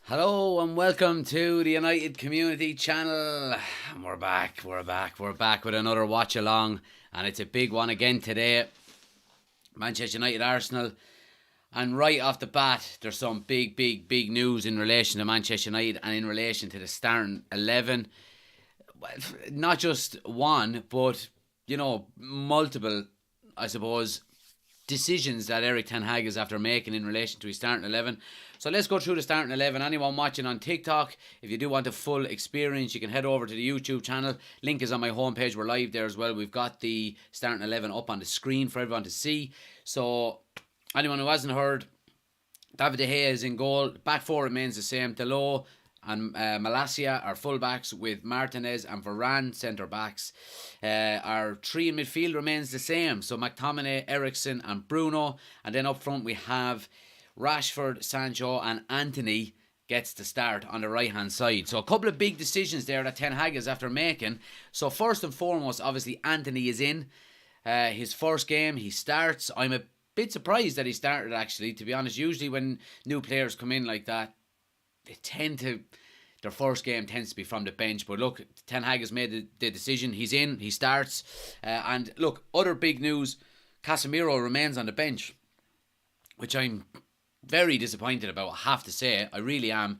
Hello and welcome to the United Community Channel. And we're back with another watch along, and it's a big one again today. Manchester United Arsenal, and right off the bat, there's some big news in relation to Manchester United and in relation to the starting 11. Not just one, but multiple, I suppose, decisions that Eric Ten Hag is after making in relation to his starting 11. So let's go through the starting 11. Anyone watching on TikTok, if you do want a full experience, you can head over to the YouTube channel. Link is on my homepage. We're live there as well. We've got the starting 11 up on the screen for everyone to see. So anyone who hasn't heard, David De Gea is in goal. Back four remains the same. Delot and Malacia are fullbacks, with Martinez and Varane centre backs. Our three in midfield remains the same. So McTominay, Eriksen and Bruno. And then up front we have Rashford, Sancho and Antony gets to start on the right hand side. So a couple of big decisions there that Ten Hag is after making. So first and foremost, obviously Antony is in. His first game, he starts. I'm a bit surprised that he started, actually, to be honest. Usually when new players come in like that, they tend to, their first game tends to be from the bench. But look, Ten Hag has made the decision. He's in, he starts. And look, other big news, Casemiro remains on the bench, which I'm very disappointed about, I have to say. I really am.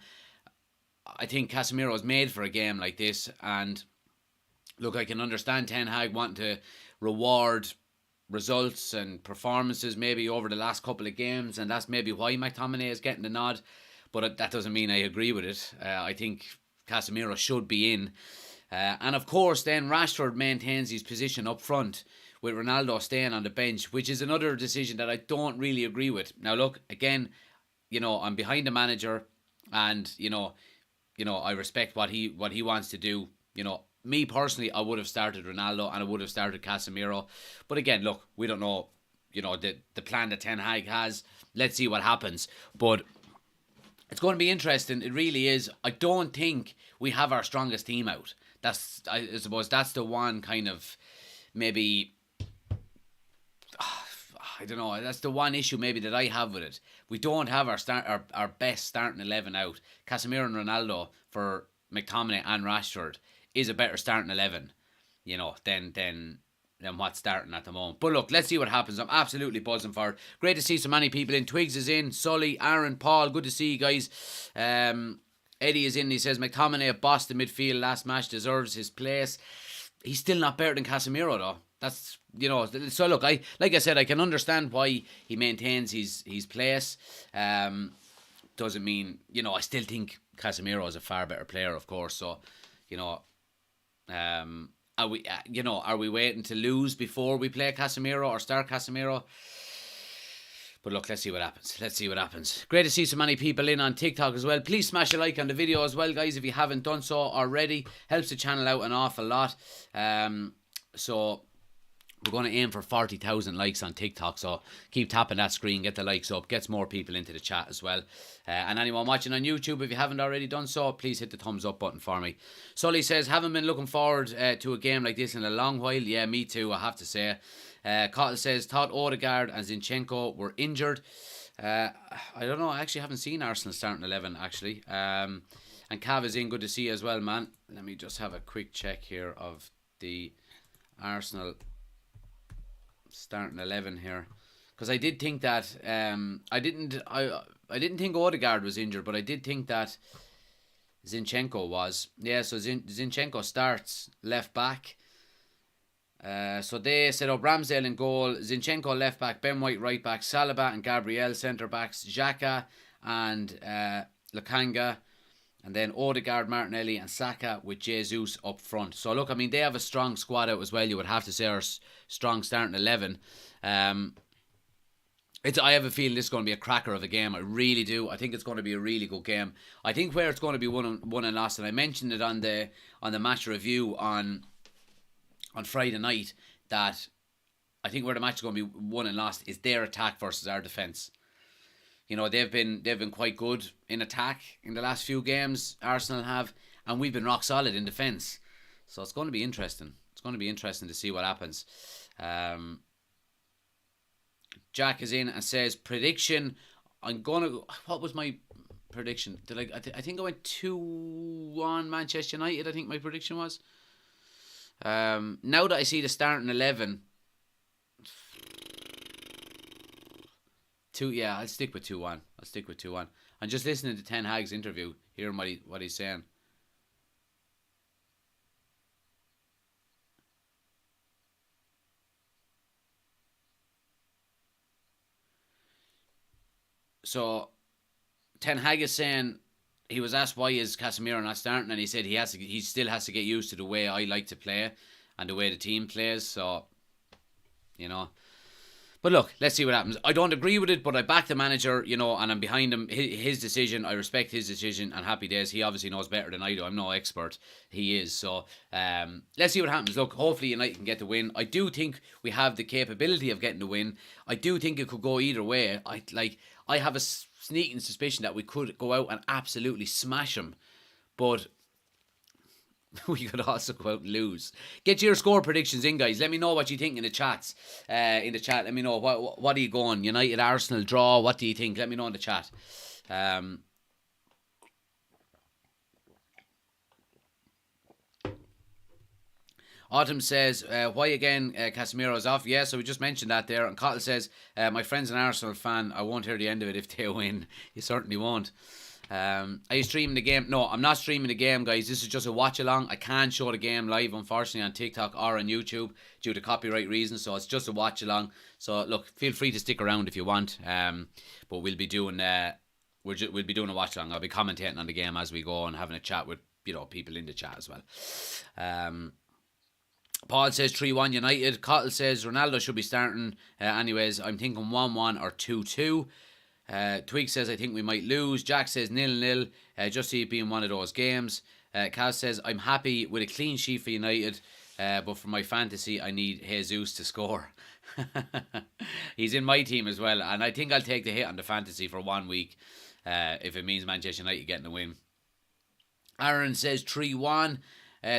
I think Casemiro is made for a game like this. And look, I can understand Ten Hag wanting to reward results and performances maybe over the last couple of games, and that's maybe why McTominay is getting the nod. But that doesn't mean I agree with it. I think Casemiro should be in. And of course, then Rashford maintains his position up front, with Ronaldo staying on the bench, which is another decision that I don't really agree with. Now, look, again, I'm behind the manager, and I respect what he wants to do. Me personally, I would have started Ronaldo and I would have started Casemiro. But again, look, we don't know, the plan that Ten Hag has. Let's see what happens. But it's going to be interesting. It really is. I don't think we have our strongest team out. I suppose that's the one kind of, maybe, I don't know, that's the one issue maybe that I have with it. We don't have our best starting 11 out. Casemiro and Ronaldo for McTominay and Rashford is a better starting 11, than what's starting at the moment. But look, let's see what happens. I'm absolutely buzzing for it. Great to see so many people in. Twigs is in, Sully, Aaron, Paul, good to see you guys. Eddie is in. He says McTominay at Boston midfield last match deserves his place. He's still not better than Casemiro though. That's, so look, like I said, I can understand why he maintains his place. Doesn't mean, I still think Casemiro is a far better player, of course. So, are we waiting to lose before we play Casemiro or start Casemiro? But look, let's see what happens. Great to see so many people in on TikTok as well. Please smash a like on the video as well, guys, if you haven't done so already. Helps the channel out an awful lot. So we're going to aim for 40,000 likes on TikTok, so keep tapping that screen, get the likes up, gets more people into the chat as well. And anyone watching on YouTube, if you haven't already done so, please hit the thumbs up button for me. Sully says, haven't been looking forward to a game like this in a long while. Yeah, me too, I have to say. Cottle says, thought Odegaard and Zinchenko were injured. I don't know, I actually haven't seen Arsenal starting 11, actually. And Cav is in, good to see you as well, man. Let me just have a quick check here of the Arsenal starting 11 here, because I did think that I didn't think Odegaard was injured, but I did think that Zinchenko was. Yeah, so Zinchenko starts left back. So they set up Ramsdale in goal, Zinchenko left back, Ben White right back, Saliba and Gabriel centre backs, Xhaka and Lokanga, and then Odegaard, Martinelli and Saka with Jesus up front. So look, I mean, they have a strong squad out as well. You would have to say our strong starting 11. I have a feeling this is going to be a cracker of a game. I really do. I think it's going to be a really good game. I think where it's going to be won and lost, and I mentioned it on the match review on Friday night, that I think where the match is going to be won and lost is their attack versus our defence. They've been quite good in attack in the last few games, Arsenal have, and we've been rock solid in defence. So it's going to be interesting. It's going to be interesting to see what happens. Jack is in and says, prediction, what was my prediction? I think I went 2-1 Manchester United. I think my prediction was. Now that I see the starting 11, I'll stick with 2-1. I'm just listening to Ten Hag's interview, hearing what he's saying. So Ten Hag is saying, he was asked why is Casemiro not starting, and he said he still has to get used to the way I like to play and the way the team plays. So, but look, let's see what happens. I don't agree with it, but I back the manager, and I'm behind him. His decision, I respect his decision, and happy days. He obviously knows better than I do. I'm no expert. He is. So let's see what happens. Look, hopefully United can get the win. I do think we have the capability of getting the win. I do think it could go either way. I have a sneaking suspicion that we could go out and absolutely smash them, but we could also go out and lose. Get your score predictions in, guys. Let me know what you think in the chats. In the chat, let me know what are you going? United, Arsenal, draw. What do you think? Let me know in the chat. Autumn says, why again Casemiro is off? Yeah, so we just mentioned that there. And Cottle says, my friend's an Arsenal fan. I won't hear the end of it if they win. You certainly won't. Are you streaming the game? No, I'm not streaming the game, guys. This is just a watch along. I can't show the game live, unfortunately, on TikTok or on YouTube due to copyright reasons. So it's just a watch along. So look, feel free to stick around if you want. But we'll be doing we'll be doing a watch along. I'll be commentating on the game as we go and having a chat with people in the chat as well. Paul says 3-1 United. Cottle says Ronaldo should be starting. Anyways, I'm thinking 1-1 or 2-2. Twig says I think we might lose. Jack says 0-0. Just see it being one of those games. Kaz says I'm happy with a clean sheet for United, but for my fantasy I need Jesus to score. He's in my team as well, and I think I'll take the hit on the fantasy for 1 week if it means Manchester United getting the win. Aaron says 3-1.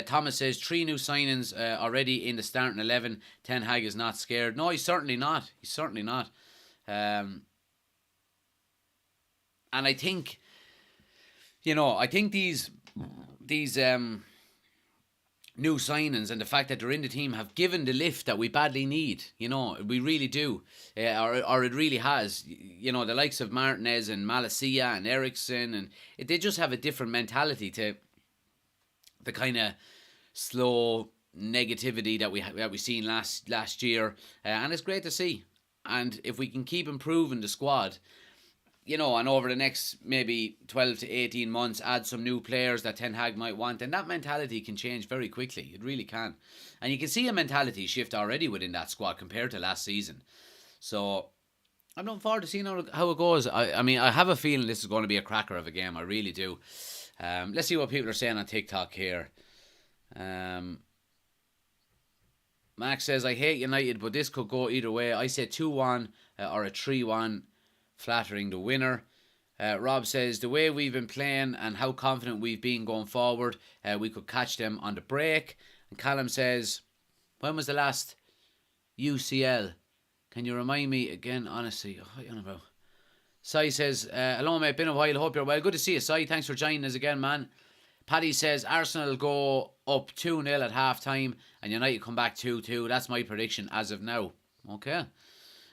Thomas says 3 new signings already in the starting 11. Ten Hag is not scared. No, he's certainly not. And I think, these new signings and the fact that they're in the team have given the lift that we badly need. We really do, or it really has. The likes of Martinez and Malacia and Eriksson, and they just have a different mentality to the kind of slow negativity that we seen last year, and it's great to see. And if we can keep improving the squad, and over the next maybe 12 to 18 months, add some new players that Ten Hag might want, and that mentality can change very quickly. It really can. And you can see a mentality shift already within that squad compared to last season. So I'm looking forward to seeing how it goes. I mean, I have a feeling this is going to be a cracker of a game. I really do. Let's see what people are saying on TikTok here. Max says, I hate United, but this could go either way. I say 2-1 or a 3-1. Flattering the winner. Rob says, the way we've been playing and how confident we've been going forward, we could catch them on the break. And Callum says, when was the last UCL? Can you remind me again, honestly? What are you on about? Sai says, hello mate, been a while, hope you're well. Good to see you, Sai. Thanks for joining us again, man. Paddy says, Arsenal go up 2-0 at half time and United come back 2-2. That's my prediction as of now. Okay.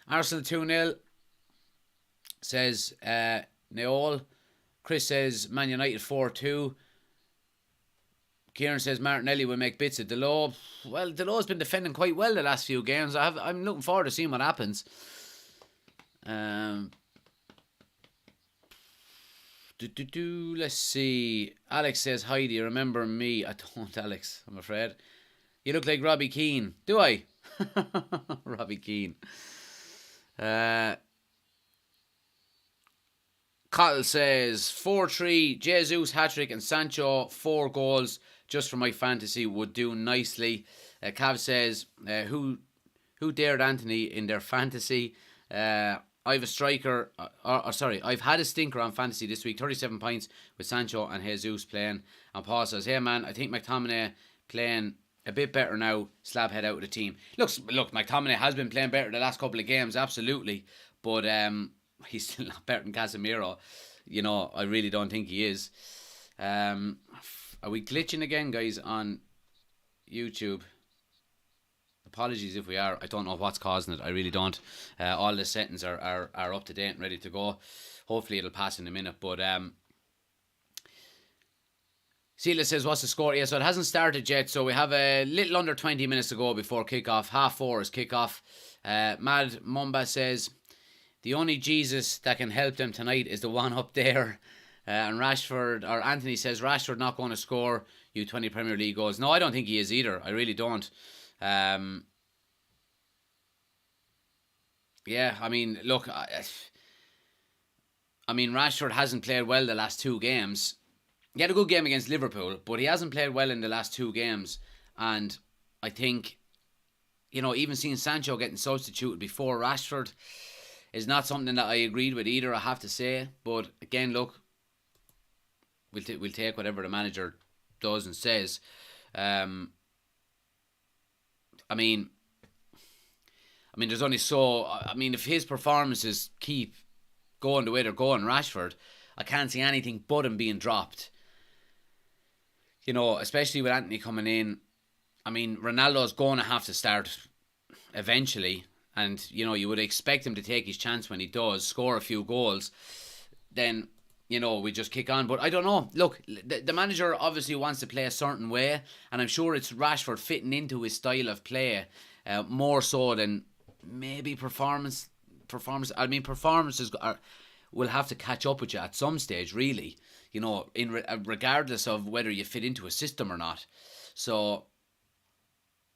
Arsenal 2-0. Says Neol. Chris says Man United 4-2. Kieran says Martinelli will make bits of Delo. Well, Delo's been defending quite well the last few games. I'm looking forward to seeing what happens. Let's see. Alex says, hi, do you remember me? I don't, Alex, I'm afraid. You look like Robbie Keane. Do I? Robbie Keane. Cottle says 4-3, Jesus hat-trick and Sancho 4 goals just for my fantasy would do nicely. Cav says who dared Anthony in their fantasy. I've a striker, I've had a stinker on fantasy this week, 37 points with Sancho and Jesus playing. And Paul says, hey man, I think McTominay playing a bit better now, slab head out of the team. Look, McTominay has been playing better the last couple of games, absolutely, but he's still not better than Casemiro. you know, I really don't think he is. Are we glitching again, guys, on YouTube? Apologies if we are. I don't know what's causing it. I really don't. All the settings are up to date and ready to go. Hopefully it'll pass in a minute. But Sela says, what's the score? Yeah, so it hasn't started yet. So we have a little under 20 minutes to go before kickoff. 4:30 is kickoff. Mad Mumba says, the only Jesus that can help them tonight is the one up there. And Rashford, or Anthony says, Rashford not going to score you 20 Premier League goals. No, I don't think he is either. I really don't. Yeah, I mean, look, I mean, Rashford hasn't played well the last 2 games. He had a good game against Liverpool, but he hasn't played well in the last 2 games. And I think, you know, even seeing Sancho getting substituted before Rashford is not something that I agreed with either, I have to say. But again, look, we'll take whatever the manager does and says. I mean, there's only so... I mean, if his performances keep going the way they're going, Rashford, I can't see anything but him being dropped. You know, especially with Anthony coming in. I mean, Ronaldo's going to have to start eventually. And, you know, you would expect him to take his chance when he does, score a few goals. Then, you know, we just kick on. But I don't know. Look, the manager obviously wants to play a certain way. And I'm sure it's Rashford fitting into his style of play more so than maybe performance. I mean, performances will have to catch up with you at some stage, really. You know, regardless of whether you fit into a system or not. So,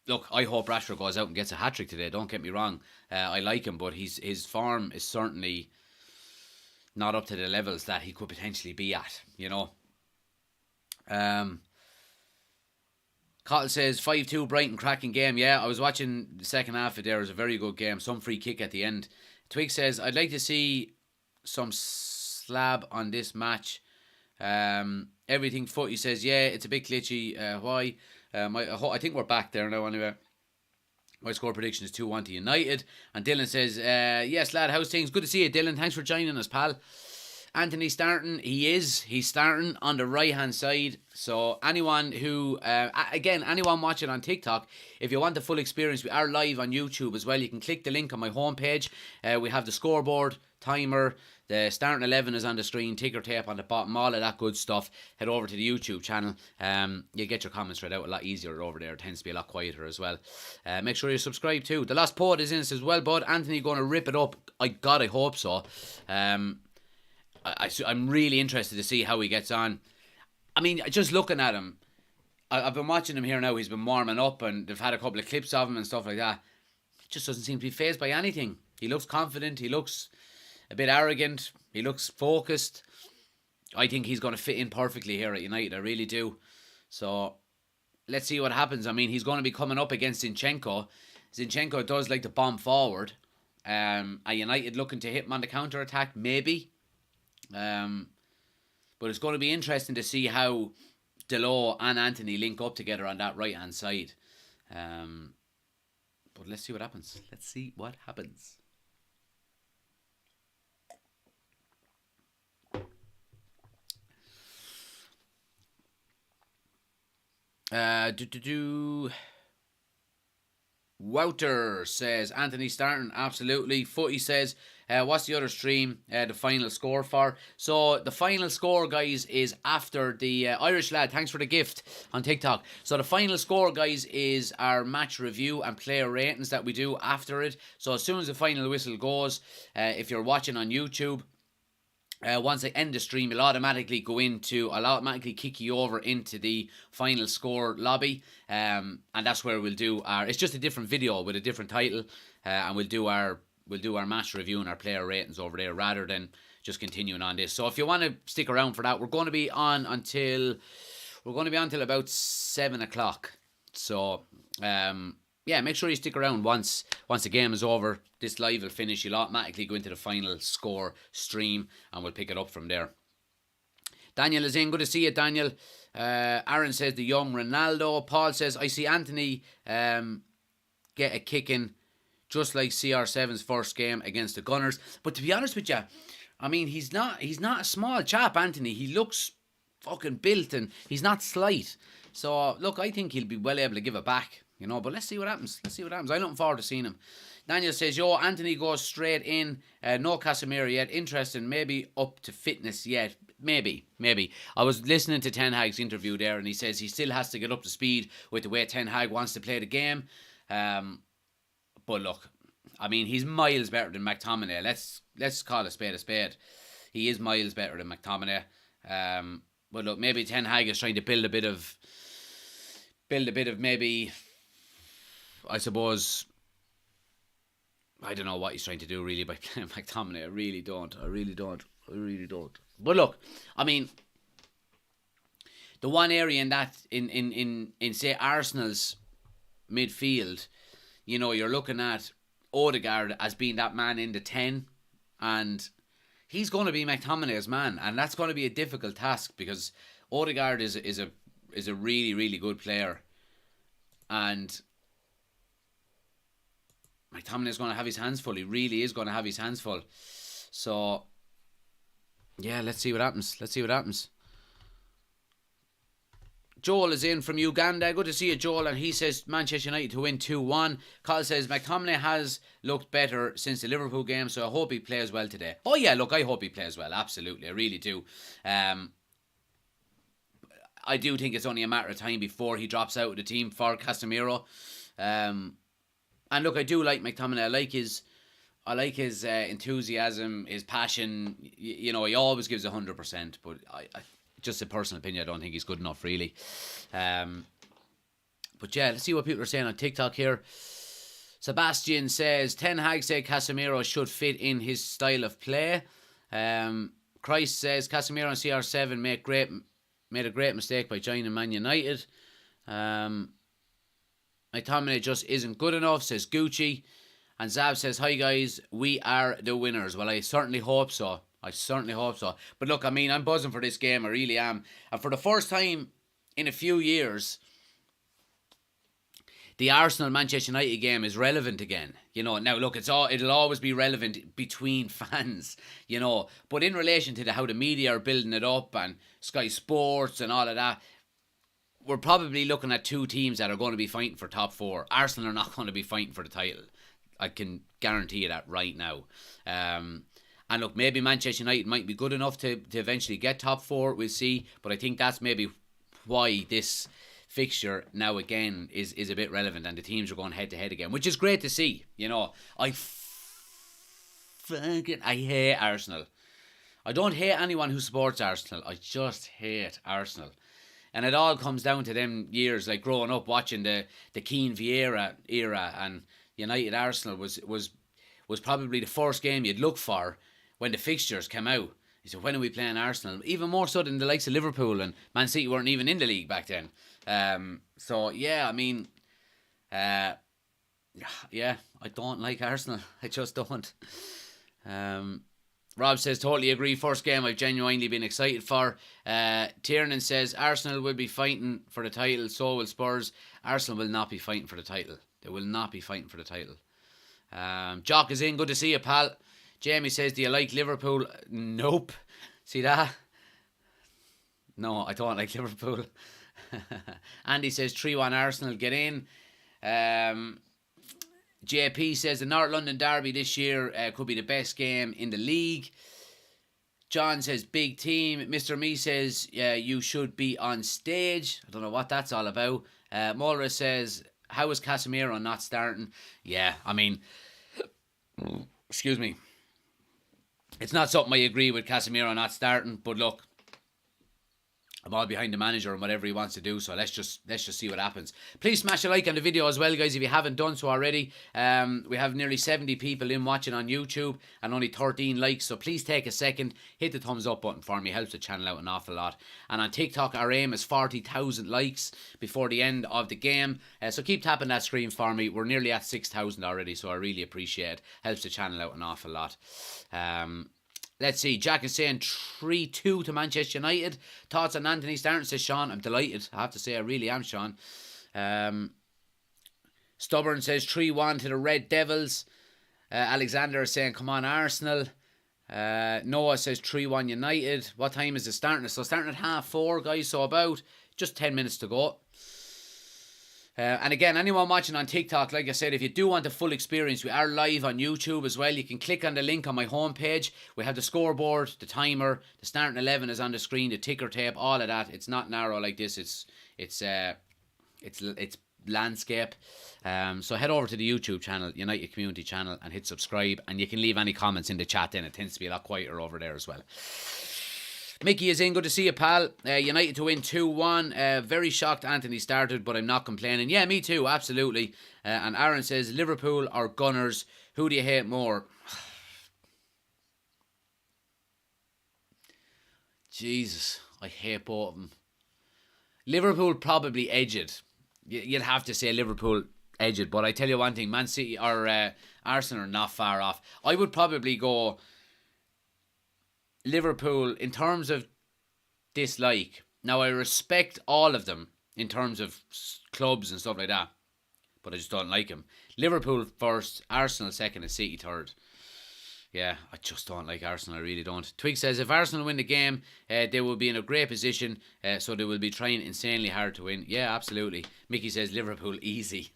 look, I hope Rashford goes out and gets a hat-trick today. Don't get me wrong. I like him, but his form is certainly not up to the levels that he could potentially be at, you know. Cottle says 5-2 Brighton, cracking game. Yeah, I was watching the second half of there. It was a very good game. Some free kick at the end. Twig says, I'd like to see some slab on this match. Everything footy says, yeah, it's a bit glitchy. Why? I think we're back there now anyway. My score prediction is 2-1 to United. And Dylan says, yes, lad, how's things? Good to see you, Dylan. Thanks for joining us, pal. Anthony starting. He's starting on the right-hand side. So anyone who, anyone watching on TikTok, if you want the full experience, we are live on YouTube as well. You can click the link on my homepage. We have the scoreboard, timer, the starting 11 is on the screen, ticker tape on the bottom, all of that good stuff. Head over to the YouTube channel. You get your comments read out a lot easier over there. It tends to be a lot quieter as well. Make sure you subscribe too. The last poet is in this as well, bud. Anthony going to rip it up. I hope so. I'm really interested to see how he gets on. I mean, just looking at him, I've been watching him here now. He's been warming up and they've had a couple of clips of him and stuff like that. He just doesn't seem to be fazed by anything. He looks confident. He looks a bit arrogant. He looks focused. I think he's going to fit in perfectly here at United. I really do. So let's see what happens. I mean, he's going to be coming up against Zinchenko. Zinchenko does like to bomb forward. Are United looking to hit him on the counter-attack? Maybe. But it's going to be interesting to see how Delo and Anthony link up together on that right-hand side. But let's see what happens. Let's see what happens. Wouter says Anthony starting, absolutely. Footy says what's the other stream the final score for? So the final score, guys, is after the Irish lad, thanks for the gift on TikTok. So the final score, guys, is our match review and player ratings that we do after it. So as soon as the final whistle goes, if you're watching on YouTube, once I end the stream, I'll automatically kick you over into the final score lobby, and that's where we'll do it's just a different video with a different title, and we'll do our match review and our player ratings over there rather than just continuing on this. So if you want to stick around for that, we're going to be on until about 7 o'clock. So yeah, make sure you stick around. Once the game is over, this live will finish. You'll automatically go into the final score stream and we'll pick it up from there. Daniel is in. Good to see you, Daniel. Aaron says the young Ronaldo. Paul says, I see Anthony get a kick in just like CR7's first game against the Gunners. But to be honest with you, I mean, he's not a small chap, Anthony. He looks fucking built, and he's not slight. So look, I think he'll be well able to give it back, but let's see what happens. I'm looking forward to seeing him. Daniel says, yo, Anthony goes straight in. No Casemiro yet. Interesting. Maybe up to fitness yet. Maybe. I was listening to Ten Hag's interview there, and he says he still has to get up to speed with the way Ten Hag wants to play the game. But look, I mean, he's miles better than McTominay. Let's call a spade. He is miles better than McTominay. But look, maybe Ten Hag is trying to build a bit of maybe, I suppose, I don't know what he's trying to do really by playing McTominay. I really don't. But look, I mean, the one area in that, in say Arsenal's midfield, you're looking at Odegaard as being that man in the 10, and he's going to be McTominay's man, and that's going to be a difficult task because Odegaard is a really, really good player, and McTominay's going to have his hands full. He really is going to have his hands full. So, yeah, let's see what happens. Joel is in from Uganda. Good to see you, Joel. And he says Manchester United to win 2-1. Carl says McTominay has looked better since the Liverpool game, so I hope he plays well today. Oh, yeah, look, I hope he plays well. Absolutely. I really do. I do think it's only a matter of time before he drops out of the team for Casemiro. And look, I do like McTominay. I like his enthusiasm, his passion. He always gives 100%. But I just a personal opinion, I don't think he's good enough, really. But yeah, let's see what people are saying on TikTok here. Sebastian says Ten Hag said Casemiro should fit in his style of play. Christ says Casemiro and CR7 made a great mistake by joining Man United. McTominay just isn't good enough, says Gucci. And Zab says, hi guys, we are the winners. Well, I certainly hope so. But look, I mean, I'm buzzing for this game. I really am. And for the first time in a few years, the Arsenal-Manchester United game is relevant again. Now look, it'll always be relevant between fans, But in relation to how the media are building it up and Sky Sports and all of that, we're probably looking at two teams that are going to be fighting for top four. Arsenal are not going to be fighting for the title. I can guarantee you that right now. And look, maybe Manchester United might be good enough to eventually get top four. We'll see. But I think that's maybe why this fixture now again is a bit relevant, and the teams are going head to head again, which is great to see. I hate Arsenal. I don't hate anyone who supports Arsenal. I just hate Arsenal. And it all comes down to them years, like growing up watching the Keane Vieira era, and United Arsenal was probably the first game you'd look for when the fixtures came out. You said, when are we playing Arsenal? Even more so than the likes of Liverpool, and Man City weren't even in the league back then. So yeah, I mean, yeah, I don't like Arsenal. I just don't. Rob says, totally agree. First game I've genuinely been excited for. Tiernan says, Arsenal will be fighting for the title, so will Spurs. Arsenal will not be fighting for the title. They will not be fighting for the title. Jock is in. Good to see you, pal. Jamie says, do you like Liverpool? Nope. See that? No, I don't like Liverpool. Andy says, 3-1 Arsenal, get in. JP says the North London Derby this year could be the best game in the league. John says big team. Mr. Me says you should be on stage. I don't know what that's all about. Mulra says, how is Casemiro not starting? Yeah, I mean, excuse me. It's not something I agree with Casemiro not starting, but look, I'm all behind the manager and whatever he wants to do, so let's just see what happens. Please smash a like on the video as well, guys, if you haven't done so already. We have nearly 70 people in watching on YouTube and only 13 likes, so please take a second, hit the thumbs up button for me, helps the channel out an awful lot. And on TikTok, our aim is 40,000 likes before the end of the game, so keep tapping that screen for me. We're nearly at 6,000 already, so I really appreciate it. Helps the channel out an awful lot. Let's see. Jack is saying 3-2 to Manchester United. Thoughts on Anthony starting, says Sean. I'm delighted. I have to say, I really am, Sean. Stubborn says 3-1 to the Red Devils. Alexander is saying, come on, Arsenal. Noah says 3-1 United. What time is it starting? So starting at 4:30, guys. So about just 10 minutes to go. And again, anyone watching on TikTok, like I said, if you do want the full experience, we are live on YouTube as well. You can click on the link on my homepage. We have the scoreboard, the timer, the starting 11 is on the screen, the ticker tape, all of that. It's not narrow like this. It's landscape. So head over to the YouTube channel, United Community Channel, and hit subscribe. And you can leave any comments in the chat. Then it tends to be a lot quieter over there as well. Mickey is in. Good to see you, pal. United to win 2-1. Very shocked Anthony started, but I'm not complaining. Yeah, me too. Absolutely. And Aaron says, Liverpool or Gunners? Who do you hate more? Jesus, I hate both of them. Liverpool probably edged. You'd have to say Liverpool edged. But I tell you one thing, Man City or Arsenal are not far off. I would probably go Liverpool in terms of dislike. Now, I respect all of them in terms of clubs and stuff like that, but I just don't like them. Liverpool first, Arsenal second, and City third. Yeah, I just don't like Arsenal. I really don't. Twig says, if Arsenal win the game, they will be in a great position, so they will be trying insanely hard to win. Yeah, absolutely. Mickey says, Liverpool easy.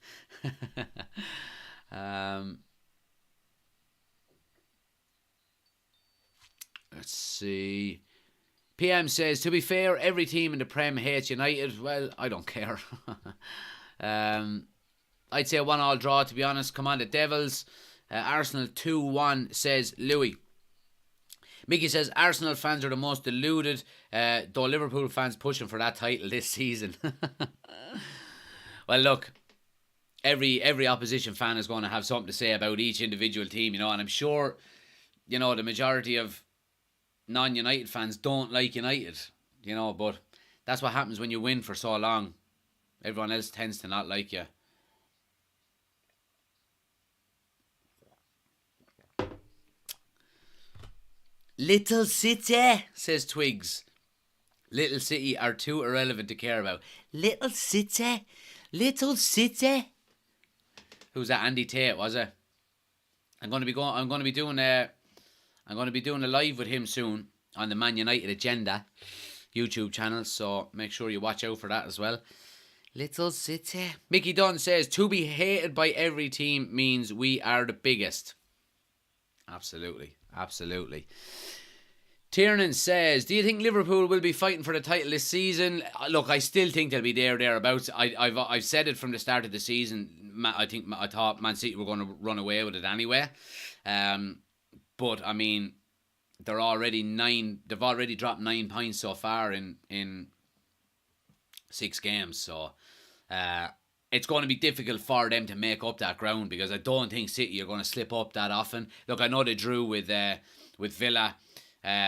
Let's see. PM says, to be fair, every team in the Prem hates United. Well, I don't care. I'd say a 1-1 draw, to be honest. Come on, the Devils. Arsenal 2-1, says Louis. Mickey says, Arsenal fans are the most deluded, though Liverpool fans pushing for that title this season. Well, look, every opposition fan is going to have something to say about each individual team, and I'm sure, the majority of non-United fans don't like United, but that's what happens when you win for so long. Everyone else tends to not like you. Little City, says Twigs. Little City are too irrelevant to care about. Little City. Little City. Who's that? Andy Tate, was it? I'm going to be doing a live with him soon on the Man United Agenda YouTube channel, so make sure you watch out for that as well. Little City. Mickey Dunn says, to be hated by every team means we are the biggest. Absolutely. Absolutely. Tiernan says, do you think Liverpool will be fighting for the title this season? Look, I still think they'll be thereabouts. I've said it from the start of the season. I thought Man City were going to run away with it anyway. But I mean, they've already dropped 9 points so far in 6 games. So it's going to be difficult for them to make up that ground, because I don't think City are going to slip up that often. Look, I know they drew with Villa, but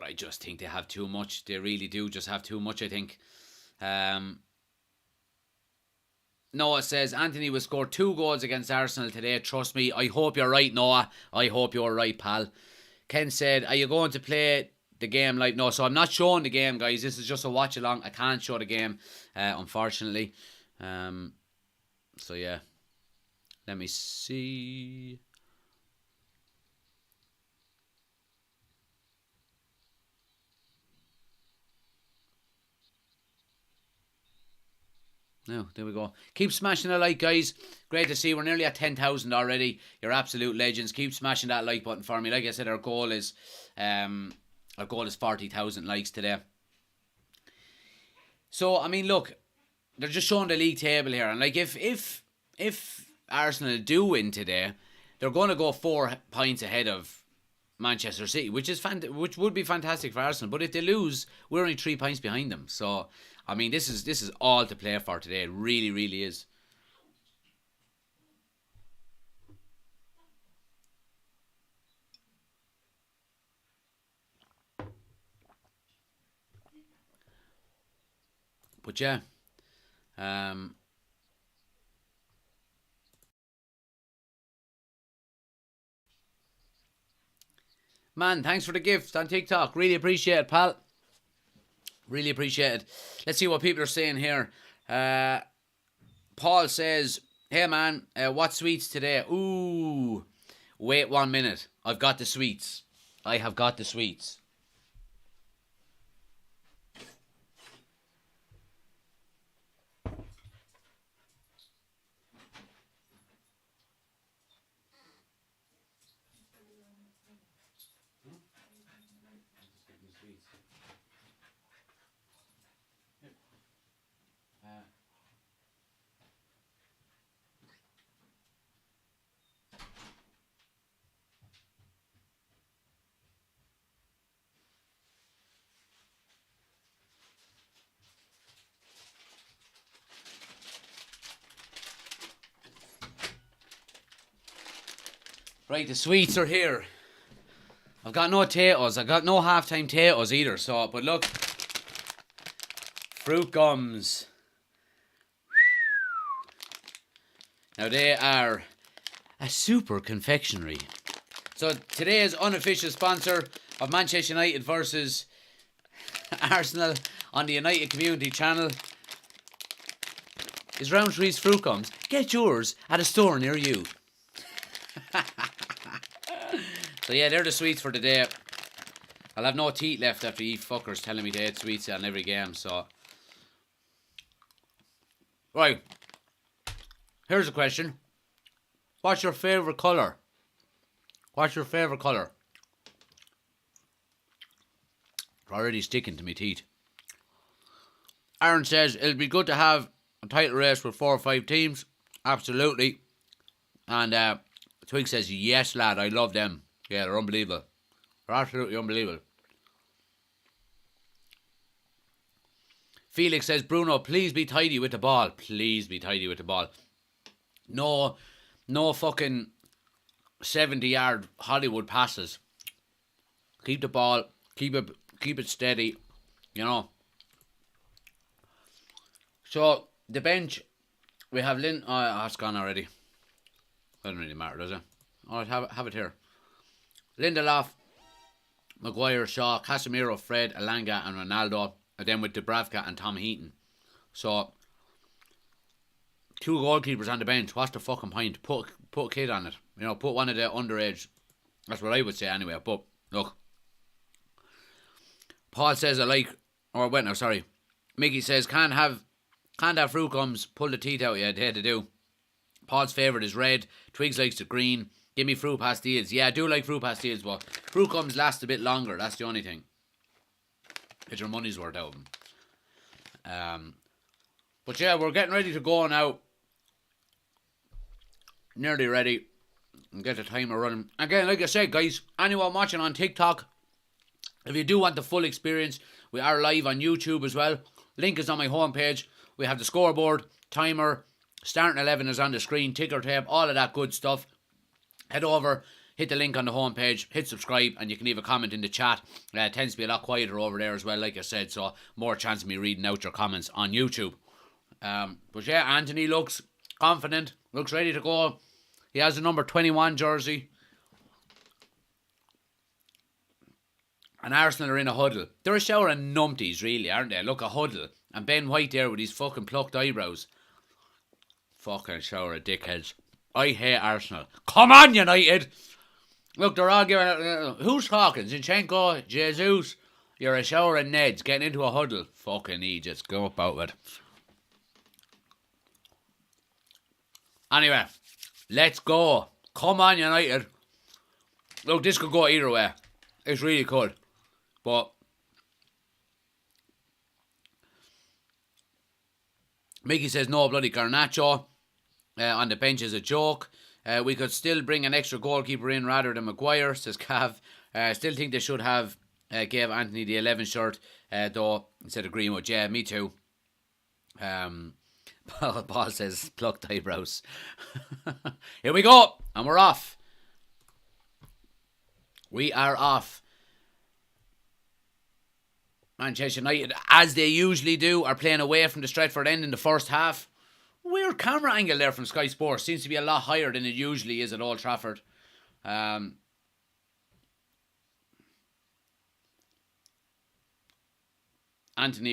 I just think they have too much. They really do just have too much, I think. Noah says, Anthony will score 2 goals against Arsenal today. Trust me. I hope you're right, Noah. I hope you're right, pal. Ken said, are you going to play the game live? No, so I'm not showing the game, guys. This is just a watch along. I can't show the game, unfortunately. So yeah. Let me see. No, there we go. Keep smashing the like, guys. Great to see. We're nearly at 10,000 already. You're absolute legends. Keep smashing that like button for me. Like I said, our goal is 40,000 likes today. So I mean, look, they're just showing the league table here, and like if Arsenal do win today, they're going to go 4 points ahead of Manchester City, which would be fantastic for Arsenal. But if they lose, we're only 3 points behind them. So I mean, this is all to play for today. It really, really is. But yeah, man, thanks for the gift on TikTok. Really appreciate it, pal. Really appreciate it. Let's see what people are saying here. Paul says, hey man, what sweets today? Ooh, Wait 1 minute. I've got the sweets. I have got the sweets. Right, the sweets are here. I've got no potatoes. I've got no half-time potatoes either. So, but look, fruit gums. Now they are a super confectionery. So today's unofficial sponsor of Manchester United versus Arsenal on the United Community Channel is Rowntree's Fruit Gums. Get yours at a store near you. So yeah, they're the sweets for today. I'll have no teeth left after you fuckers telling me to eat sweets on every game, so. Right. Here's a question. What's your favourite colour? What's your favourite colour? It's already sticking to my teeth. Aaron says, it'll be good to have a title race with 4 or 5 teams. Absolutely. And Twig says, yes, lad, I love them. Yeah, they're unbelievable. They're absolutely unbelievable. Felix says, Bruno, please be tidy with the ball. Please be tidy with the ball. No fucking 70-yard Hollywood passes. Keep the ball. Keep it steady. You know. So, the bench, we have Lynn. Oh, it's gone already. Doesn't really matter, does it? Alright, have it here. Lindelof, Maguire, Shaw, Casemiro, Fred, Elanga and Ronaldo. And then with Dubravka and Tom Heaton. So, 2 goalkeepers on the bench. What's the fucking point? Put a kid on it. You know, put one of the underage. That's what I would say anyway. But, look. Paul says Mickey says, can't have fruit gums. Pull the teeth out. Yeah, they had to do. Paul's favourite is red. Twigs likes the green. Give me fruit pastilles. Yeah, I do like fruit pastilles, but fruit gums last a bit longer. That's the only thing. Get your money's worth out of them. But yeah, we're getting ready to go now. Nearly ready. And get the timer running. Again, like I said, guys, anyone watching on TikTok, if you do want the full experience, we are live on YouTube as well. Link is on my homepage. We have the scoreboard, timer, starting 11 is on the screen, ticker tape, all of that good stuff. Head over, hit the link on the homepage, hit subscribe, and you can leave a comment in the chat. It tends to be a lot quieter over there as well, like I said, so more chance of me reading out your comments on YouTube. But yeah, Anthony looks confident, looks ready to go. He has the number 21 jersey. And Arsenal are in a huddle. They're a shower of numpties, really, aren't they? Look, a huddle. And Ben White there with his fucking plucked eyebrows. Fucking shower of dickheads. I hate Arsenal. Come on, United! Look, they're all giving... who's talking? Zinchenko? Jesus? You're a shower of Neds getting into a huddle. Fucking Egypt. Go up out with it. Anyway, let's go. Come on, United. Look, this could go either way. It's really could. But... Mickey says no bloody Garnacho. On the bench is a joke. We could still bring an extra goalkeeper in rather than Maguire, says Cav. Still think they should have gave Anthony the 11 shirt, though, instead of Greenwood. Yeah, me too. Paul says plucked eyebrows. Here we go, and we're off. We are off. Manchester United, as they usually do, are playing away from the Stretford end in the first half. Weird camera angle there from Sky Sports. Seems to be a lot higher than it usually is at Old Trafford. Anthony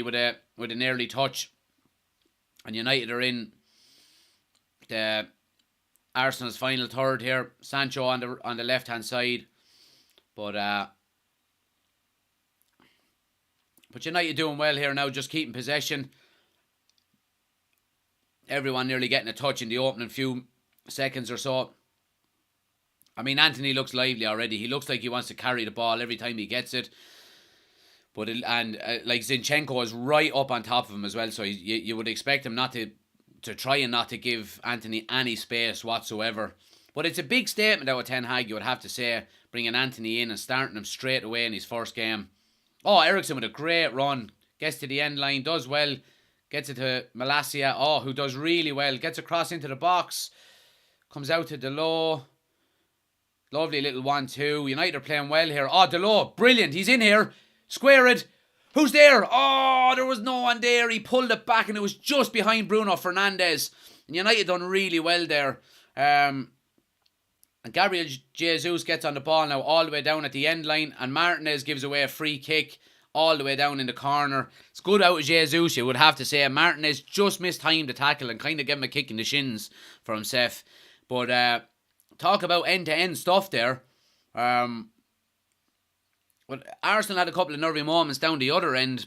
with an early touch. And United are in the Arsenal's final third here. Sancho on the left hand side, but United doing well here now, just keeping possession. Everyone nearly getting a touch in the opening few seconds or so. I mean, Antony looks lively already. He looks like he wants to carry the ball every time he gets it. But like Zinchenko is right up on top of him as well, so you would expect him not to try and not to give Antony any space whatsoever. But it's a big statement out of Ten Hag, you would have to say, bringing Antony in and starting him straight away in his first game. Oh, Eriksen with a great run. Gets to the end line, does well. Gets it to Malacia, who does really well. Gets across into the box. Comes out to Delot. Lovely little 1-2. United are playing well here. Oh, Delot, brilliant. He's in here. Square it. Who's there? Oh, there was no one there. He pulled it back and it was just behind Bruno Fernandes. And United done really well there. And Gabriel Jesus gets on the ball now all the way down at the end line. And Martinez gives away a free kick all the way down in the corner. It's good out of Jesus, you would have to say. Martinez just mistimed the tackle and kind of gave him a kick in the shins for himself. But talk about end-to-end stuff there. But Arsenal had a couple of nervy moments down the other end,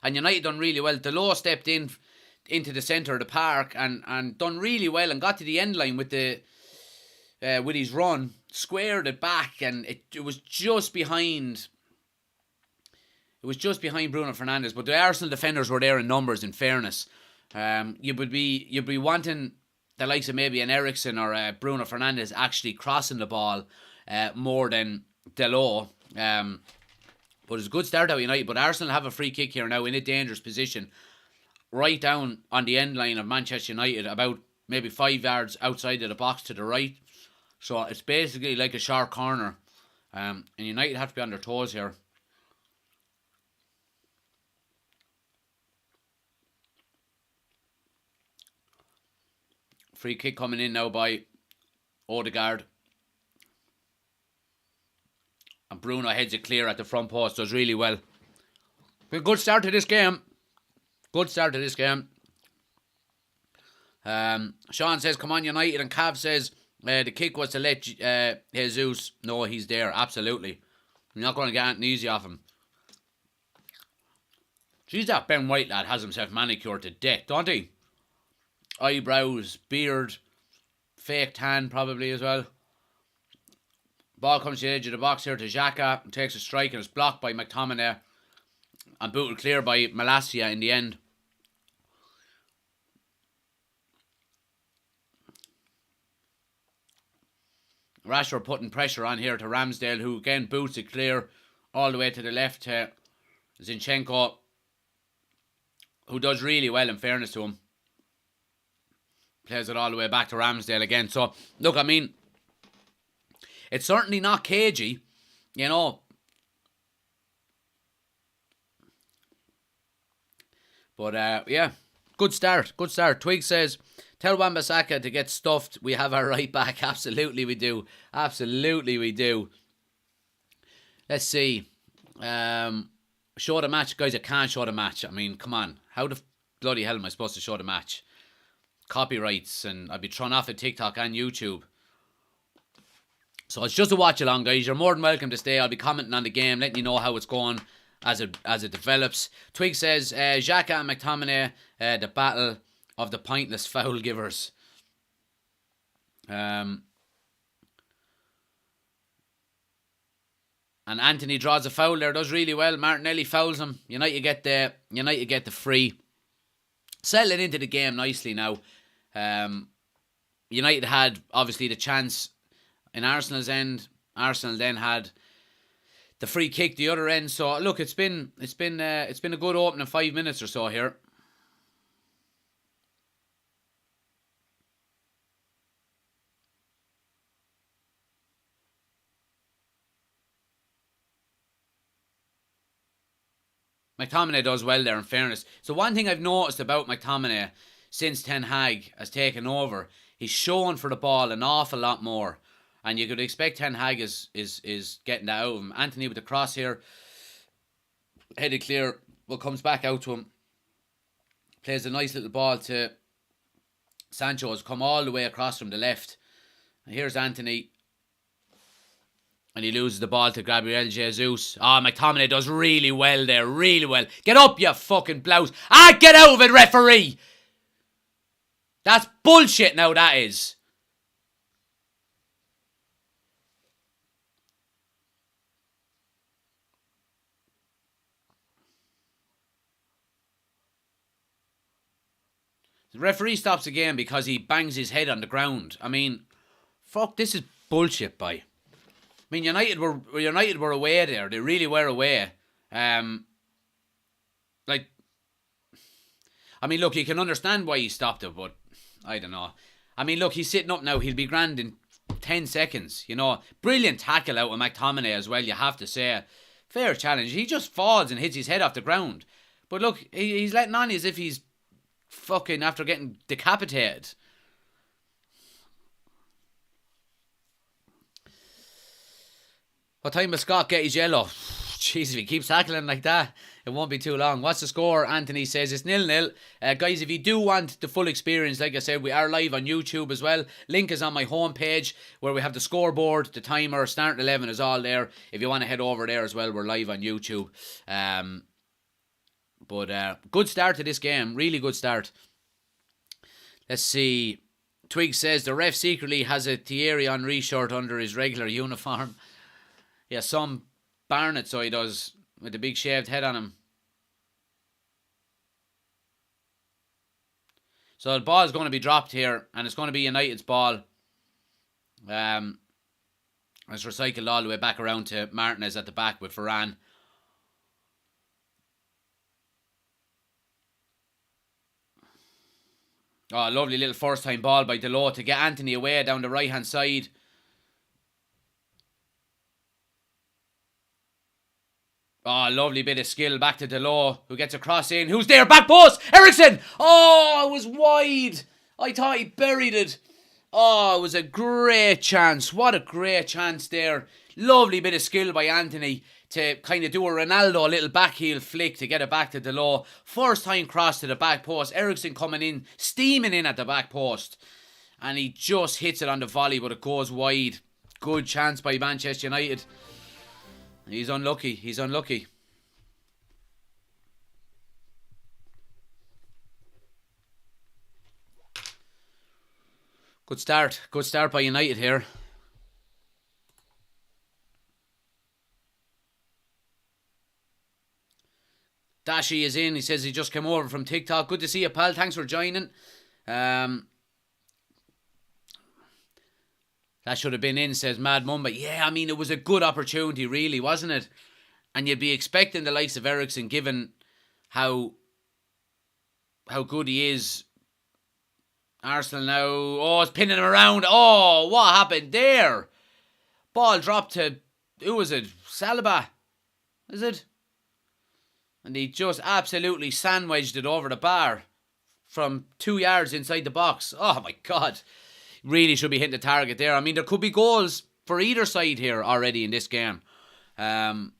and United done really well. Delot stepped into the centre of the park and done really well and got to the end line with his run, squared it back, and it was just behind. It was just behind Bruno Fernandes, but the Arsenal defenders were there in numbers. In fairness, you'd be wanting the likes of maybe an Eriksen or Bruno Fernandes actually crossing the ball more than Delot. But it's a good start out United. But Arsenal have a free kick here now in a dangerous position, right down on the end line of Manchester United, about maybe 5 yards outside of the box to the right. So it's basically like a sharp corner, and United have to be on their toes here. Free kick coming in now by Odegaard. And Bruno heads it clear at the front post. Does really well. Good start to this game. Sean says, come on United. And Cav says, the kick was to let Jesus know he's there. Absolutely. You're not going to get anything easy off him. Geez, that Ben White lad has himself manicured to death, don't he? Eyebrows, beard, fake tan probably as well. Ball comes to the edge of the box here to Xhaka and takes a strike, and it's blocked by McTominay and booted clear by Malacia in the end. Rashford putting pressure on here to Ramsdale, who again boots it clear all the way to the left to Zinchenko, who does really well in fairness to him. Plays it all the way back to Ramsdale again. So, look, I mean, it's certainly not cagey, you know. But, yeah, good start. Twig says, tell Wan-Bissaka to get stuffed. We have our right back. Absolutely we do. Let's see. Show the match. Guys, I can't show the match. I mean, come on. How the bloody hell am I supposed to show the match? Copyrights, and I'll be thrown off of TikTok and YouTube. So it's just a watch along, guys. You're more than welcome to stay. I'll be commenting on the game, letting you know how it's going as it develops. Twig says, Xhaka and McTominay, the battle of the pointless foul givers. And Antony draws a foul there, does really well. Martinelli fouls him. United get the free. Settling into the game nicely now. United had obviously the chance in Arsenal's end. Arsenal then had the free kick the other end. So look, it's been a good opening 5 minutes or so here. McTominay does well there, in fairness. So one thing I've noticed about McTominay since Ten Hag has taken over, he's showing for the ball an awful lot more. And you could expect Ten Hag is getting that out of him. Antony with the cross here. Headed clear. Well, comes back out to him. Plays a nice little ball to Sancho. Has come all the way across from the left. And here's Anthony. And he loses the ball to Gabriel Jesus. Oh, McTominay does really well there. Really well. Get up, you fucking blouse. Get out of it, referee. That's bullshit now, that is. The referee stops again because he bangs his head on the ground. I mean, fuck, this is bullshit, boy. I mean, United were away there. They really were away. Like, I mean, look, you can understand why he stopped it, but I don't know. I mean, look, he's sitting up now. He'll be grand in 10 seconds. You know, brilliant tackle out of McTominay as well, you have to say. Fair challenge. He just falls and hits his head off the ground. But look, he's letting on as if he's fucking after getting decapitated. What time will Scott get his yellow? Jeez, if he keeps tackling like that, it won't be too long. What's the score? Anthony says it's 0-0. Guys, if you do want the full experience, like I said, we are live on YouTube as well. Link is on my homepage where we have the scoreboard, the timer, starting 11 is all there. If you want to head over there as well, we're live on YouTube. But good start to this game. Really good start. Let's see. Twig says the ref secretly has a Thierry Henry shirt under his regular uniform. Yeah, some Barnett, so he does, with the big shaved head on him. So the ball is going to be dropped here, and it's going to be United's ball. It's recycled all the way back around to Martinez at the back with Varane. Oh, lovely little first time ball by Delot to get Anthony away down the right hand side. Oh, lovely bit of skill back to Delot, who gets a cross in. Who's there? Back post! Ericsson! Oh, it was wide. I thought he buried it. Oh, it was a great chance. What a great chance there. Lovely bit of skill by Anthony to kind of do a Ronaldo, a little backheel flick to get it back to Delot. First time cross to the back post. Ericsson coming in, steaming in at the back post. And he just hits it on the volley, but it goes wide. Good chance by Manchester United. He's unlucky. He's unlucky. Good start. Good start by United here. Dashi is in. He says he just came over from TikTok. Good to see you, pal. Thanks for joining. That should have been in, says Mad Mumba. Yeah, I mean, it was a good opportunity, really, wasn't it? And you'd be expecting the likes of Ericsson, given how good he is. Arsenal now. Oh, it's pinning him around. Oh, what happened there? Ball dropped to, who was it? Saliba, is it? And he just absolutely sandwiched it over the bar from 2 yards inside the box. Oh, my God. Really should be hitting the target there. I mean, there could be goals for either side here already in this game. Ian,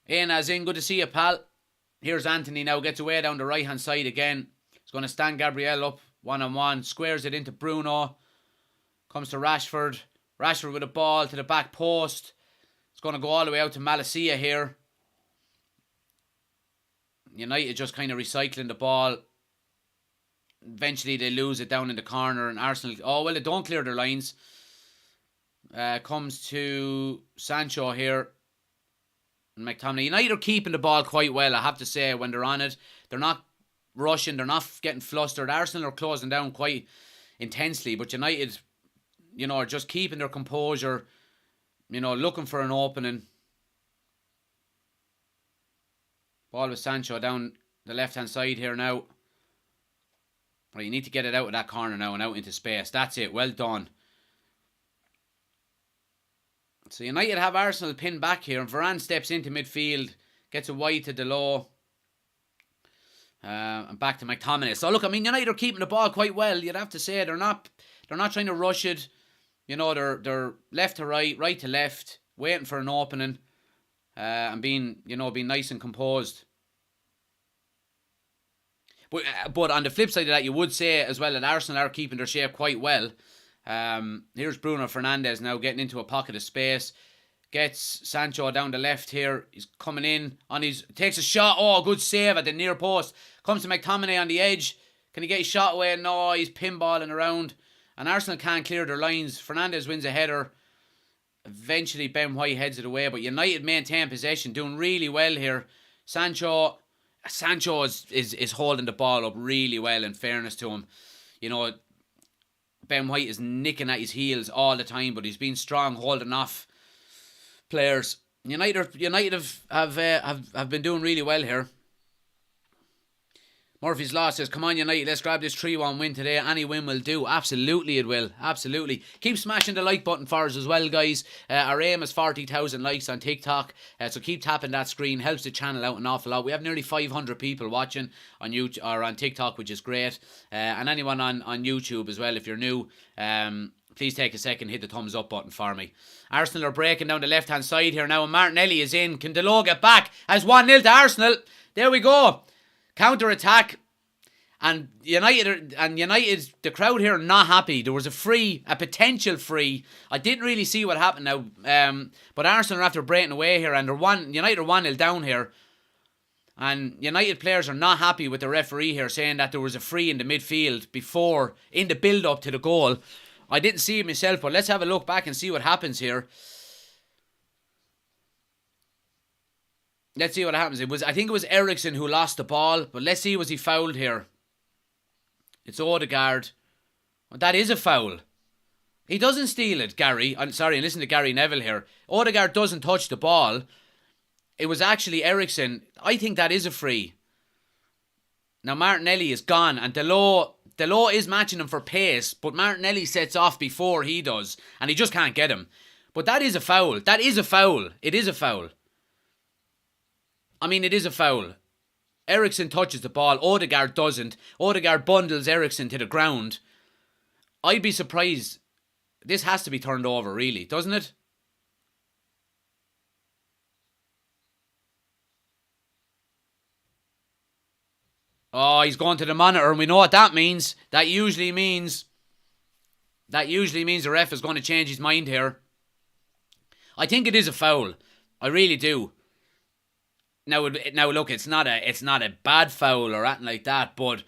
as in, good to see you, pal. Here's Anthony now, gets away down the right-hand side again. He's going to stand Gabriel up one-on-one. Squares it into Bruno. Comes to Rashford. Rashford with a ball to the back post. It's going to go all the way out to Malacia here. United just kind of recycling the ball. Eventually they lose it down in the corner, and Arsenal, oh well, they don't clear their lines. Comes to Sancho here. And McTominay. United are keeping the ball quite well, I have to say, when they're on it. They're not rushing, they're not getting flustered. Arsenal are closing down quite intensely, but United, you know, are just keeping their composure, you know, looking for an opening. Ball with Sancho down the left-hand side here now. Right, you need to get it out of that corner now and out into space. That's it. Well done. So United have Arsenal pinned back here. And Varane steps into midfield. Gets it wide to Delot. And back to McTominay. So look, I mean, United are keeping the ball quite well. You'd have to say they're not trying to rush it. You know, they're left to right, right to left, waiting for an opening. And being nice and composed. But on the flip side of that, you would say as well that Arsenal are keeping their shape quite well. Here's Bruno Fernandes now getting into a pocket of space. Gets Sancho down the left here. He's coming in takes a shot. Oh, good save at the near post. Comes to McTominay on the edge. Can he get his shot away? No, he's pinballing around. And Arsenal can't clear their lines. Fernandes wins a header. Eventually Ben White heads it away. But United maintain possession. Doing really well here. Sancho is holding the ball up really well, in fairness to him. You know, Ben White is nicking at his heels all the time, but he's been strong holding off players. United have been doing really well here. Murphy's Law says, come on United, let's grab this 3-1 win today. Any win will do. Absolutely it will. Absolutely. Keep smashing the like button for us as well, guys. Our aim is 40,000 likes on TikTok. So keep tapping that screen. Helps the channel out an awful lot. We have nearly 500 people watching on YouTube or on TikTok, which is great. And anyone on YouTube as well, if you're new, please take a second, hit the thumbs up button for me. Arsenal are breaking down the left hand side here now, and Martinelli is in. Can Delo get back? As 1-0 to Arsenal. There we go. Counter attack. And United, the crowd here are not happy. There was a potential free. I didn't really see what happened now. But Arsenal are after breaking away here, and United are 1-0 down here. And United players are not happy with the referee here, saying that there was a free in the midfield in the build up to the goal. I didn't see it myself, but let's have a look back and see what happens here. Let's see what happens. I think it was Eriksen who lost the ball, but let's see, was he fouled here? It's Odegaard. Well, that is a foul. He doesn't steal it, Gary. I'm sorry, listen to Gary Neville here. Odegaard doesn't touch the ball. It was actually Eriksen. I think that is a free. Now Martinelli is gone, and Delo is matching him for pace, but Martinelli sets off before he does, and he just can't get him. But that is a foul. That is a foul. It is a foul. I mean, it is a foul. Eriksen touches the ball. Odegaard doesn't. Odegaard bundles Eriksen to the ground. I'd be surprised. This has to be turned over, really, doesn't it? Oh, he's going to the monitor, and we know what that means. That usually means the ref is going to change his mind here. I think it is a foul. I really do. Now look, it's not a bad foul or anything like that, but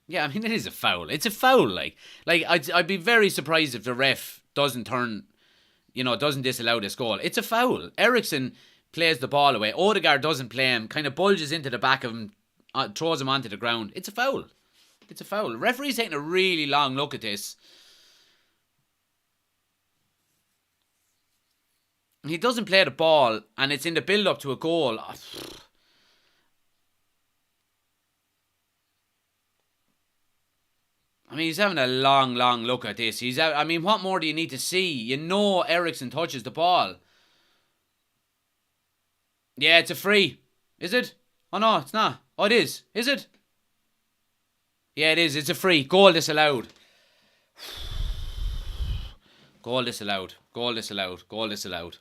yeah, I mean, it is a foul. It's a foul. Like I'd be very surprised if the ref doesn't disallow this goal. It's a foul. Eriksen plays the ball away. Odegaard doesn't play him, kind of bulges into the back of him, throws him onto the ground. It's a foul. It's a foul. The referee's taking a really long look at this. He doesn't play the ball, and it's in the build-up to a goal. I mean, he's having a long look at this. I mean, what more do you need to see? You know Eriksen touches the ball. Yeah, it's a free. Is it? Oh, no, it's not. Oh, it is. Is it? Yeah, it is. It's a free. Goal disallowed. Goal disallowed. Goal disallowed. Goal disallowed.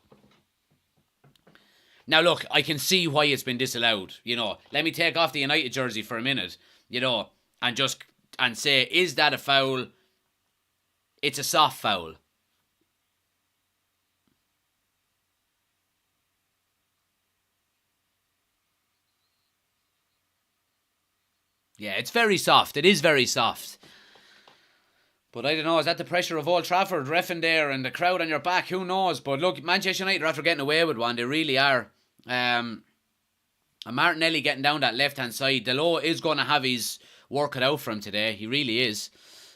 Now, look, I can see why it's been disallowed. You know, let me take off the United jersey for a minute, you know, and say, is that a foul? It's a soft foul. Yeah, it's very soft. It is very soft. But I don't know, is that the pressure of Old Trafford, reffing there and the crowd on your back? Who knows? But look, Manchester United are after getting away with one. They really are. And Martinelli getting down that left-hand side. Delo is going to have his work cut out for him today. He really is.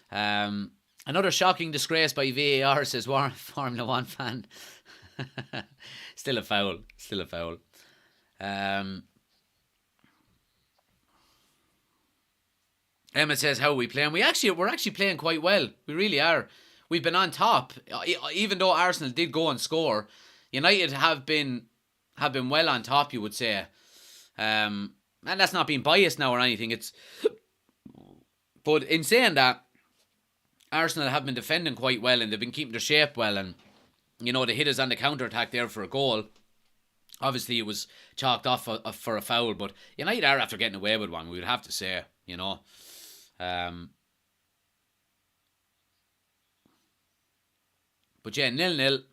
Another shocking disgrace by VAR, says Formula 1 fan. Still a foul. Still a foul. Emma says, how are we playing? We're actually playing quite well. We really are. We've been on top. Even though Arsenal did go and score, United have been well on top, you would say. And that's not being biased now or anything. But in saying that, Arsenal have been defending quite well and they've been keeping their shape well, and they hit us on the counter-attack there for a goal. Obviously it was chalked off for a foul, but United are after getting away with one, we would have to say, but yeah, 0-0.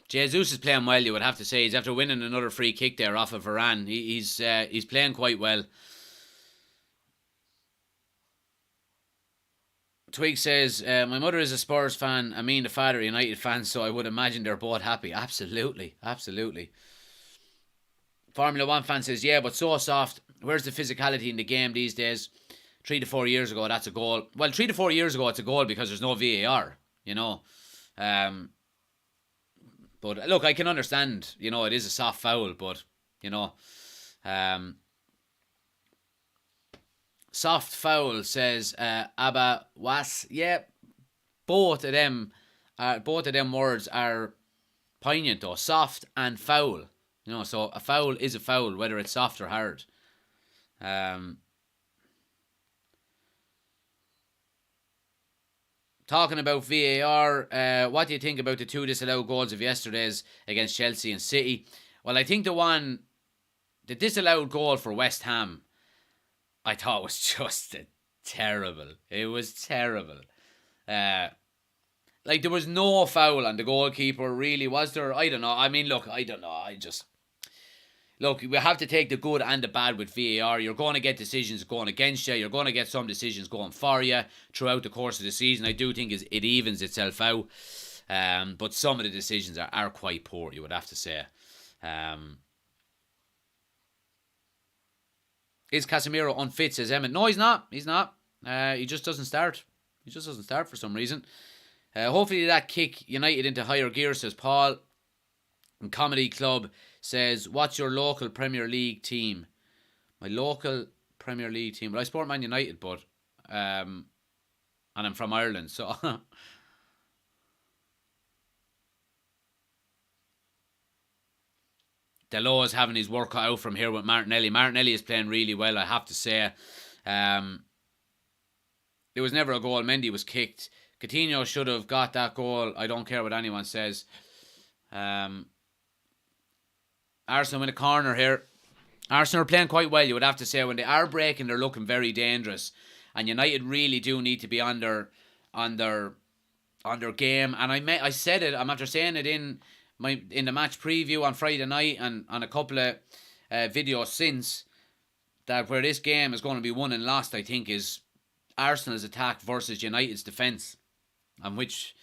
Jesus is playing well, you would have to say. He's after winning another free kick there off of Varane. He's playing quite well. Twig says, my mother is a Spurs fan, and me and the father are United fans, so I would imagine they're both happy. Absolutely. Formula 1 fan says, yeah, but so soft. Where's the physicality in the game these days? 3 to 4 years ago, that's a goal. Well, 3 to 4 years ago, it's a goal because there's no VAR, But look, I can understand, it is a soft foul, but, soft foul, says Abba Was. Yeah, both of them words are poignant though. Soft and foul. So a foul is a foul, whether it's soft or hard. Talking about VAR, what do you think about the 2 disallowed goals of yesterday's against Chelsea and City? Well, I think the disallowed goal for West Ham, I thought was just terrible. It was terrible. There was no foul on the goalkeeper, really, was there? I don't know. I mean, look, I don't know. Look, we have to take the good and the bad with VAR. You're going to get decisions going against you. You're going to get some decisions going for you throughout the course of the season. I do think it evens itself out. But some of the decisions are quite poor, you would have to say. Is Casemiro unfit, says Emmett? No, he's not. He just doesn't start. He just doesn't start for some reason. Hopefully that kick United into higher gear, says Paul. And Comedy Club says, what's your local Premier League team? My local Premier League team? Well, I support Man United, but and I'm from Ireland, so Delo is having his work cut out from here with Martinelli. Martinelli is playing really well, I have to say. There was never a goal. Mendy was kicked. Coutinho should have got that goal. I don't care what anyone says. Arsenal in a corner here. Arsenal are playing quite well, you would have to say. When they are breaking, they're looking very dangerous. And United really do need to be on their game. And I said it, I'm after saying it in the match preview on Friday night and on a couple of videos since, that where this game is going to be won and lost, I think, is Arsenal's attack versus United's defence. And which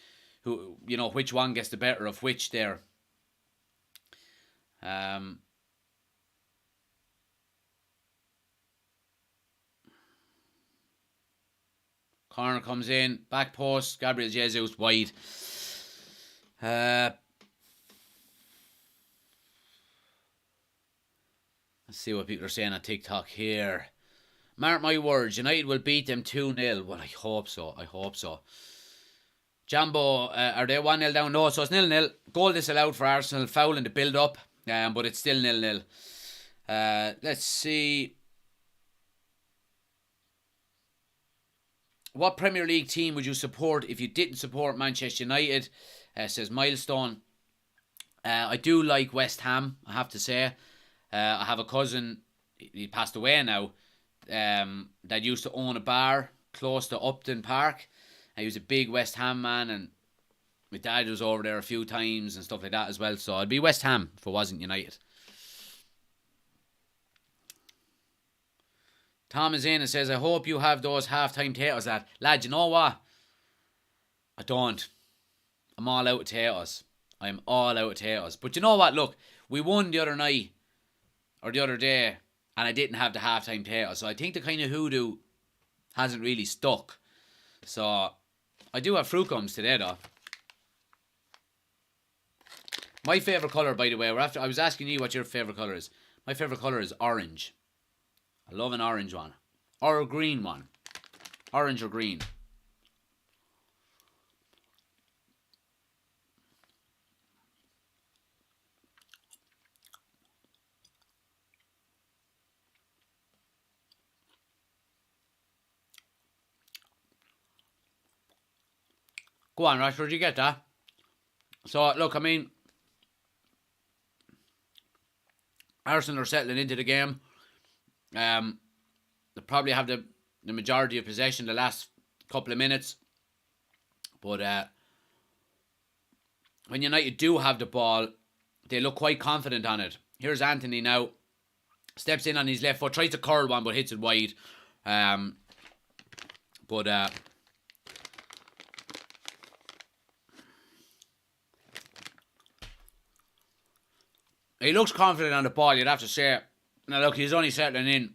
one gets the better of which there. Corner comes in, back post, Gabriel Jesus wide. Let's see what people are saying on TikTok here. Mark my words, United will beat them 2-0. Well, I hope so. Jambo, are they 1-0 down? No, so it's 0-0. Goal disallowed for Arsenal, foul in the build-up. But it's still 0-0. Let's see. What Premier League team would you support if you didn't support Manchester United? Says Milestone. I do like West Ham, I have to say. I have a cousin, he passed away now, that used to own a bar close to Upton Park. He was a big West Ham man, and my dad was over there a few times and stuff like that as well. So I'd be West Ham if it wasn't United. Tom is in and says, I hope you have those half-time potatoes, lad. You know what? I don't. I'm all out of potatoes. I'm all out of potatoes. But you know what? Look, we won the other night, or the other day, and I didn't have the half-time potatoes. So I think the kind of hoodoo hasn't really stuck. So I do have fruit gums today, though. My favourite colour, by the way, I was asking you what your favourite colour is. My favourite colour is orange. I love an orange one. Or a green one. Orange or green? Go on, Rashford, you get that? So, look, I mean, Arsenal are settling into the game. They probably have the majority of possession the last couple of minutes. But when United do have the ball, they look quite confident on it. Here's Anthony now. Steps in on his left foot. Tries to curl one, but hits it wide. He looks confident on the ball, you'd have to say. Now, look, he's only settling in.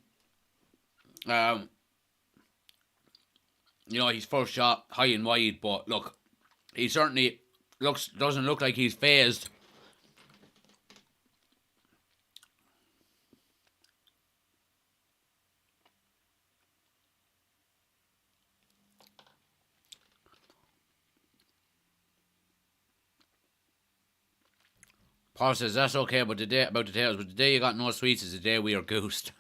His first shot, high and wide, but look, he certainly doesn't look like he's phased. Paul says, that's okay about the day but the day you got no sweets is the day we are goosed.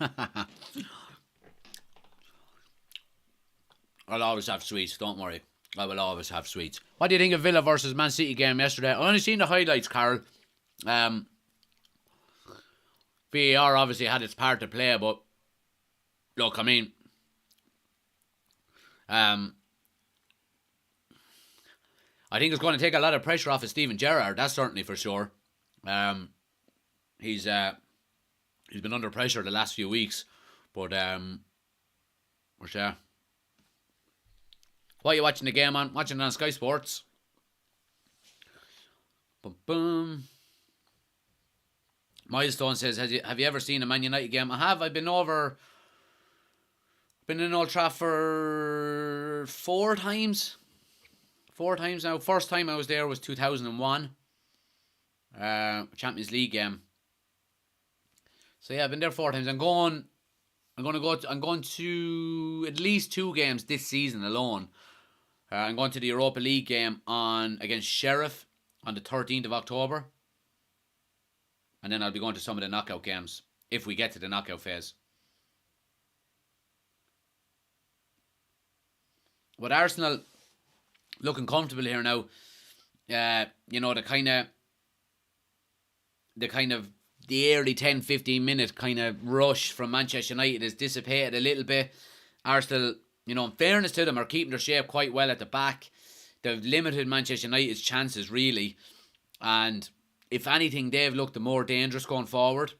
I'll always have sweets, don't worry. I will always have sweets. What do you think of Villa versus Man City game yesterday? I only seen the highlights, Carl. VAR obviously had its part to play, but look, I mean, I think it's going to take a lot of pressure off of Steven Gerrard, that's certainly for sure. He's been under pressure the last few weeks, but we're sure. What are you watching the game on? Watching it on Sky Sports. Boom, boom. Milestone says, have you ever seen a Man United game? I have. I've been in Old Trafford 4 times. 4 times now. First time I was there was 2001. Champions League game. So yeah, I've been there 4 times. I'm going to at least 2 games this season alone. I'm going to the Europa League game against Sheriff on the 13th of October. And then I'll be going to some of the knockout games if we get to the knockout phase. But Arsenal looking comfortable here now. The early 10-15 minute kind of rush from Manchester United has dissipated a little bit. Arsenal, in fairness to them, are keeping their shape quite well at the back. They've limited Manchester United's chances, really. And if anything, they've looked the more dangerous going forward.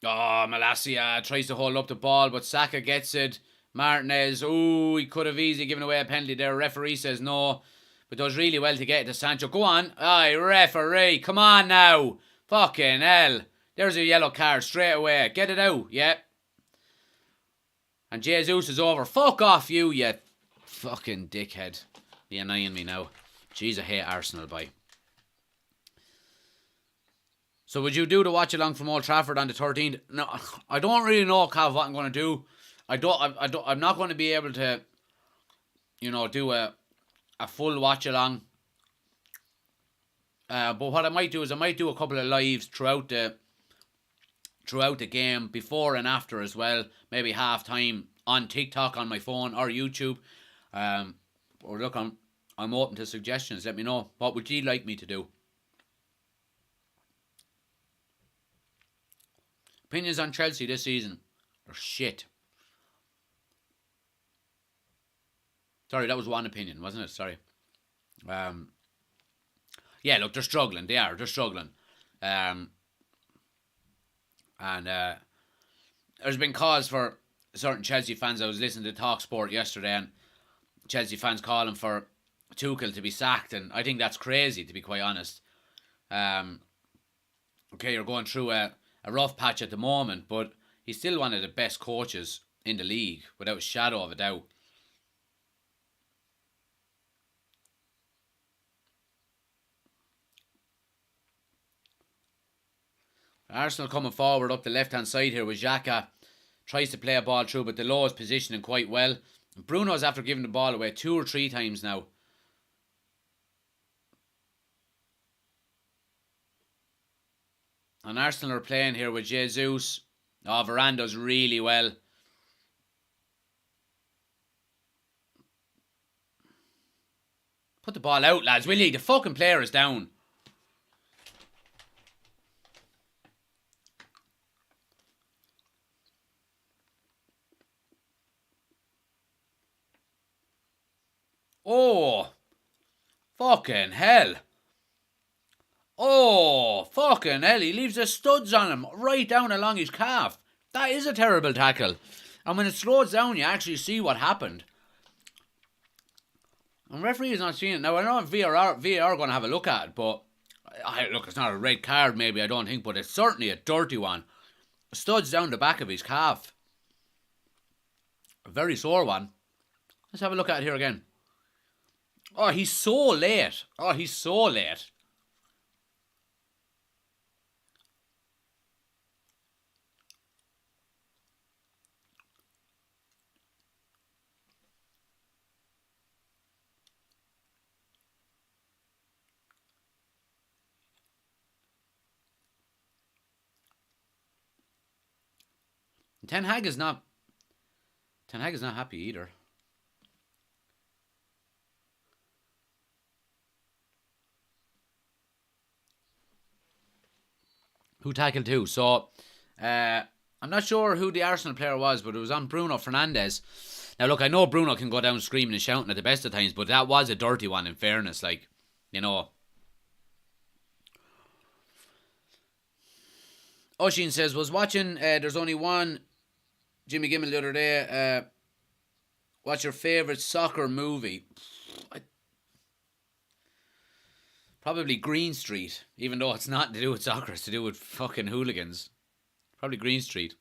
Oh, Malacia tries to hold up the ball, but Saka gets it. Martinez, he could have easily given away a penalty there. Referee says no, but does really well to get it to Sancho. Go on. Aye, referee, come on now. Fucking hell. There's a yellow card straight away. Get it out, yeah. And Jesus is over. Fuck off you fucking dickhead. You're annoying me now. Jeez, I hate Arsenal, boy. So would you do the watch along from Old Trafford on the 13th? No, I don't really know, Cav, what I'm going to do. I'm not going to be able to, do a full watch along. But what I might do is I might do a couple of lives throughout the game, before and after as well. Maybe half time on TikTok on my phone or YouTube. Or look, I'm open to suggestions. Let me know. What would you like me to do? Opinions on Chelsea this season are shit. Sorry, that was one opinion, wasn't it? Sorry. Yeah, look, they're struggling. They're struggling. And there's been cause for certain Chelsea fans. I was listening to TalkSport yesterday, and Chelsea fans calling for Tuchel to be sacked, and I think that's crazy, to be quite honest. Okay, you're going through a rough patch at the moment, but he's still one of the best coaches in the league, without a shadow of a doubt. Arsenal coming forward up the left-hand side here with Xhaka. Tries to play a ball through, but the Low is positioning quite well. Bruno's after giving the ball away 2 or 3 times now. And Arsenal are playing here with Jesus. Oh, Varane does really well. Put the ball out, lads, will you? The fucking player is down. Oh, fucking hell. Oh, fucking hell. He leaves the studs on him right down along his calf. That is a terrible tackle. And when it slows down, you actually see what happened. And referee is not seeing it. Now, I know VAR are going to have a look at it, but look, it's not a red card, maybe, I don't think, but it's certainly a dirty one. Studs down the back of his calf. A very sore one. Let's have a look at it here again. Oh, he's so late. Oh, he's so late. Ten Hag is not happy either. Who tackled who? So, I'm not sure who the Arsenal player was, but it was on Bruno Fernandes. Now, look, I know Bruno can go down screaming and shouting at the best of times, but that was a dirty one, in fairness. Like, you know. Oshin says, was watching, there's only one Jimmy Gimmel the other day. What's your favourite soccer movie? Probably Green Street, even though it's not to do with soccer, it's to do with fucking hooligans. Probably Green Street.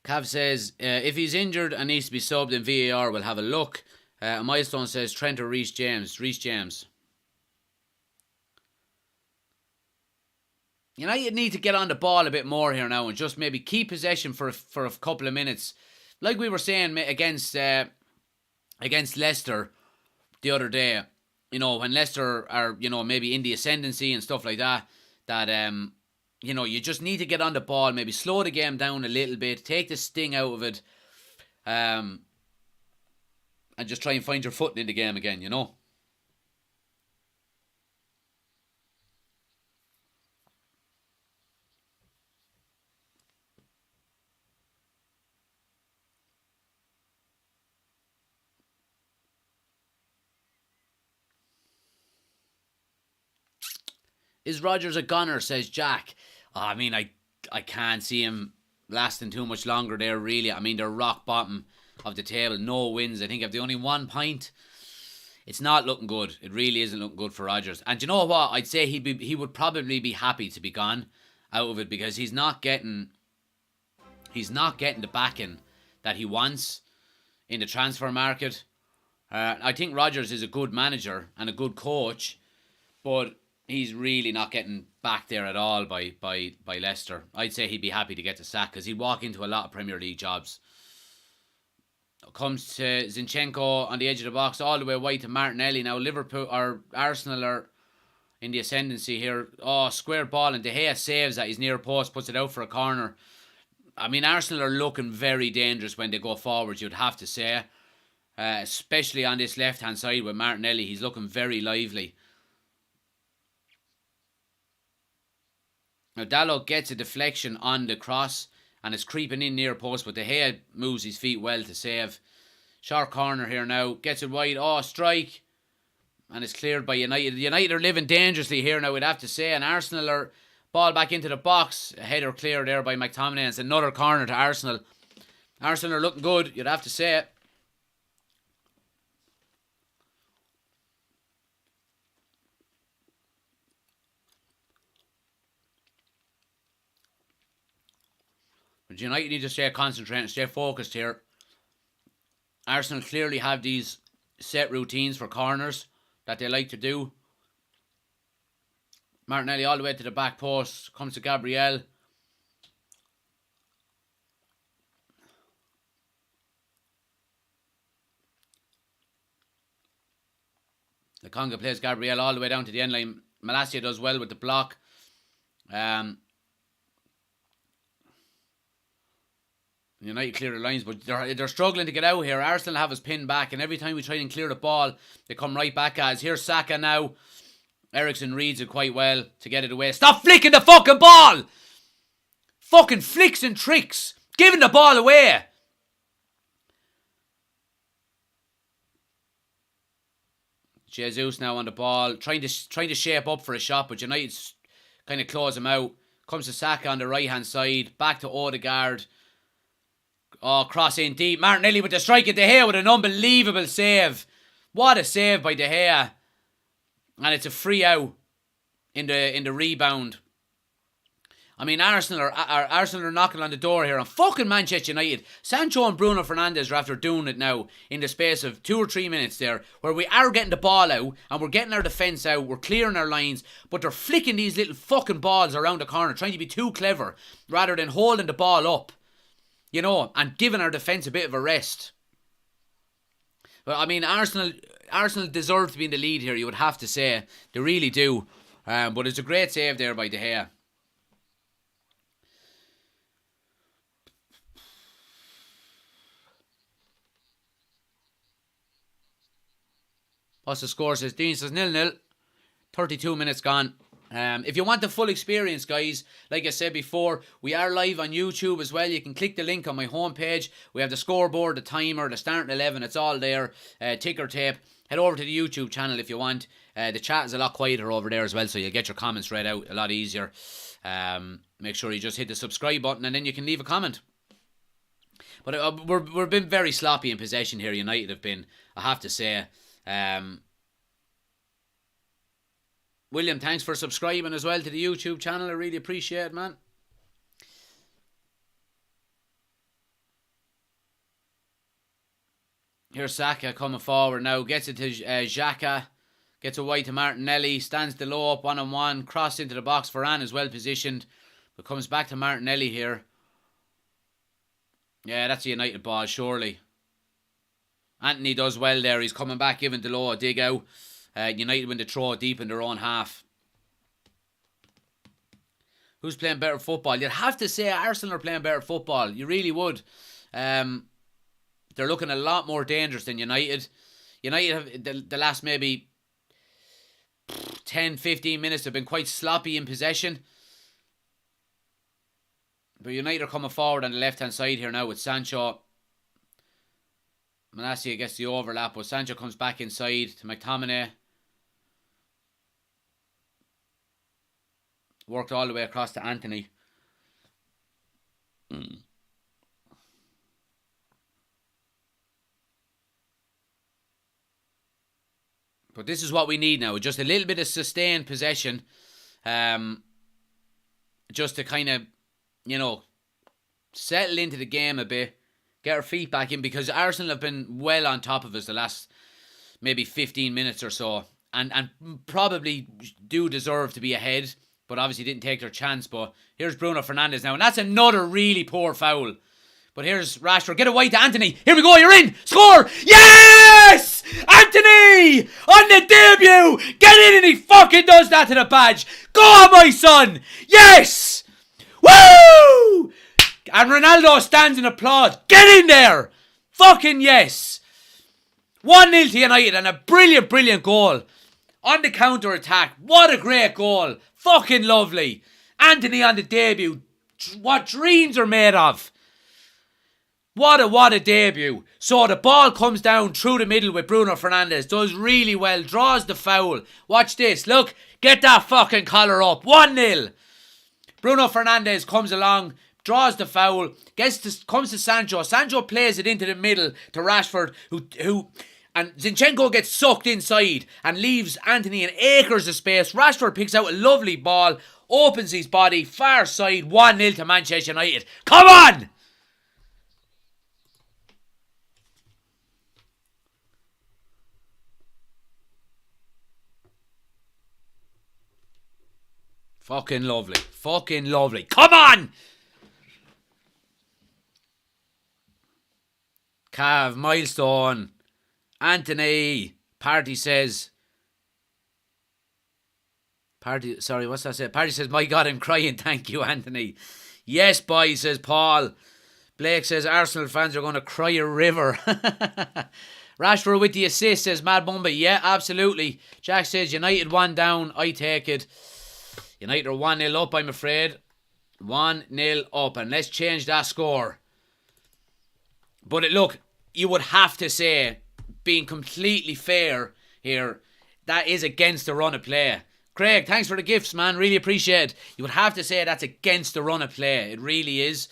Cav says, if he's injured and needs to be subbed, then VAR will have a look. Milestone says Trent or Reece James. Reece James. United need to get on the ball a bit more here now and just maybe keep possession for a couple of minutes. Like we were saying against Leicester the other day. You know, when Leicester are, you know, maybe in the ascendancy and stuff like that, you know, you just need to get on the ball, maybe slow the game down a little bit, take the sting out of it, and just try and find your footing in the game again, you know. Is Rodgers a gunner, says Jack. Oh, I mean, I can't see him lasting too much longer there, really. I mean, they're rock bottom of the table. No wins. I think if they only 1 point, it's not looking good. It really isn't looking good for Rodgers. And you know what? I'd say he would probably be happy to be gone out of it because he's not getting the backing that he wants in the transfer market. I think Rodgers is a good manager and a good coach, but he's really not getting back there at all by Leicester. I'd say he'd be happy to get the sack because he'd walk into a lot of Premier League jobs. Comes to Zinchenko on the edge of the box, all the way wide to Martinelli. Now Liverpool or Arsenal are in the ascendancy here. Oh, square ball and De Gea saves at his near post, puts it out for a corner. I mean, Arsenal are looking very dangerous when they go forward, you'd have to say. Especially on this left-hand side with Martinelli. He's looking very lively. Now Dalot gets a deflection on the cross and is creeping in near post, but De Gea moves his feet well to save. Short corner here now. Gets it wide. Oh, strike. And it's cleared by United. United are living dangerously here now, we'd have to say. And Arsenal are ball back into the box. A header clear there by McTominay. And it's another corner to Arsenal. Arsenal are looking good, you'd have to say it. But United need to stay concentrated, stay focused here. Arsenal clearly have these set routines for corners that they like to do. Martinelli all the way to the back post. Comes to Gabriel. Lokonga plays Gabriel all the way down to the end line. Malacia does well with the block. United clear the lines, but they're struggling to get out here. Arsenal have us pinned back, and every time we try and clear the ball, they come right back at us. Here's Saka now. Ericsson reads it quite well to get it away. Stop flicking the fucking ball! Fucking flicks and tricks. Giving the ball away. Jesus now on the ball, trying to shape up for a shot, but United's kind of close him out. Comes to Saka on the right hand side, back to Odegaard. Oh, cross in deep. Martinelli with the strike at De Gea with an unbelievable save. What a save by De Gea. And it's a free out in the rebound. I mean, Arsenal are knocking on the door here on fucking Manchester United. Sancho and Bruno Fernandes are after doing it now in the space of 2 or 3 minutes there, where we are getting the ball out and we're getting our defence out, we're clearing our lines, but they're flicking these little fucking balls around the corner, trying to be too clever rather than holding the ball up, you know, and giving our defence a bit of a rest. But I mean, Arsenal deserve to be in the lead here, you would have to say. They really do. But it's a great save there by De Gea. What's the score? Says Dean says 0-0. 32 minutes gone. If you want the full experience, guys, like I said before, we are live on YouTube as well. You can click the link on my homepage. We have the scoreboard, the timer, the starting 11. It's all there. Ticker tape. Head over to the YouTube channel if you want. The chat is a lot quieter over there as well, so you'll get your comments read out a lot easier. Make sure you just hit the subscribe button and then you can leave a comment. But we've been very sloppy in possession here. United have been, I have to say. William, thanks for subscribing as well to the YouTube channel. I really appreciate it, man. Here's Saka coming forward now. Gets it to Xhaka. Gets it wide to Martinelli. Stands the low up 1-on-1. Cross into the box. Varane is well positioned. But comes back to Martinelli here. Yeah, that's a United ball, surely. Anthony does well there. He's coming back, giving Delo a dig out. United win the throw deep in their own half. Who's playing better football? You'd have to say Arsenal are playing better football. You really would. They're looking a lot more dangerous than United. United have the last maybe 10-15 minutes have been quite sloppy in possession. But United are coming forward on the left hand side here now with Sancho. Malacia gets the overlap, but Sancho comes back inside to McTominay. Worked all the way across to Anthony. But this is what we need now. Just a little bit of sustained possession. Just to kind of, you know, settle into the game a bit. Get our feet back in, because Arsenal have been well on top of us the last maybe 15 minutes or so. And probably do deserve to be ahead. But obviously didn't take their chance. But here's Bruno Fernandes now. And that's another really poor foul. But here's Rashford. Get it wide to Anthony. Here we go. You're in. Score. Yes! Anthony! On the debut! Get in, and he fucking does that to the badge. Go on, my son! Yes! Woo! And Ronaldo stands and applauds. Get in there! Fucking yes! 1-0 to United, and a brilliant, brilliant goal. On the counter-attack. What a great goal. Fucking lovely. Anthony on the debut. What dreams are made of. What a debut. So the ball comes down through the middle with Bruno Fernandes. Does really well. Draws the foul. Watch this. Look. Get that fucking collar up. 1-0. Bruno Fernandes comes along. Draws the foul. Comes to Sancho. Sancho plays it into the middle to Rashford. And Zinchenko gets sucked inside and leaves Anthony in acres of space. Rashford picks out a lovely ball. Opens his body. Far side. 1-0 to Manchester United. Come on! Fucking lovely. Fucking lovely. Come on! Cav, milestone. Anthony. Party says... Sorry, what's that say? Party says, my God, I'm crying. Thank you, Anthony. Yes, boy, says Paul. Blake says, Arsenal fans are going to cry a river. Rashford with the assist, says Mad Bumba. Yeah, absolutely. Jack says, United 1 down. I take it. United are 1-0 up, I'm afraid. 1-0 up. And let's change that score. But look, you would have to say, being completely fair here, that is against the run of play. Craig, thanks for the gifts, man. Really appreciate it. You would have to say that's against the run of play. It really is.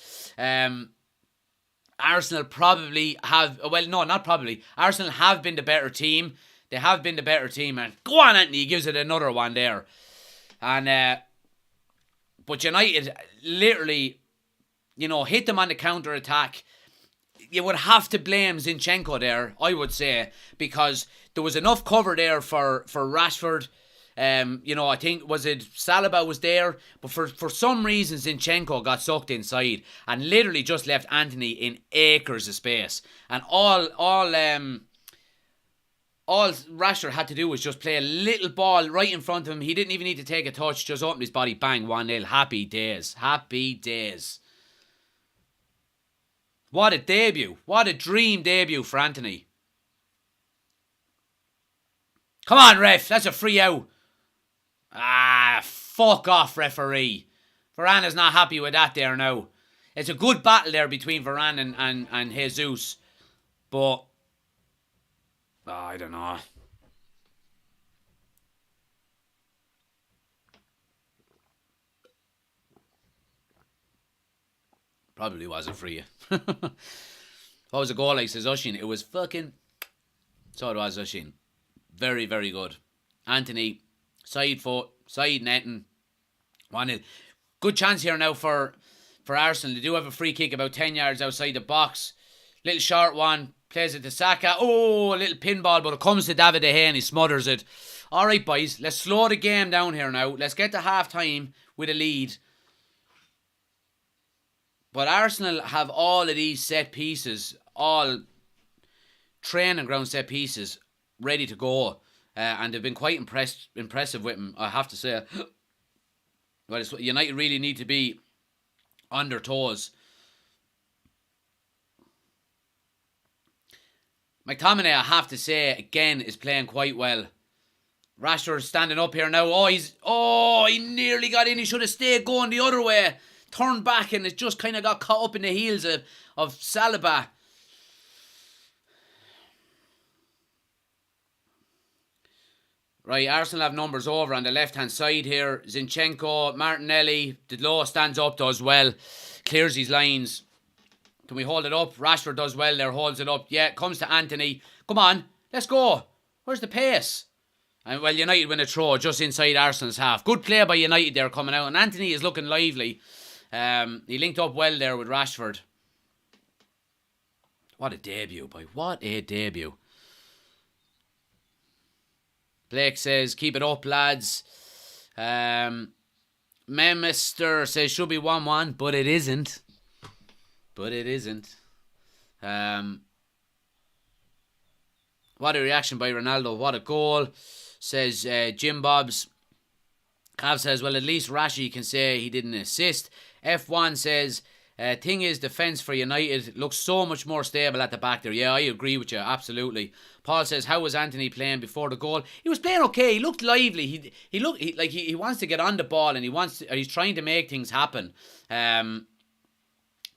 Arsenal probably have... Well, no, not probably. Arsenal have been the better team. They have been the better team. And go on, Anthony. He gives it another one there. And... But United literally, hit them on the counter-attack. You would have to blame Zinchenko there, I would say. Because there was enough cover there for Rashford. I think, was it Saliba was there, but for some reason Zinchenko got sucked inside and literally just left Anthony in acres of space. And all Rashford had to do was just play a little ball right in front of him. He didn't even need to take a touch, just opened his body, bang, 1-0. Happy days. Happy days. What a debut. What a dream debut for Anthony. Come on, ref. That's a free out. Ah, fuck off, referee. Varane is not happy with that there now. It's a good battle there between Varane and Jesus. But, I don't know. Probably wasn't free. What was the goal like, says Ushin? It was fucking... So it was, Ushin. Very, very good. Anthony, side foot, side netting. 1-0. Good chance here now for Arsenal. They do have a free kick about 10 yards outside the box. Little short one. Plays it to Saka. Oh, a little pinball, but it comes to David De Gea and he smothers it. Alright, boys. Let's slow the game down here now. Let's get to half-time with a lead. But Arsenal have all of these set pieces, all training ground set pieces, ready to go. And they've been quite impressive with him, I have to say. But United really need to be on their toes. McTominay, I have to say, again, is playing quite well. Rashford standing up here now. He nearly got in. He should have stayed going the other way. Turned back and it just kind of got caught up in the heels of Saliba. Right, Arsenal have numbers over on the left-hand side here. Zinchenko, Martinelli, Didlow stands up, does well. Clears his lines. Can we hold it up? Rashford does well there, holds it up. Yeah, comes to Anthony. Come on, let's go. Where's the pace? And well, United win a throw just inside Arsenal's half. Good play by United there coming out. And Anthony is looking lively. He linked up well there with Rashford. What a debut, boy. What a debut. Blake says, keep it up, lads. Memister says, should be 1-1, but it isn't. What a reaction by Ronaldo. What a goal. Says Jim Bobs. Cav says, well, at least Rashi can say he didn't assist. F1 says, thing is, defence for United looks so much more stable at the back there. Yeah, I agree with you, absolutely. Paul says, how was Anthony playing before the goal? He was playing okay. He looked lively. He looked like he wants to get on the ball and he's trying to make things happen.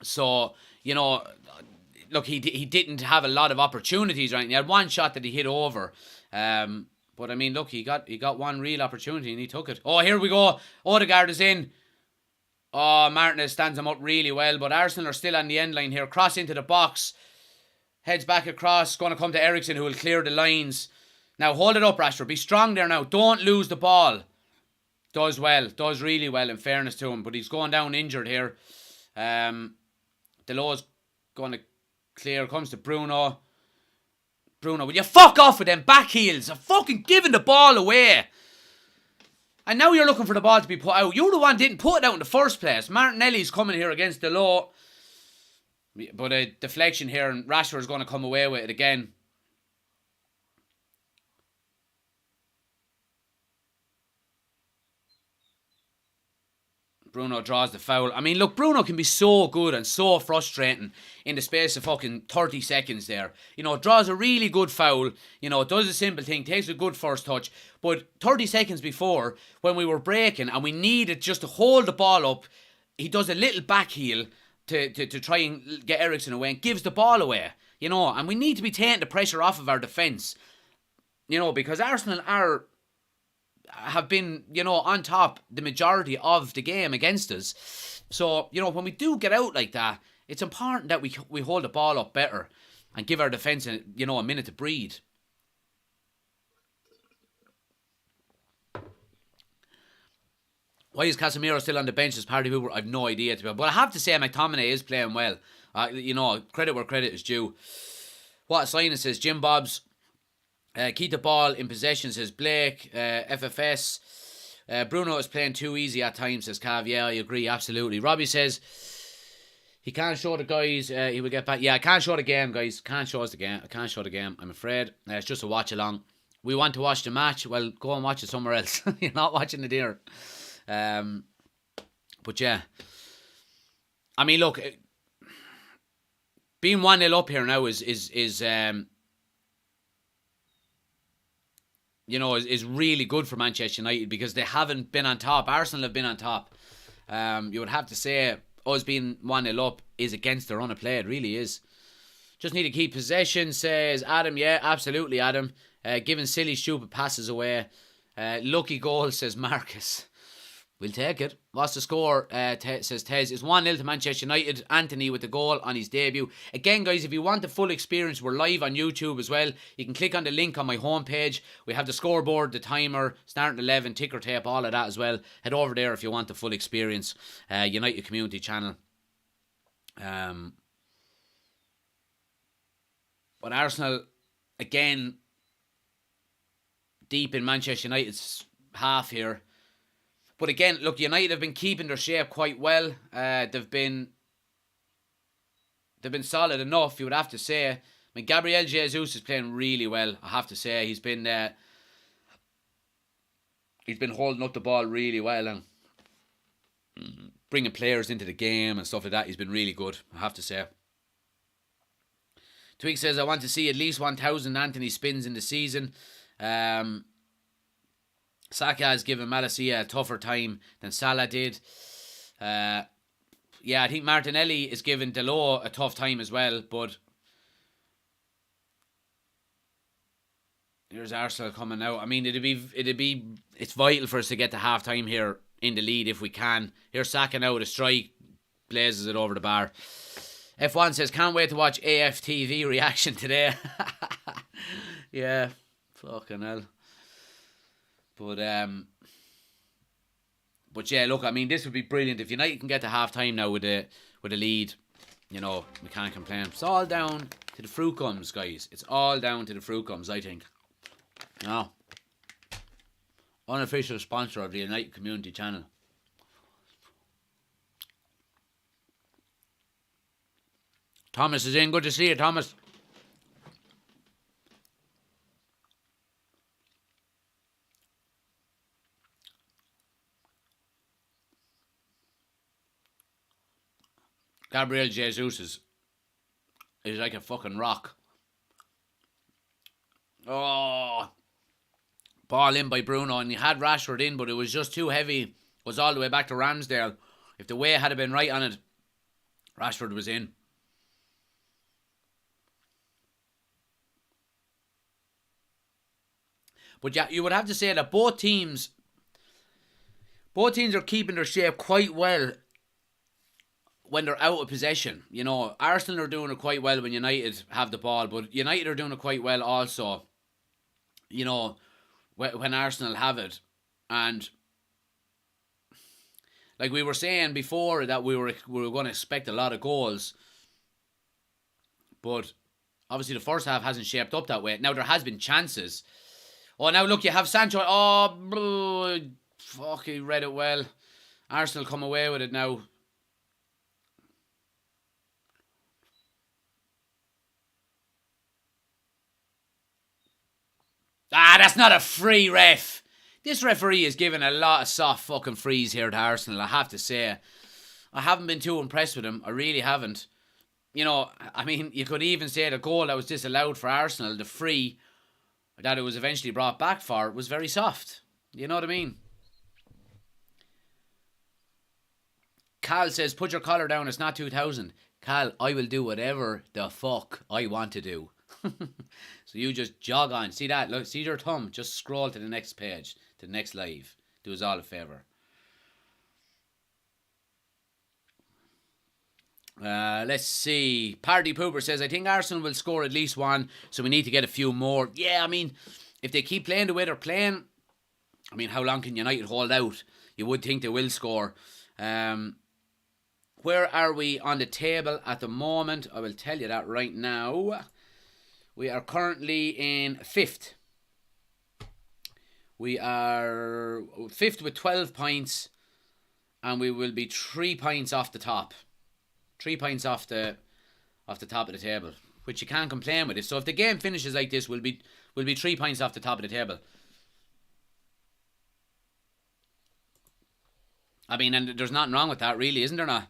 So, look, he didn't have a lot of opportunities, right? He had one shot that he hit over. But I mean, look, he got one real opportunity and he took it. Oh, here we go. Odegaard is in. Oh, Martinez stands him up really well, but Arsenal are still on the end line here. Cross into the box. Heads back across. Going to come to Eriksen, who will clear the lines. Now, hold it up, Rashford. Be strong there now. Don't lose the ball. Does well. Does really well, in fairness to him. But he's going down injured here. Delaw's going to clear. Comes to Bruno. Bruno, will you fuck off with them back heels? I'm fucking giving the ball away. And now you're looking for the ball to be put out. You're the one didn't put it out in the first place. Martinelli's coming here against the law. But a deflection here, and Rashford's going to come away with it again. Bruno draws the foul. I mean, look, Bruno can be so good and so frustrating in the space of fucking 30 seconds there. You know, draws a really good foul. You know, does a simple thing, takes a good first touch. But 30 seconds before, when we were breaking and we needed just to hold the ball up, he does a little back heel to try and get Eriksen away and gives the ball away. You know, and we need to be taking the pressure off of our defence. You know, because Arsenal have been, you know, on top the majority of the game against us. So, you know, when we do get out like that, it's important that we hold the ball up better and give our defence, you know, a minute to breathe. Why is Casemiro still on the bench as Party Hooper? I've no idea. But I have to say McTominay is playing well. You know, credit where credit is due. What a sign, it says Jim Bob's. Keep the ball in possession, says Blake. FFS. Bruno is playing too easy at times, says Cav. Yeah, I agree, absolutely. Robbie says he can't show the guys. He will get back. Yeah, I can't show the game, guys. Can't show us the game. I can't show the game, I'm afraid. It's just a watch along. We want to watch the match. Well, go and watch it somewhere else. You're not watching it here. But yeah. I mean, look, being 1-0 up here now is you know, is really good for Manchester United because they haven't been on top. Arsenal have been on top. You would have to say us being 1-0 up is against the run of play. It really is. Just need to keep possession, says Adam. Yeah, absolutely, Adam. Giving silly, stupid passes away. Lucky goal, says Marcus. We'll take it. What's the score? Says Tez. It's 1-0 to Manchester United. Anthony with the goal on his debut. Again, guys, if you want the full experience, we're live on YouTube as well. You can click on the link on my homepage. We have the scoreboard, the timer, starting 11, ticker tape, all of that as well. Head over there if you want the full experience. United Community Channel. But Arsenal, again, deep in Manchester United's half here. But again, look, United have been keeping their shape quite well. They've been solid enough, you would have to say. I mean, Gabriel Jesus is playing really well, I have to say. He's been holding up the ball really well and bringing players into the game and stuff like that. He's been really good, I have to say. Twig says, I want to see at least 1,000 Anthony spins in the season. Saka has given Malacia a tougher time than Salah did. Yeah, I think Martinelli is giving Delors a tough time as well, but here's Arsenal coming out. I mean, it's vital for us to get to half time here in the lead if we can. Here's Saka now with a strike, blazes it over the bar. F1 says, can't wait to watch AFTV reaction today. Yeah, fucking hell. But yeah, look, I mean, this would be brilliant if United can get to half time now with a lead. You know, we can't complain. It's all down to the fruit gums, guys. It's all down to the fruit gums, I think. Now, unofficial sponsor of the United Community Channel. Thomas is in. Good to see you, Thomas. Gabriel Jesus is like a fucking rock. Oh, ball in by Bruno, and he had Rashford in, but it was just too heavy. It was all the way back to Ramsdale. If the weight had been right on it, Rashford was in. But yeah, you would have to say that both teams are keeping their shape quite well when they're out of possession. You know, Arsenal are doing it quite well when United have the ball, but United are doing it quite well also, you know, when Arsenal have it. And like we were saying before that we were going to expect a lot of goals, but obviously the first half hasn't shaped up that way. Now there has been chances. Oh, now look, you have Sancho. Oh, Fuck, he read it well. Arsenal come away with it now. That's not a free, ref. This referee is giving a lot of soft fucking frees here to Arsenal, I have to say. I haven't been too impressed with him. I really haven't. You know, I mean, you could even say the goal that was disallowed for Arsenal, the free that it was eventually brought back for, was very soft. You know what I mean? Cal says, put your collar down, it's not 2000. Cal, I will do whatever the fuck I want to do. So you just jog on. See that? Look, see your thumb? Just scroll to the next page, to the next live. Do us all a favour. Let's see. Party Pooper says, I think Arsenal will score at least one, so we need to get a few more. Yeah, I mean, if they keep playing the way they're playing, I mean, how long can United hold out? You would think they will score. Where are we on the table at the moment? I will tell you that right now. We are currently in 5th. We are 5th with 12 points, and we will be 3 points off the top. 3 points off the top of the table, which you can't complain with it. So if the game finishes like this, we'll be 3 points off the top of the table. I mean, and there's nothing wrong with that, really, isn't there? Not.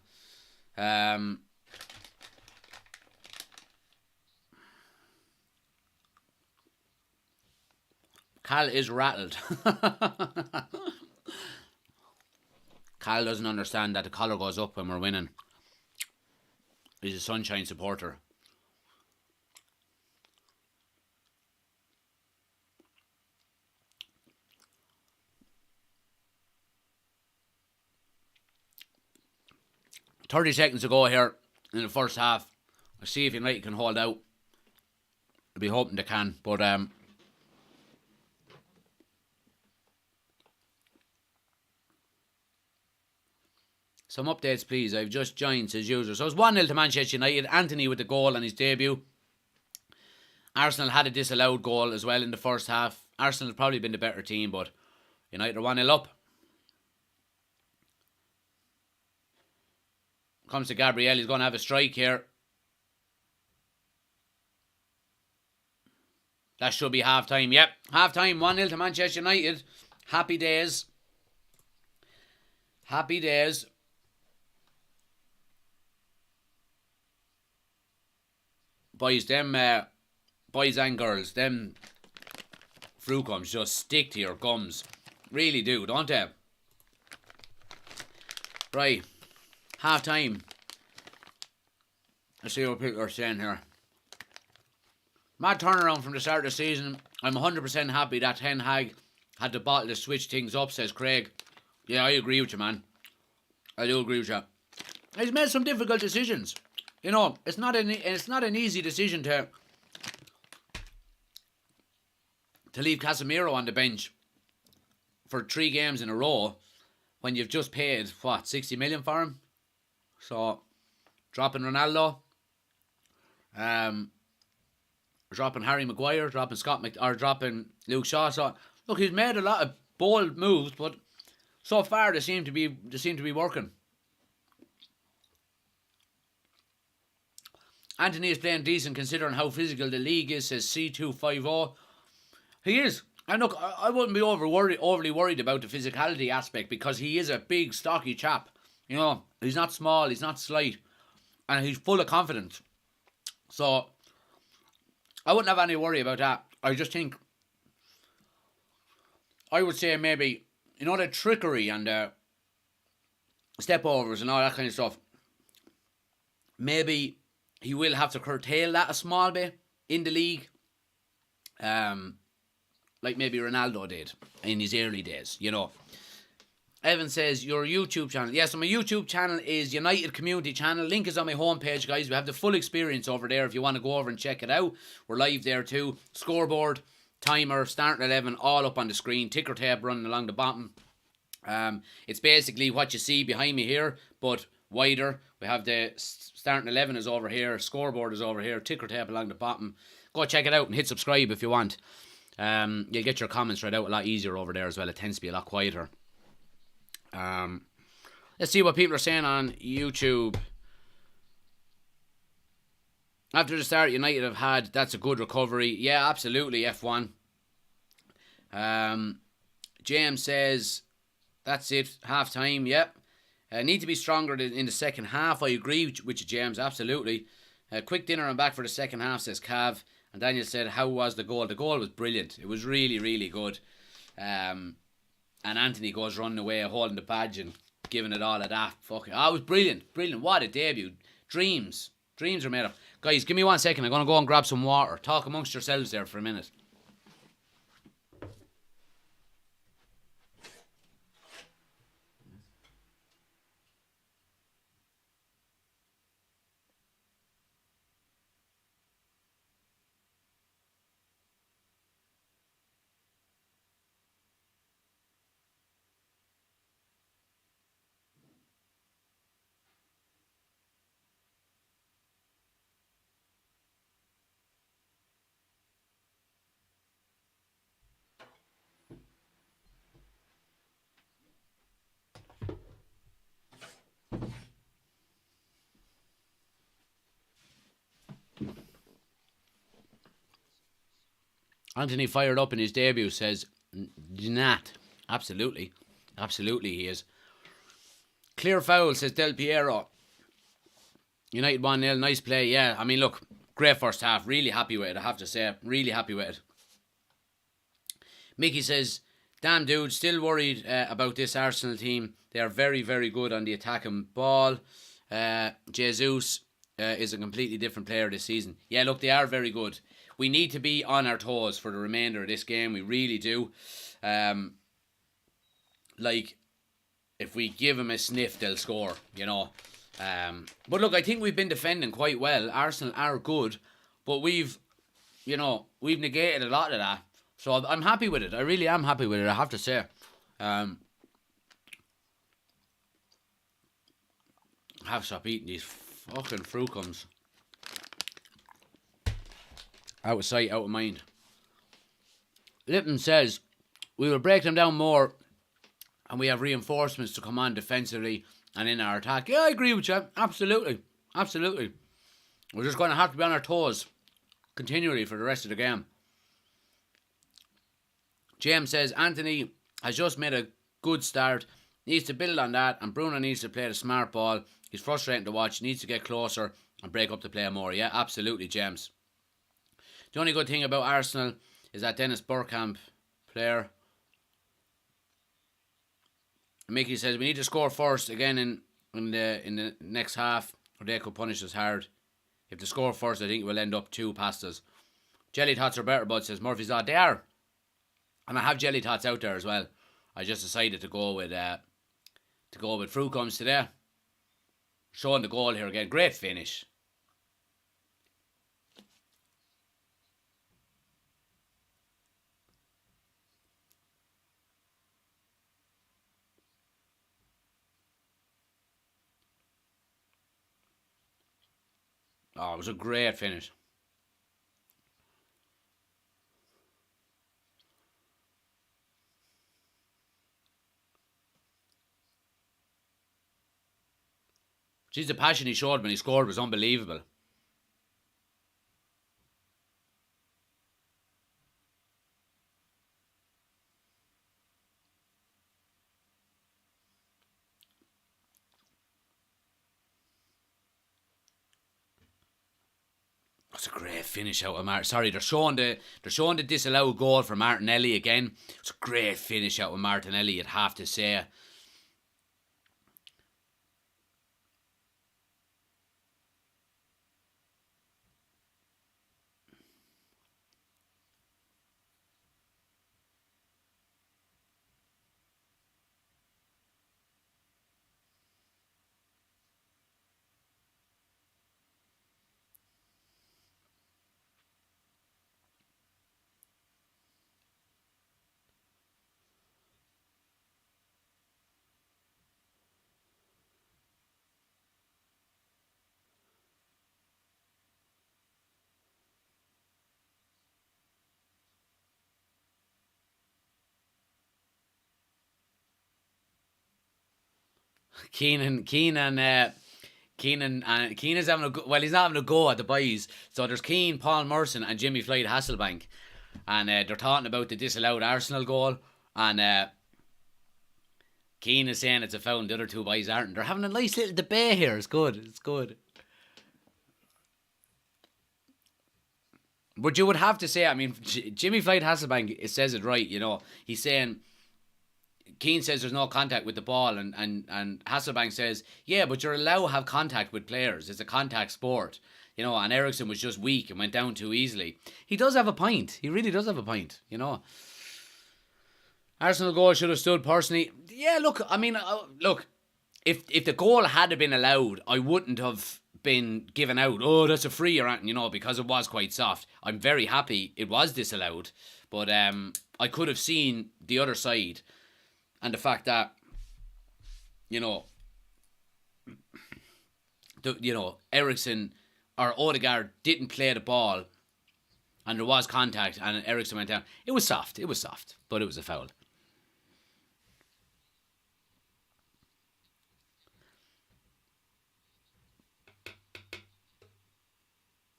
Cal is rattled. Cal doesn't understand that the collar goes up when we're winning. He's a Sunshine supporter. "30 seconds to go here in the first half. I'll see if United can hold out. I'll be hoping they can, but some updates, please. I've just joined, says user. So it's 1-0 to Manchester United. Anthony with the goal on his debut. Arsenal had a disallowed goal as well in the first half. Arsenal have probably been the better team, but United are 1-0 up. Comes to Gabriel. He's going to have a strike here. That should be half-time. Yep, half-time. 1-0 to Manchester United. Happy days. Happy days. Boys, boys and girls, them fruit gums just stick to your gums. Really do, don't they? Right. Half time. Let's see what people are saying here. Mad turnaround from the start of the season. I'm 100% happy that Ten Hag had the bottle to switch things up, says Craig. Yeah, I agree with you, man. I do agree with you. He's made some difficult decisions. You know, it's not an easy decision to leave Casemiro on the bench for 3 games in a row when you've just paid, 60 million for him? So, dropping Ronaldo, dropping Harry Maguire, dropping Luke Shaw. So, look, he's made a lot of bold moves, but so far they seem to be working. Anthony is playing decent considering how physical the league is, says C250. He is. And look, I wouldn't be overly worried about the physicality aspect because he is a big, stocky chap. You know, he's not small, he's not slight. And he's full of confidence. So, I wouldn't have any worry about that. I just think, I would say maybe, you know, the trickery and the step overs and all that kind of stuff. Maybe he will have to curtail that a small bit in the league. Like maybe Ronaldo did in his early days, you know. Evan says, your YouTube channel. Yes, so my YouTube channel is United Community Channel. Link is on my homepage, guys. We have the full experience over there if you want to go over and check it out. We're live there too. Scoreboard, timer, starting 11, all up on the screen. Ticker tape running along the bottom. It's basically what you see behind me here, but wider. We have the starting 11 is over here. Scoreboard is over here. Ticker tape along the bottom. Go check it out and hit subscribe if you want. You'll get your comments read out a lot easier over there as well. It tends to be a lot quieter. Let's see what people are saying on YouTube. After the start United have had, that's a good recovery. Yeah, absolutely, F1. James says, that's it, half time, yep. Need to be stronger in the second half. I agree with you, James, absolutely. Quick dinner and back for the second half, says Cav. And Daniel said, how was the goal? The goal was brilliant. It was really, really good. And Anthony goes running away, holding the badge and giving it all of that. Fuck it. Oh, it was brilliant. Brilliant. What a debut. Dreams. Dreams are made of. Guys, give me 1 second. I'm going to go and grab some water. Talk amongst yourselves there for a minute. Anthony fired up in his debut, says, Nat. Absolutely. Absolutely he is. Clear foul, says Del Piero. United 1-0, nice play. Yeah, I mean, look, great first half. Really happy with it, I have to say. Really happy with it. Mickey says, damn dude, still worried about this Arsenal team. They are very, very good on the attacking ball. Jesus is a completely different player this season. Yeah, look, they are very good. We need to be on our toes for the remainder of this game. We really do. Like, if we give them a sniff, they'll score, you know. But look, I think we've been defending quite well. Arsenal are good, but we've negated a lot of that. So I'm happy with it. I really am happy with it, I have to say. I have to stop eating these fucking fruit gums. Out of sight, out of mind. Lipton says, we will break them down more and we have reinforcements to come on defensively and in our attack. Yeah, I agree with you. Absolutely. Absolutely. We're just going to have to be on our toes continually for the rest of the game. James says, Anthony has just made a good start. Needs to build on that, and Bruno needs to play the smart ball. He's frustrating to watch. Needs to get closer and break up the play more. Yeah, absolutely, James. The only good thing about Arsenal is that Dennis Bergkamp player. Mickey says we need to score first again in the next half, or they could punish us hard. If they score first, I think it will end up 2 past us. Jelly tots are better, bud, says Murphy's Law. They are, and I have jelly tots out there as well. I just decided to go with fruit gums today. Showing the goal here again. Great finish. Oh, it was a great finish. Geez, the passion he showed when he scored was unbelievable. That's a great finish out of Martin. Sorry, they're showing the disallowed goal for Martinelli again. It's a great finish out of Martinelli, you'd have to say. Keenan's having a go. Well, he's not having a go at the boys. So there's Keane, Paul Merson, and Jimmy Floyd Hasselbank, and they're talking about the disallowed Arsenal goal, and Keane is saying it's a foul, and the other two boys aren't. They're having a nice little debate here. It's good. It's good. But you would have to say, I mean, Jimmy Floyd Hasselbank, it says it right. You know, he's saying. Keane says there's no contact with the ball, and Hasselbank says, yeah, but you're allowed to have contact with players. It's a contact sport. You know, and Eriksen was just weak and went down too easily. He does have a point. He really does have a point, you know. Arsenal goal should have stood personally. Yeah, look, I mean, look, if the goal had been allowed, I wouldn't have been given out, oh, that's a free or anything, you know, because it was quite soft. I'm very happy it was disallowed, but I could have seen the other side. And the fact that, Eriksen or Odegaard didn't play the ball and there was contact and Eriksen went down. It was soft, but it was a foul.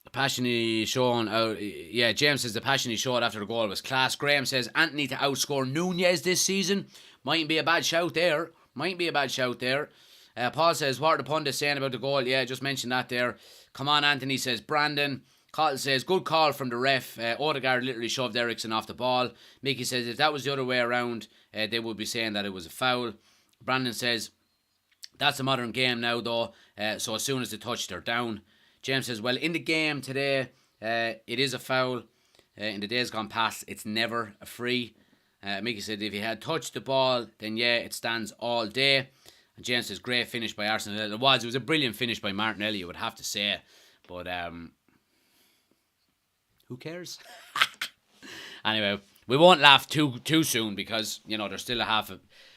The passion he shown out, James says the passion he showed after the goal was class. Graham says Anthony to outscore Nunez this season. Mightn't be a bad shout there. Paul says, what are the pundits saying about the goal? Yeah, just mentioned that there. Come on, Anthony, says Brandon. Cottle says, good call from the ref. Odegaard literally shoved Eriksen off the ball. Mickey says, if that was the other way around, they would be saying that it was a foul. Brandon says, that's a modern game now, though. So as soon as they touch, they're down. James says, well, in the game today, it is a foul. In the days gone past, it's never a free. Mickey said if he had touched the ball, then yeah, it stands all day. And James says great finish by Arsenal. It was a brilliant finish by Martinelli, you would have to say. But who cares? Anyway, we won't laugh too soon because, there's still a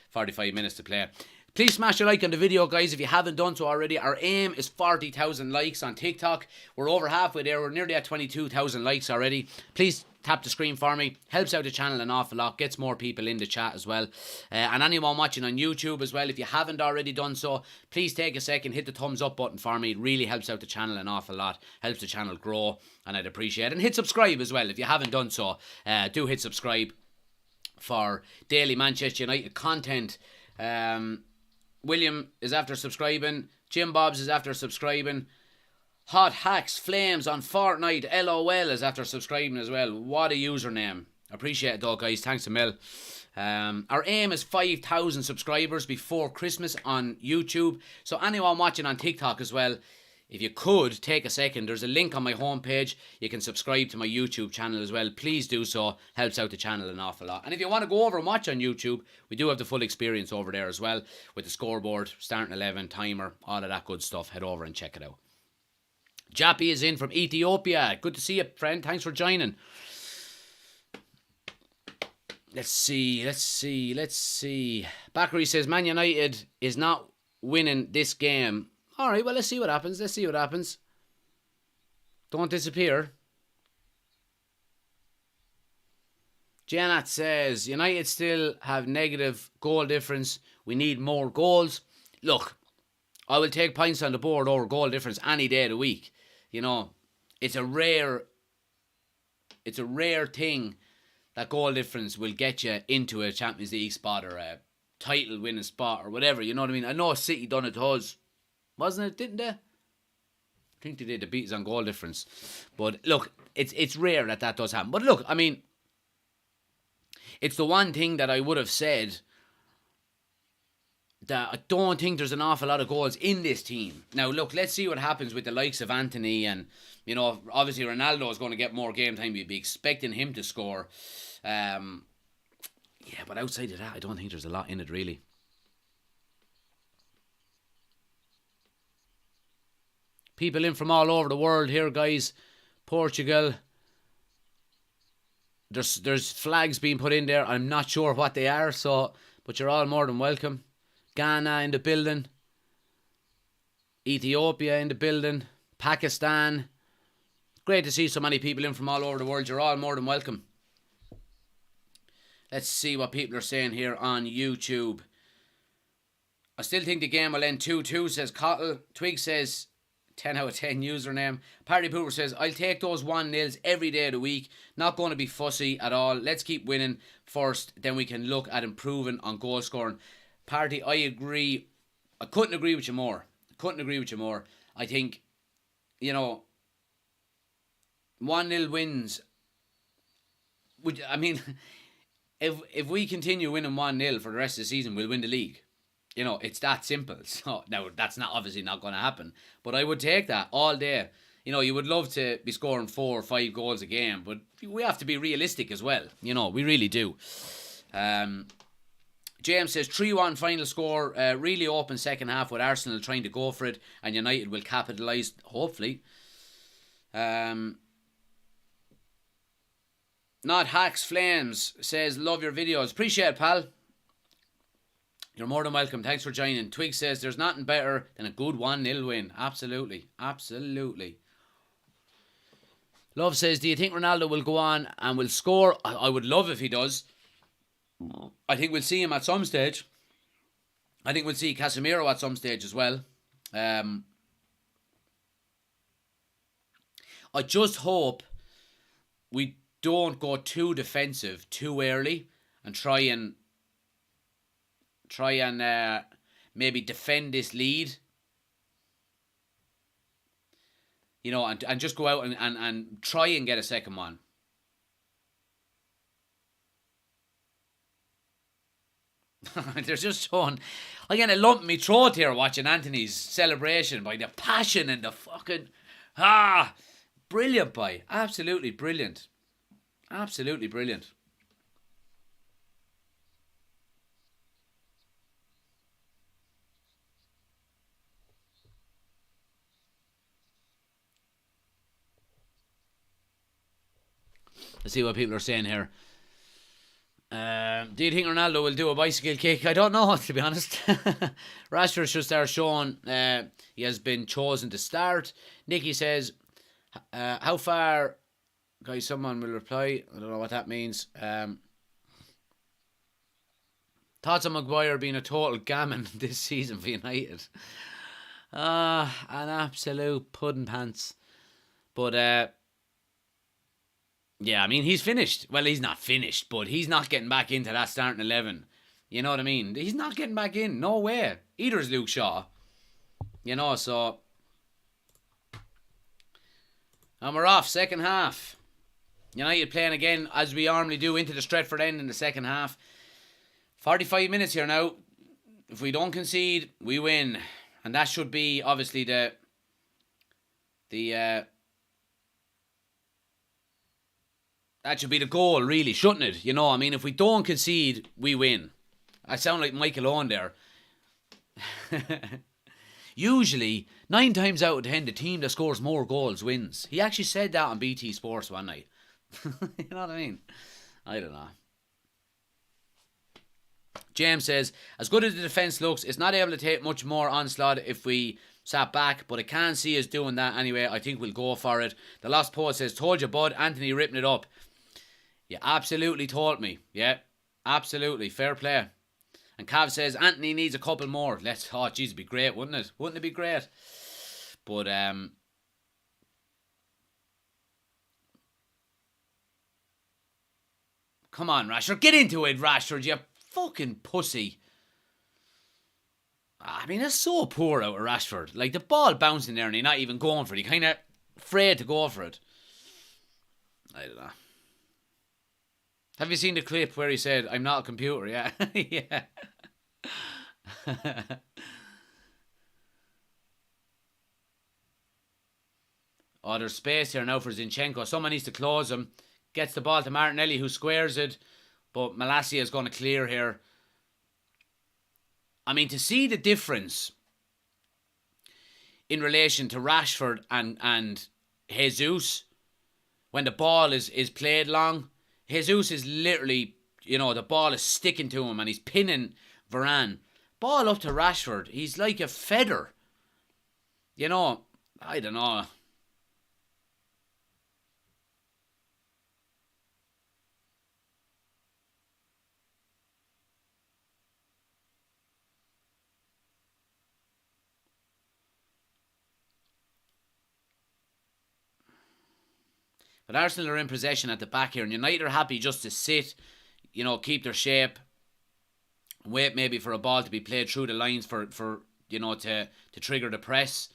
45 minutes to play. Please smash a like on the video, guys, if you haven't done so already. Our aim is 40,000 likes on TikTok. We're over halfway there. We're nearly at 22,000 likes already. Please tap the screen for me. Helps out the channel an awful lot. Gets more people in the chat as well. And anyone watching on YouTube as well, if you haven't already done so, please take a second, hit the thumbs up button for me. It really helps out the channel an awful lot. Helps the channel grow, and I'd appreciate it. And hit subscribe as well if you haven't done so. Do hit subscribe for daily Manchester United content. William is after subscribing. Jim Bobs is after subscribing. Hot Hacks Flames on Fortnite LOL is after subscribing as well. What a username. Appreciate it though, guys. Thanks a mil. Our aim is 5,000 subscribers before Christmas on YouTube. So anyone watching on TikTok as well, if you could take a second, there's a link on my homepage. You can subscribe to my YouTube channel as well. Please do so. Helps out the channel an awful lot. And if you want to go over and watch on YouTube, we do have the full experience over there as well, with the scoreboard, starting 11, timer, all of that good stuff. Head over and check it out. Jappy is in from Ethiopia. Good to see you, friend. Thanks for joining. Let's see. Bakary says Man United is not winning this game. All right, well, let's see what happens. Don't disappear. Janat says, United still have negative goal difference. We need more goals. Look, I will take points on the board over goal difference any day of the week. It's a rare thing that goal difference will get you into a Champions League spot or a title winning spot or whatever. You know what I mean? I know City done it to us. Wasn't it? Didn't they? I think they did. They beat us on goal difference. But look, it's rare that does happen. But look, I mean, it's the one thing that I would have said that I don't think there's an awful lot of goals in this team. Now, look, let's see what happens with the likes of Anthony and, obviously Ronaldo is going to get more game time. We'd be expecting him to score. But outside of that, I don't think there's a lot in it, really. People in from all over the world here, guys. Portugal. There's flags being put in there. I'm not sure what they are, but you're all more than welcome. Ghana in the building. Ethiopia in the building. Pakistan. Great to see so many people in from all over the world. You're all more than welcome. Let's see what people are saying here on YouTube. I still think the game will end 2-2, says Cottle. Twig says 10 out of 10 username. Party Pooper says, I'll take those 1-0s every day of the week. Not going to be fussy at all. Let's keep winning first. Then we can look at improving on goal scoring. Party, I agree. I couldn't agree with you more. I think, 1-0 wins. I mean, if we continue winning 1-0 for the rest of the season, we'll win the league. It's that simple. So now that's obviously not going to happen. But I would take that all day. You would love to be scoring 4 or 5 goals a game, but we have to be realistic as well. We really do. James says 3-1 final score. Really open second half with Arsenal trying to go for it, and United will capitalise, hopefully. Not Hacks Flames says, love your videos. Appreciate it, pal. You're more than welcome. Thanks for joining. Twig says, there's nothing better than a good 1-0 win. Absolutely. Love says, do you think Ronaldo will go on and will score? I would love if he does. I think we'll see him at some stage. I think we'll see Casemiro at some stage as well. I just hope we don't go too defensive too early and try and maybe defend this lead. And just go out and try and get a second one. There's just someone, again, it lumped me throat here watching Anthony's celebration by the passion and the fucking, brilliant, boy. Absolutely brilliant. Let's see what people are saying here. Do you think Ronaldo will do a bicycle kick? I don't know, to be honest. Rashford should start showing he has been chosen to start. Nicky says, how far... Guys, someone will reply. I don't know what that means. Thoughts on Maguire being a total gammon this season for United? An absolute pudding pants. But, yeah, I mean, he's finished. Well, he's not finished, but he's not getting back into that starting 11. You know what I mean? He's not getting back in. No way. Either is Luke Shaw. So... And we're off. Second half. United playing again, as we normally do, into the Stretford end in the second half. 45 minutes here now. If we don't concede, we win. And that should be, obviously, that should be the goal, really, shouldn't it? I mean, if we don't concede, we win. I sound like Michael Owen there. Usually, 9 times out of 10, the team that scores more goals wins. He actually said that on BT Sports one night. You know what I mean? I don't know. James says, as good as the defence looks, it's not able to take much more onslaught if we sat back, but I can't see us doing that anyway. I think we'll go for it. The Lost Poet says, told you, bud. Anthony ripping it up. You absolutely told me. Yeah, absolutely. Fair play. And Cav says, Anthony needs a couple more. Jeez, it'd be great, wouldn't it? Wouldn't it be great? But, come on, Rashford. Get into it, Rashford, you fucking pussy. I mean, that's so poor out of Rashford. Like, the ball bouncing there and he's not even going for it. He kind of afraid to go for it. I don't know. Have you seen the clip where he said, I'm not a computer? Yeah. Yeah. Oh, there's space here now for Zinchenko. Someone needs to close him. Gets the ball to Martinelli, who squares it. But Malacia is going to clear here. I mean, to see the difference in relation to Rashford and Jesus, when the ball is played long, Jesus is literally, the ball is sticking to him and he's pinning Varane. Ball up to Rashford, he's like a feather. I don't know. But Arsenal are in possession at the back here, and United are happy just to sit, keep their shape, wait maybe for a ball to be played through the lines for to trigger the press.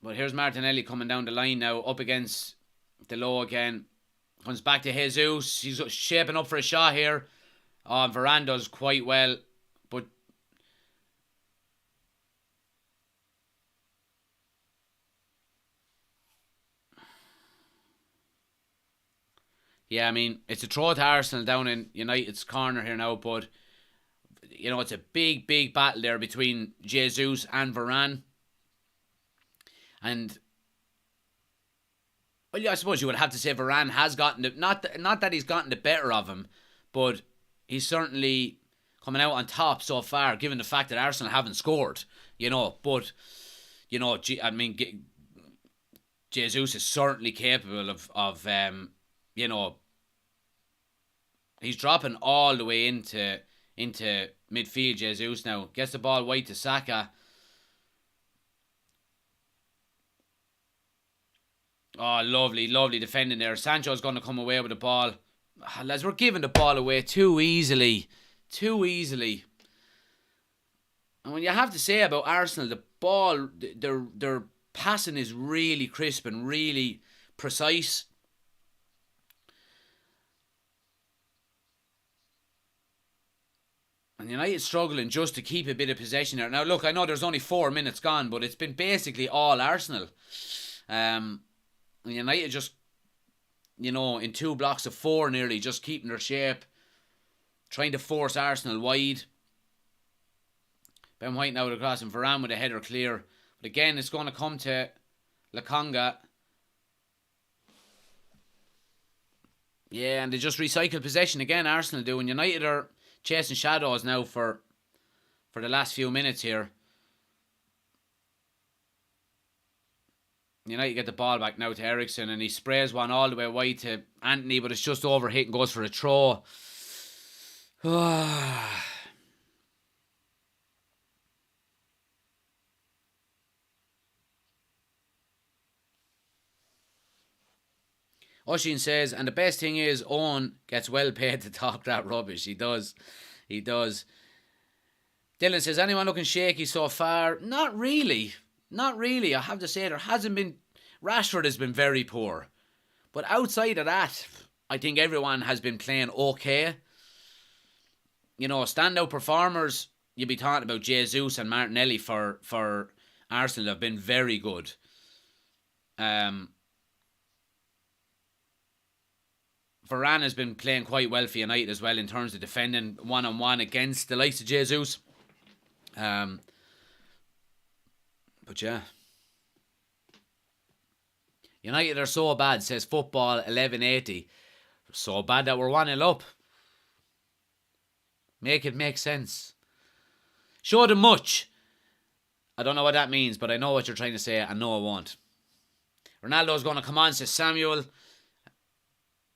But here's Martinelli coming down the line now, up against Delo again. Comes back to Jesus. He's shaping up for a shot here. Varane does quite well. But yeah, I mean, it's a throw to Arsenal down in United's corner here now. But, it's a big, big battle there between Jesus and Varane. And, well, yeah, I suppose you would have to say Varane has gotten not that he's gotten the better of him, but he's certainly coming out on top so far, given the fact that Arsenal haven't scored, But, I mean, Jesus is certainly capable of he's dropping all the way into midfield. Jesus now gets the ball wide to Saka. Oh, lovely, lovely defending there. Sancho's going to come away with the ball. Lads, we're giving the ball away too easily. Too easily. And when you have to say about Arsenal, the ball, their passing is really crisp and really precise. And United struggling just to keep a bit of possession there. Now, look, I know there's only 4 minutes gone, but it's been basically all Arsenal. United just, in 2 blocks of 4 nearly, just keeping their shape, trying to force Arsenal wide. Ben White now with a cross and Varane with a header clear. But again, it's going to come to Lokonga. Yeah, and they just recycle possession again, Arsenal do. And United are chasing shadows now for the last few minutes here. United get the ball back now to Eriksen, and he sprays one all the way wide to Anthony, but it's just overhit and goes for a throw. Oshin says, and the best thing is Owen gets well paid to talk that rubbish. He does. He does. Dylan says, anyone looking shaky so far? Not really. Not really. I have to say, there hasn't been... Rashford has been very poor. But outside of that, I think everyone has been playing okay. Standout performers, you'd be talking about Jesus and Martinelli for Arsenal have been very good. Varane has been playing quite well for United as well in terms of defending one-on-one against the likes of Jesus. But yeah. United are so bad, says Football 1180. So bad that we're 1-0 up. Make it make sense. Show them much. I don't know what that means, but I know what you're trying to say. I know I won't. Ronaldo's going to come on, says Samuel.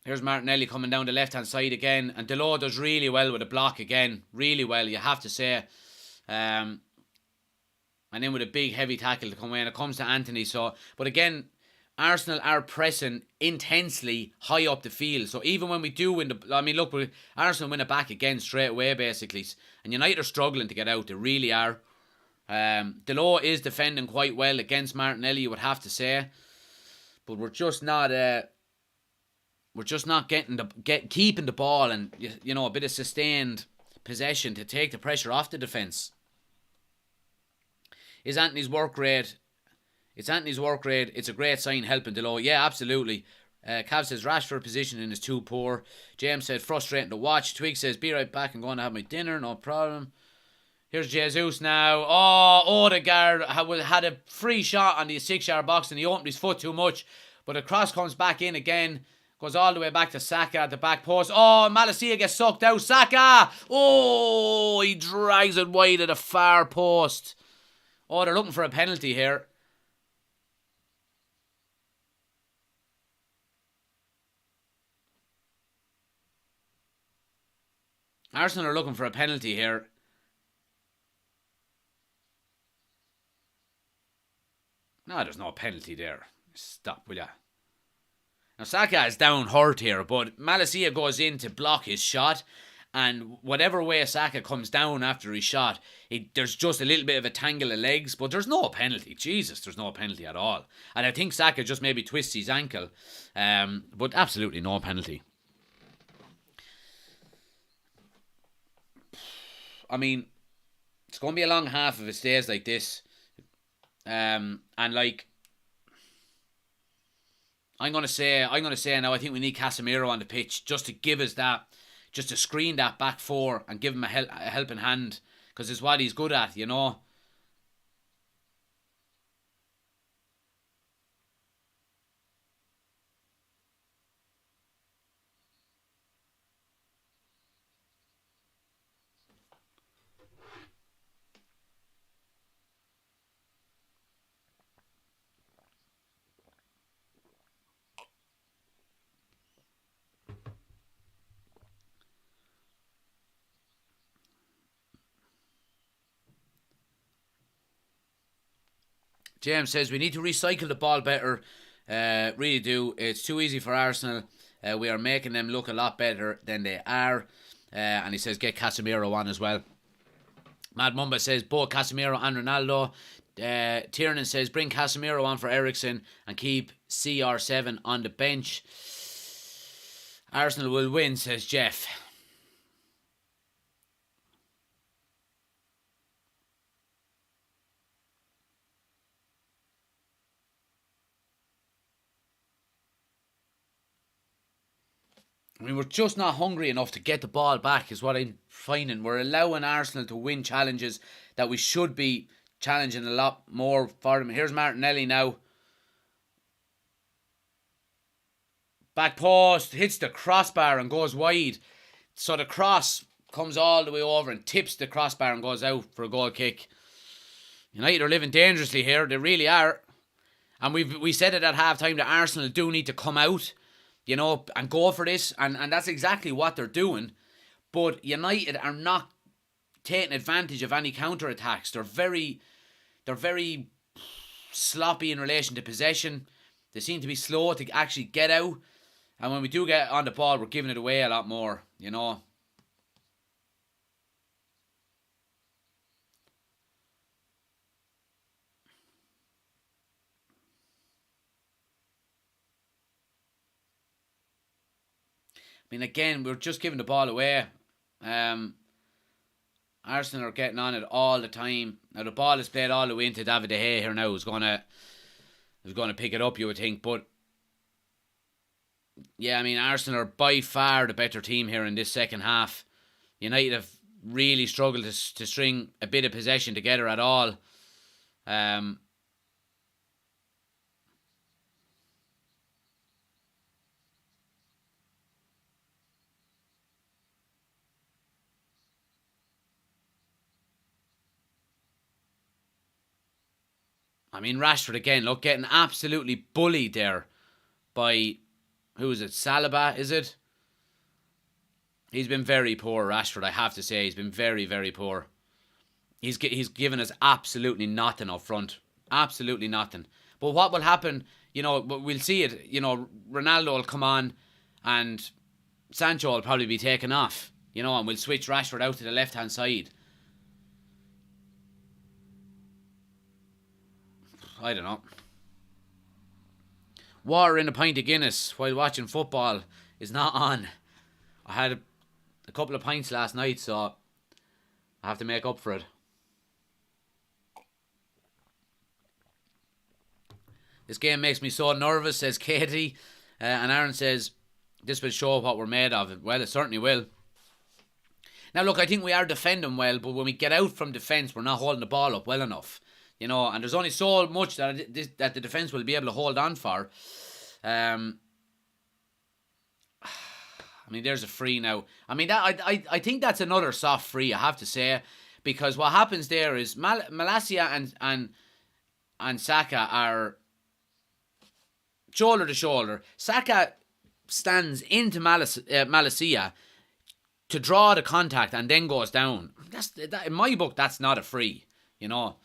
Here's Martinelli coming down the left-hand side again. And Delo does really well with a block again. Really well, you have to say. And then with a big, heavy tackle to come in. It comes to Anthony. But again, Arsenal are pressing intensely high up the field. So even when we do win Arsenal win it back again straight away, basically. And United are struggling to get out. They really are. Delo is defending quite well against Martinelli, you would have to say. But we're just not... keeping the ball and, a bit of sustained possession to take the pressure off the defence. Is Anthony's work rate? It's Anthony's work rate. It's a great sign helping Delo. Yeah, absolutely. Cav says Rashford positioning is too poor. James said frustrating to watch. Twig says be right back. I'm going to have my dinner. No problem. Here's Jesus now. Oh, Odegaard had a free shot on the 6-yard box and he opened his foot too much. But the cross comes back in again. Goes all the way back to Saka at the back post. Oh, Malacia gets sucked out. Saka! Oh, he drags it wide at the far post. Oh, they're looking for a penalty here. Arsenal are looking for a penalty here. No, there's no penalty there. Stop, will ya? Now Saka is down hurt here, but Malacia goes in to block his shot, and whatever way Saka comes down after his shot, there's just a little bit of a tangle of legs, but there's no penalty. Jesus, there's no penalty at all. And I think Saka just maybe twists his ankle, but absolutely no penalty. I mean, it's going to be a long half if it stays like this. And like, I'm going to say now, I think we need Casemiro on the pitch just to give us that, just to screen that back four and give him a helping hand, because it's what he's good at, you know. James says we need to recycle the ball better. Really do. It's too easy for Arsenal. We are making them look a lot better than they are. And he says get Casemiro on as well. Mad Mumba says both Casemiro and Ronaldo. Tiernan says bring Casemiro on for Eriksen and keep CR7 on the bench. Arsenal will win, says Jeff. I mean, we're just not hungry enough to get the ball back is what I'm finding. We're allowing Arsenal to win challenges that we should be challenging a lot more for them. Here's Martinelli now. Back post, hits the crossbar and goes wide. So the cross comes all the way over and tips the crossbar and goes out for a goal kick. United are living dangerously here. They really are. And we said it at half time that Arsenal do need to come out, you know, and go for this, and that's exactly what they're doing. But United are not taking advantage of any counter-attacks. They're very sloppy in relation to possession. They seem to be slow to actually get out. And when we do get on the ball, we're giving it away a lot more, you know. I mean, again, we're just giving the ball away. Arsenal are getting on it all the time. Now the ball is played all the way into David De Gea here now. Who's gonna pick it up, you would think. But yeah, I mean, Arsenal are by far the better team here in this second half. United have really struggled to string a bit of possession together at all. I mean, Rashford again, look, getting absolutely bullied there by, who is it, Saliba, is it? He's been very poor, Rashford, I have to say. He's been very, very poor. He's given us absolutely nothing up front. Absolutely nothing. But what will happen, you know, we'll see it, you know, Ronaldo will come on and Sancho will probably be taken off, you know, and we'll switch Rashford out to the left-hand side. I don't know. Water in a pint of Guinness while watching football is not on. I had a couple of pints last night, so I have to make up for it. This game makes me so nervous, says Katie. And Aaron says, this will show what we're made of. Well, it certainly will. Now, look, I think we are defending well, but when we get out from defence, we're not holding the ball up well enough. You know, and there's only so much that the defence will be able to hold on for. I mean, there's a free now. I mean, I think that's another soft free, I have to say, because what happens there is Malacia and Saka are shoulder to shoulder. Saka stands into Malacia to draw the contact and then goes down. In my book, that's not a free, you know.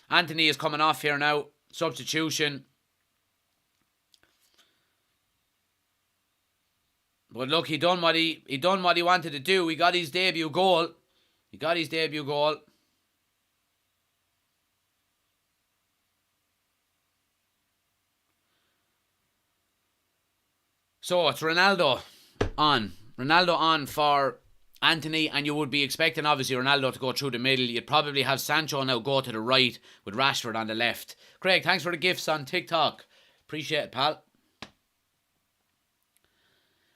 Anthony is coming off here now. Substitution. But look, he done what he wanted to do. He got his debut goal. So it's Ronaldo on for Anthony, and you would be expecting obviously Ronaldo to go through the middle. You'd probably have Sancho now go to the right with Rashford on the left. Craig, thanks for the gifts on TikTok. Appreciate it, pal.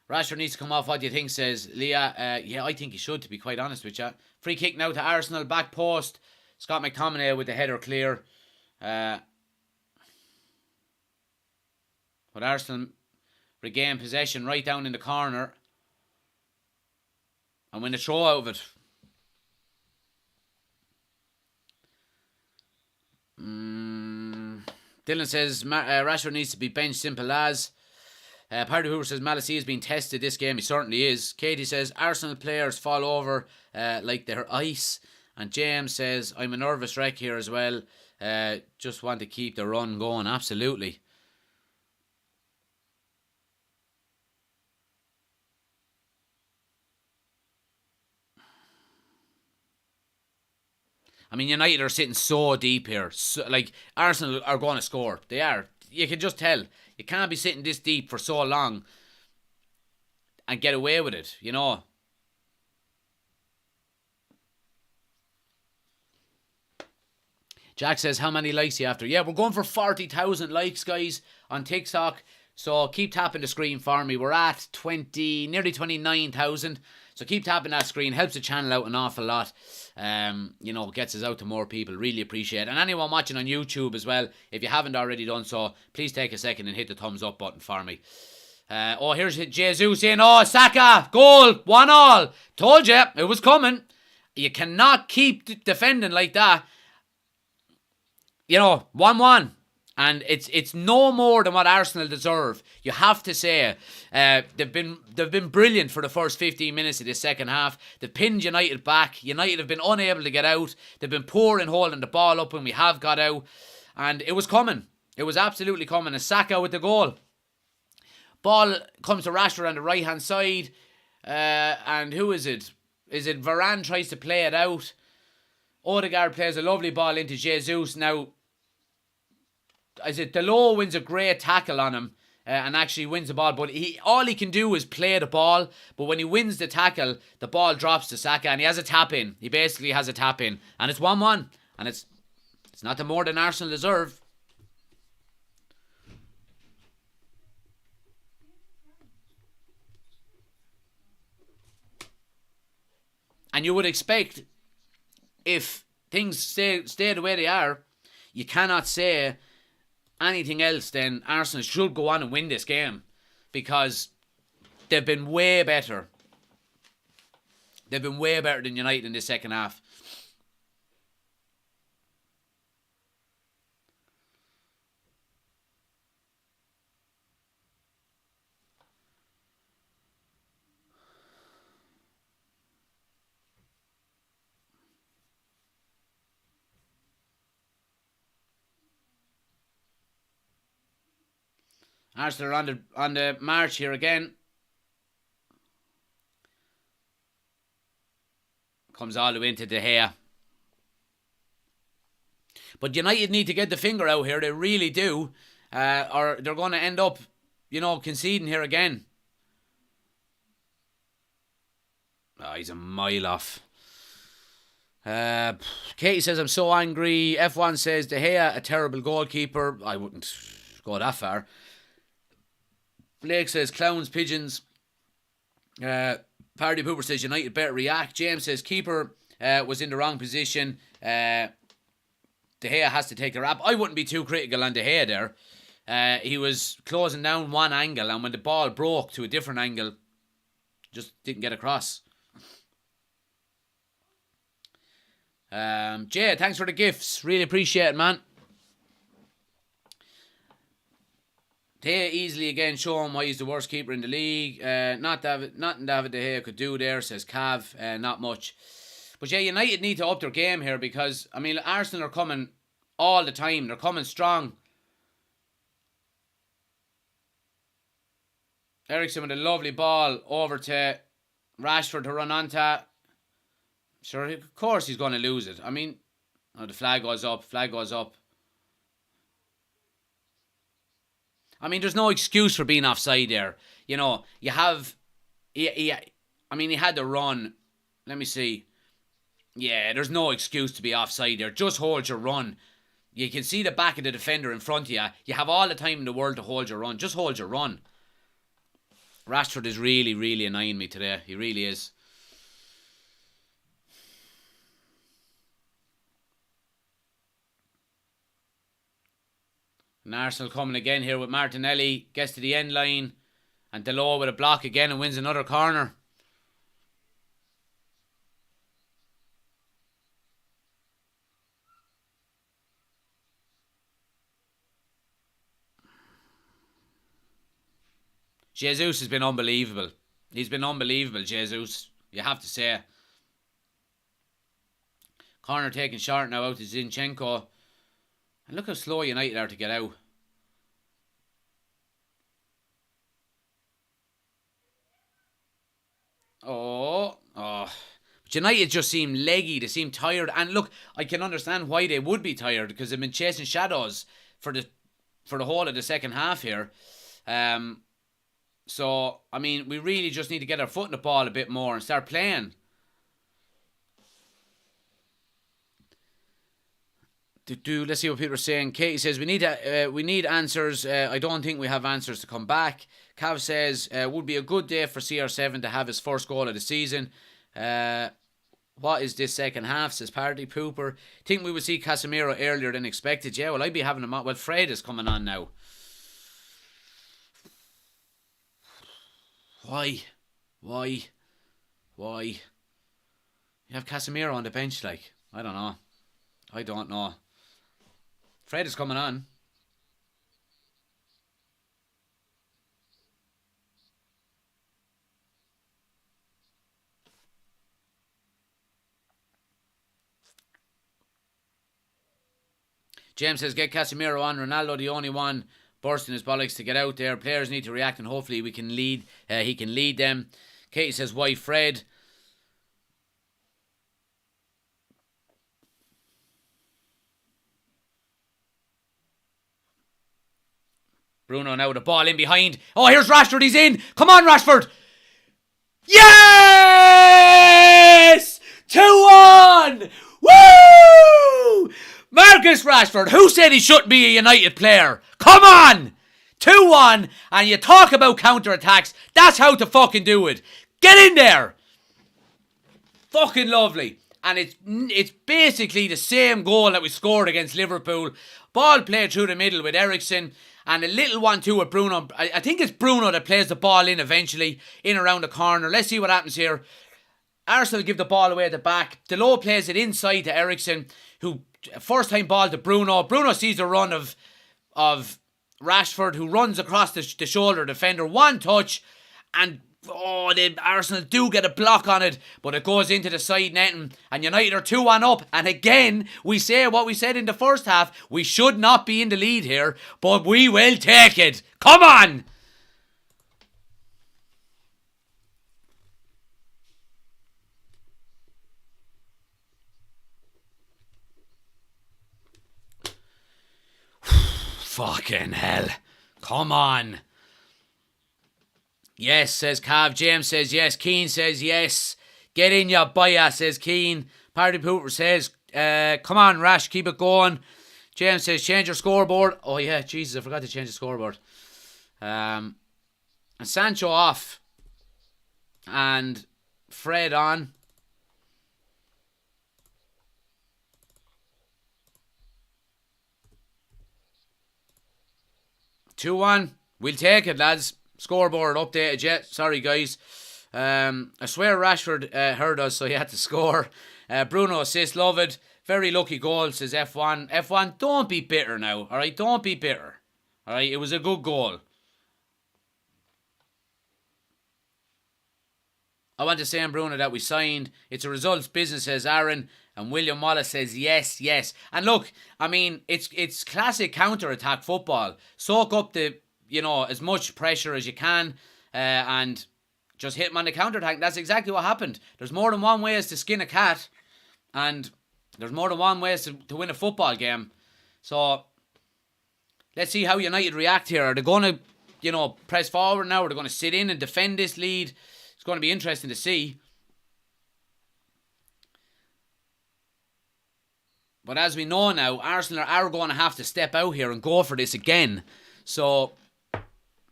Rashford needs to come off. What do you think, says Leah? Yeah, I think he should, to be quite honest with you. Free kick now to Arsenal, back post. Scott McTominay with the header clear. But Arsenal regain possession right down in the corner and win a throw out of it. Dylan says Rashford needs to be benched, simple as. Party Hoover says Malassia has been tested this game. He certainly is. Katie says Arsenal players fall over like they're ice. And James says I'm a nervous wreck here as well. Just want to keep the run going. Absolutely. I mean, United are sitting so deep here. So, like, Arsenal are going to score. They are. You can just tell. You can't be sitting this deep for so long and get away with it, you know. Jack says, how many likes are you after? Yeah, we're going for 40,000 likes, guys, on TikTok. So keep tapping the screen for me. We're at nearly 29,000. So keep tapping that screen. Helps the channel out an awful lot. You know, gets us out to more people. Really appreciate it. And anyone watching on YouTube as well, if you haven't already done so, please take a second and hit the thumbs up button for me. Here's Jesus saying, Saka, goal, 1-1. Told you, it was coming. You cannot keep defending like that. You know, 1-1. And it's no more than what Arsenal deserve. You have to say they've been brilliant for the first 15 minutes of the second half. They've pinned United back. United have been unable to get out. They've been poor in holding the ball up when we have got out. And it was coming. It was absolutely coming. And Saka with the goal. Ball comes to Rashford on the right hand side. And who is it? Is it Varane tries to play it out? Odegaard plays a lovely ball into Jesus. Now, is it Delo wins a great tackle on him and actually wins the ball, but all he can do is play the ball, but when he wins the tackle, the ball drops to Saka and he has a tap in. He basically has a tap in and it's 1-1 and it's not the more than Arsenal deserve. And you would expect if things stay the way they are, you cannot say anything else, then Arsenal should go on and win this game because they've been way better. They've been way better than United in this second half. Arsenal are on the march here again. Comes all the way into De Gea. But United need to get the finger out here. They really do. Or they're going to end up, conceding here again. Oh, he's a mile off. Katie says, I'm so angry. F1 says, De Gea, a terrible goalkeeper. I wouldn't go that far. Blake says, clowns, pigeons. Party Pooper says, United better react. James says, keeper was in the wrong position. De Gea has to take the rap. I wouldn't be too critical on De Gea there. He was closing down one angle, and when the ball broke to a different angle, just didn't get across. Jay, thanks for the gifts. Really appreciate it, man. De Gea easily again showing why he's the worst keeper in the league. Nothing David De Gea could do there, says Cav. Not much. But yeah, United need to up their game here because, I mean, Arsenal are coming all the time. They're coming strong. Ericsson with a lovely ball over to Rashford to run onto. Sure, of course he's going to lose it. I mean, the flag goes up. I mean, there's no excuse for being offside there. You know, you have... he had to run. Let me see. Yeah, there's no excuse to be offside there. Just hold your run. You can see the back of the defender in front of you. You have all the time in the world to hold your run. Just hold your run. Rashford is really, really annoying me today. He really is. And Arsenal coming again here with Martinelli. Gets to the end line. And Delors with a block again and wins another corner. Jesus has been unbelievable. He's been unbelievable, Jesus. You have to say. Corner taken short now out to Zinchenko. And look how slow United are to get out. But United just seem leggy. They seem tired. And look, I can understand why they would be tired because they've been chasing shadows for the whole of the second half here. So, I mean, we really just need to get our foot in the ball a bit more and start playing. Let's see what people are saying. Katie says, we need answers. I don't think we have answers to come back. Cav says, would be a good day for CR7 to have his first goal of the season. What is this second half, says Party Pooper. Think we would see Casemiro earlier than expected. Yeah, well, I'd be having him on. Well, Fred is coming on now. Why? You have Casemiro on the bench, like. I don't know. Fred is coming on. James says, get Casemiro on. Ronaldo, the only one bursting his bollocks to get out there. Players need to react and hopefully we can lead. He can lead them. Katie says, why Fred? Bruno now with the ball in behind. Oh, here's Rashford. He's in. Come on, Rashford. Yes! 2-1! Woo! Marcus Rashford. Who said he shouldn't be a United player? Come on! 2-1, and you talk about counter-attacks. That's how to fucking do it. Get in there! Fucking lovely. And it's basically the same goal that we scored against Liverpool. Ball played through the middle with Ericsson. And a little 1-2 with Bruno. I think it's Bruno that plays the ball in eventually, in around the corner. Let's see what happens here. Arsenal give the ball away at the back. Delors plays it inside to Ericsson, who first time ball to Bruno. Bruno sees the run of Rashford, who runs across the shoulder defender. One touch, and the Arsenal do get a block on it, but it goes into the side netting, and United are 2-1 up. And again, we say what we said in the first half. We should not be in the lead here, but we will take it. Come on! Fucking hell. Come on. Yes, says Cav. James says yes. Keane says yes. Get in your buyer, says Keane. Party Pooper says, come on, Rash, keep it going. James says, change your scoreboard. Oh, yeah, Jesus, I forgot to change the scoreboard. And Sancho off. And Fred on. Two-one. We'll take it, lads. Scoreboard updated yet. Sorry, guys. I swear Rashford heard us, so he had to score. Bruno assist, love it. Very lucky goal, says F1. F1, don't be bitter now, alright? Don't be bitter. Alright, it was a good goal. I want to say on Bruno that we signed. It's a results business, says Aaron. And William Wallace says yes, yes. And look, I mean, it's classic counter-attack football. Soak up the, as much pressure as you can. and just hit him on the counter-attack. That's exactly what happened. There's more than one ways to skin a cat, and there's more than one ways to win a football game. So let's see how United react here. Are they going to, press forward now? Are they going to sit in and defend this lead? It's going to be interesting to see. But as we know now, Arsenal are going to have to step out here and go for this again. So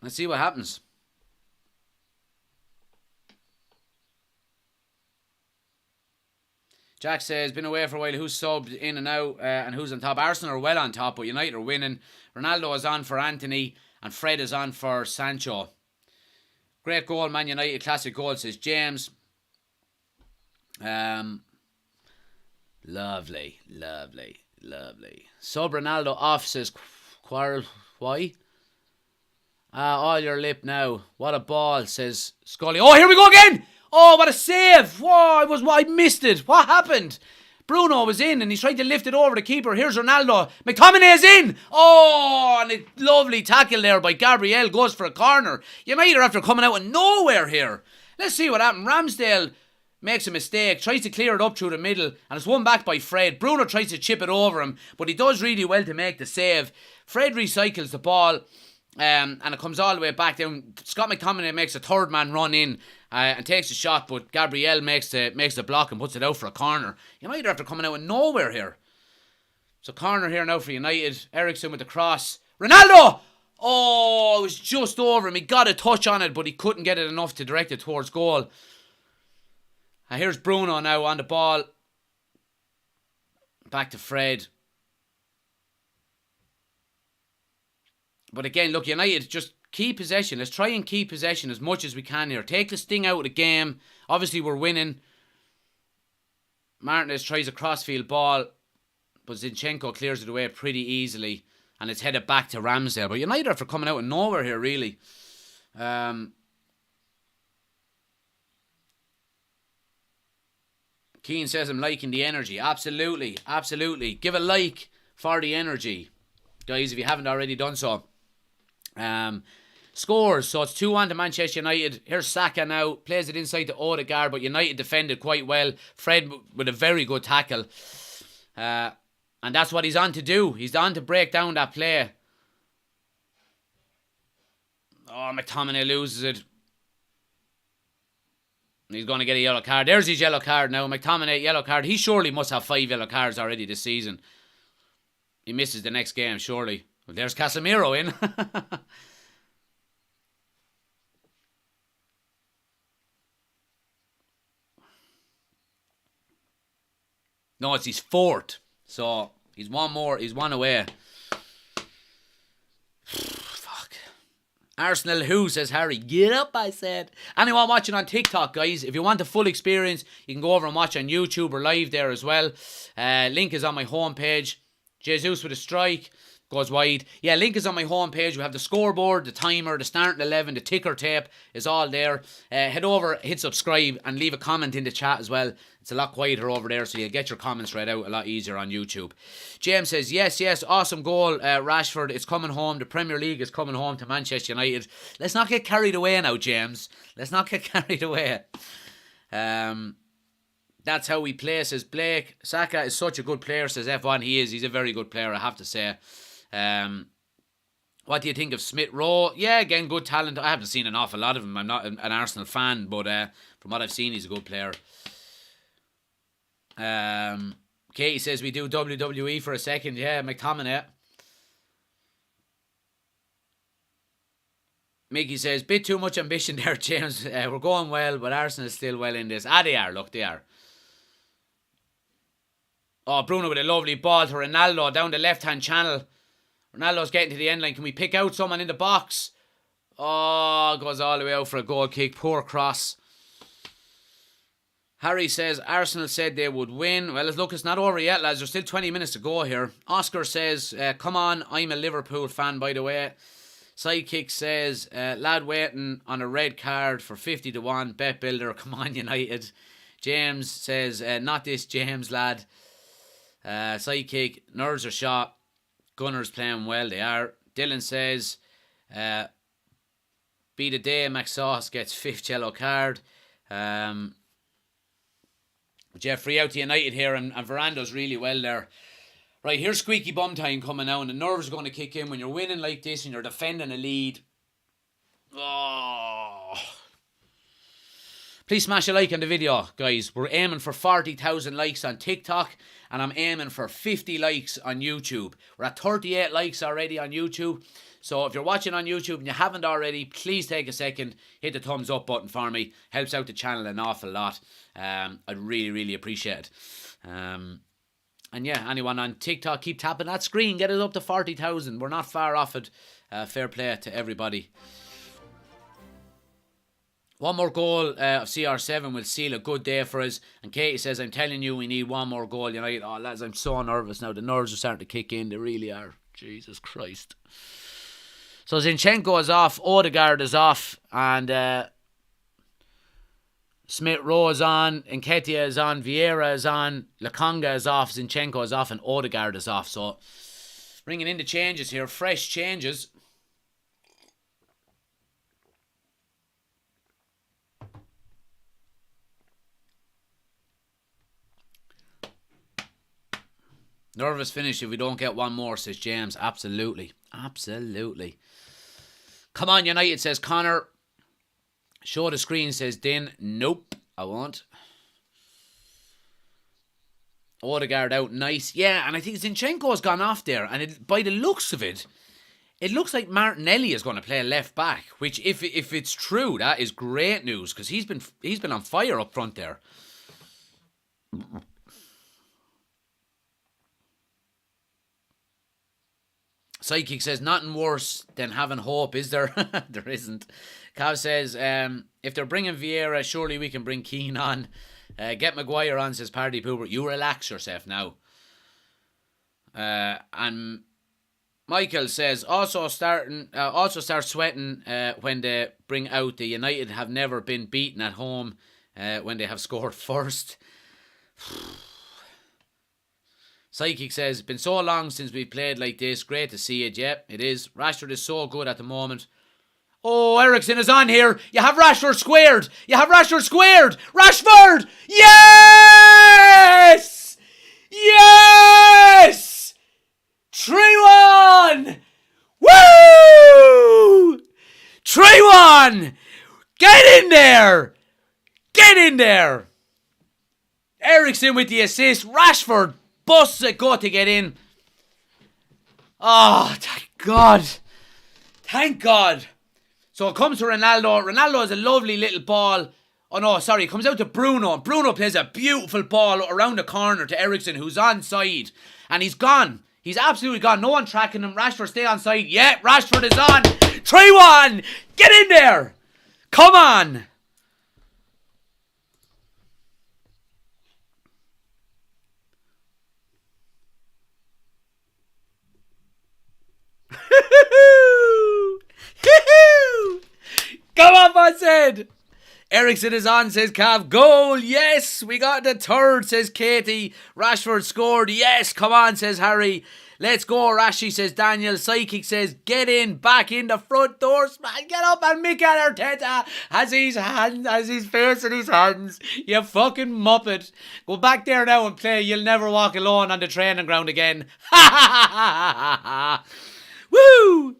let's see what happens. Jack says, been away for a while. Who's subbed in and out and who's on top? Arsenal are well on top, but United are winning. Ronaldo is on for Anthony and Fred is on for Sancho. Great goal, Man United. Classic goal, says James. Lovely. Sub Ronaldo off, says Quarrel. Why? All your lip now. What a ball, says Scully. Oh, here we go again! Oh, what a save! Whoa, I missed it. What happened? Bruno was in and he tried to lift it over the keeper. Here's Ronaldo. McTominay's in! Oh, and a lovely tackle there by Gabriel. Goes for a corner. United are after coming out of nowhere here. Let's see what happened. Ramsdale makes a mistake, tries to clear it up through the middle, and it's won back by Fred. Bruno tries to chip it over him, but he does really well to make the save. Fred recycles the ball, and it comes all the way back down. Scott McTominay makes a third man run in and takes a shot, but Gabriel makes the block and puts it out for a corner. United are after coming out of nowhere here. So corner here now for United. Eriksen with the cross. Ronaldo! Oh, it was just over him. He got a touch on it, but he couldn't get it enough to direct it towards goal. Here's Bruno now on the ball. Back to Fred. But again, look, United, just keep possession. Let's try and keep possession as much as we can here. Take the sting out of the game. Obviously, we're winning. Martinez tries a crossfield ball, but Zinchenko clears it away pretty easily. And it's headed back to Ramsdale. But United are for coming out of nowhere here, really. Keane says I'm liking the energy. Absolutely. Give a like for the energy, guys, if you haven't already done so. Scores. So it's 2-1 to Manchester United. Here's Saka now. Plays it inside to Odegaard, but United defended quite well. Fred with a very good tackle. And that's what he's on to do. He's on to break down that play. Oh, McTominay loses it. He's going to get a yellow card. There's his yellow card now. McTominay, yellow card. He surely must have 5 yellow cards already this season. He misses the next game, surely. Well, there's Casemiro in. No, it's his 4th. So, he's one more. He's one away. Arsenal who, says Harry. Get up, I said. Anyone watching on TikTok, guys, if you want the full experience, you can go over and watch on YouTube or live there as well. Link is on my homepage. Jesus with a strike. Goes wide. Yeah, link is on my homepage. We have the scoreboard, the timer, the starting 11, the ticker tape is all there. Head over, hit subscribe, and leave a comment in the chat as well. It's a lot quieter over there, so you'll get your comments read out a lot easier on YouTube. James says, yes, awesome goal, Rashford. It's coming home. The Premier League is coming home to Manchester United. Let's not get carried away now, James. Let's not get carried away. That's how we play, says Blake. Saka is such a good player, says F1. He is. He's a very good player, I have to say. What do you think of Smith Rowe? Yeah, again, good talent. I haven't seen an awful lot of him. I'm not an Arsenal fan, but from what I've seen, he's a good player. Katie says we do WWE for a second. Yeah, McTominay. Mickey says, bit too much ambition there, James. We're going well, but Arsenal is still well in this. They are. Look, they are. Oh, Bruno with a lovely ball to Ronaldo down the left-hand channel. Ronaldo's getting to the end line. Can we pick out someone in the box? Oh, goes all the way out for a goal kick. Poor cross. Harry says, Arsenal said they would win. Well, look, it's not over yet, lads. There's still 20 minutes to go here. Oscar says, come on, I'm a Liverpool fan, by the way. Sidekick says, lad waiting on a red card for 50-1. Bet builder, come on, United. James says, not this James, lad. Sidekick, nerves are shot. Gunners playing well, they are. Dylan says, Be the day McSauce gets 5th yellow card. But yeah, free out to United here, and Verando's really well there. Right, here's squeaky bum time coming out, and the nerves are going to kick in when you're winning like this and you're defending a lead. Oh. Please smash a like on the video, guys. We're aiming for 40,000 likes on TikTok, and I'm aiming for 50 likes on YouTube. We're at 38 likes already on YouTube. So if you're watching on YouTube and you haven't already, please take a second, hit the thumbs up button for me. Helps out the channel an awful lot. I'd really, really appreciate it. And yeah, anyone on TikTok, keep tapping that screen. Get it up to 40,000. We're not far off it. Fair play to everybody. One more goal of CR7 will seal a good day for us. And Katie says, I'm telling you, we need one more goal, United. Oh, lads, I'm so nervous now. The nerves are starting to kick in. They really are. Jesus Christ. So Zinchenko is off. Odegaard is off. And Smith Rowe is on. Nketiah is on. Vieira is on. Lokonga is off. Zinchenko is off. And Odegaard is off. So bringing in the changes here. Fresh changes. Nervous finish if we don't get one more, says James. Absolutely. Absolutely. Come on, United, says Connor. Show the screen, says Din. Nope, I won't. Odegaard out, nice. Yeah, and I think Zinchenko's gone off there. And by the looks of it, it looks like Martinelli is going to play left back. Which, if it's true, that is great news. Because he's been on fire up front there. Psychic says, nothing worse than having hope, is there? There isn't. Cav says, if they're bringing Vieira, surely we can bring Keane on. Get Maguire on, says Party Pooper. You relax yourself now. And Michael says, also start sweating when they bring out the United have never been beaten at home when they have scored first. Psychic says, been so long since we played like this. Great to see it. Yep, it is. Rashford is so good at the moment. Oh, Ericsson is on here. You have Rashford squared. You have Rashford squared. Rashford! Yes! Yes! 3-1! Woo! 3-1! Get in there! Get in there! Ericsson with the assist. Rashford busts a gut to get in. Oh, thank God. Thank God. So it comes to Ronaldo. Ronaldo has a lovely little ball. Oh no, sorry. It comes out to Bruno. Bruno plays a beautiful ball around the corner to Ericsson, who's onside. And he's gone. He's absolutely gone. No one tracking him. Rashford stay onside. Yeah, Rashford is on. 3-1. Get in there. Come on. Come on, Bonsed! Ericsson is on, says Cav. Goal, yes! We got the third, says Katie. Rashford scored, yes! Come on, says Harry. Let's go, Rashi, says Daniel. Psychic says, get in, back in the front doors, man. Get up, and Mikel Arteta has his face in his hands. You fucking muppet. Go back there now and play. You'll never walk alone on the training ground again. Ha ha ha ha ha. Woo!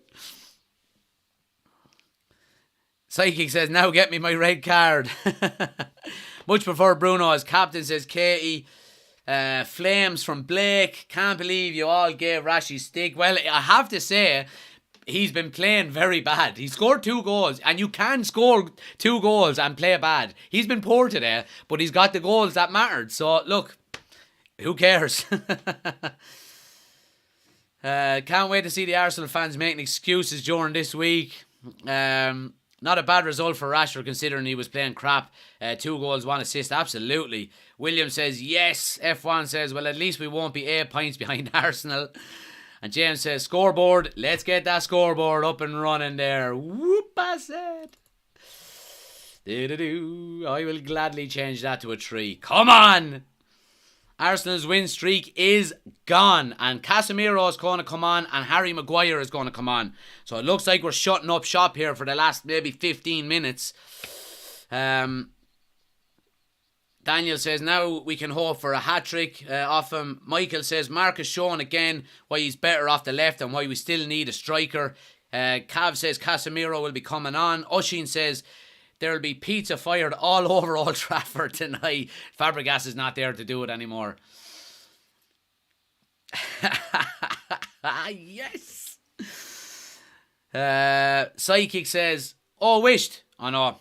Psychic says, now get me my red card. Much prefer Bruno as captain, says Katie. Flames from Blake. Can't believe you all gave Rashi stick. Well, I have to say, he's been playing very bad. He scored 2 goals, and you can score 2 goals and play bad. He's been poor today, but he's got the goals that mattered. So, look, who cares? Can't wait to see the Arsenal fans making excuses during this week. Not a bad result for Rashford considering he was playing crap. 2 goals, 1 assist, absolutely. William says, yes. F1 says, well, at least we won't be 8 points behind Arsenal. And James says, scoreboard. Let's get that scoreboard up and running there. Whoop, I said. I will gladly change that to a 3. Come on. Arsenal's win streak is gone, and Casemiro is going to come on, and Harry Maguire is going to come on. So it looks like we're shutting up shop here for the last maybe 15 minutes. Daniel says now we can hope for a hat-trick off him. Michael says Mark has shown again why he's better off the left and why we still need a striker. Cav says Casemiro will be coming on. Oshin says there will be pizza fired all over Old Trafford tonight. Fabregas is not there to do it anymore. Yes. Psychic says, oh, wished. Oh, no.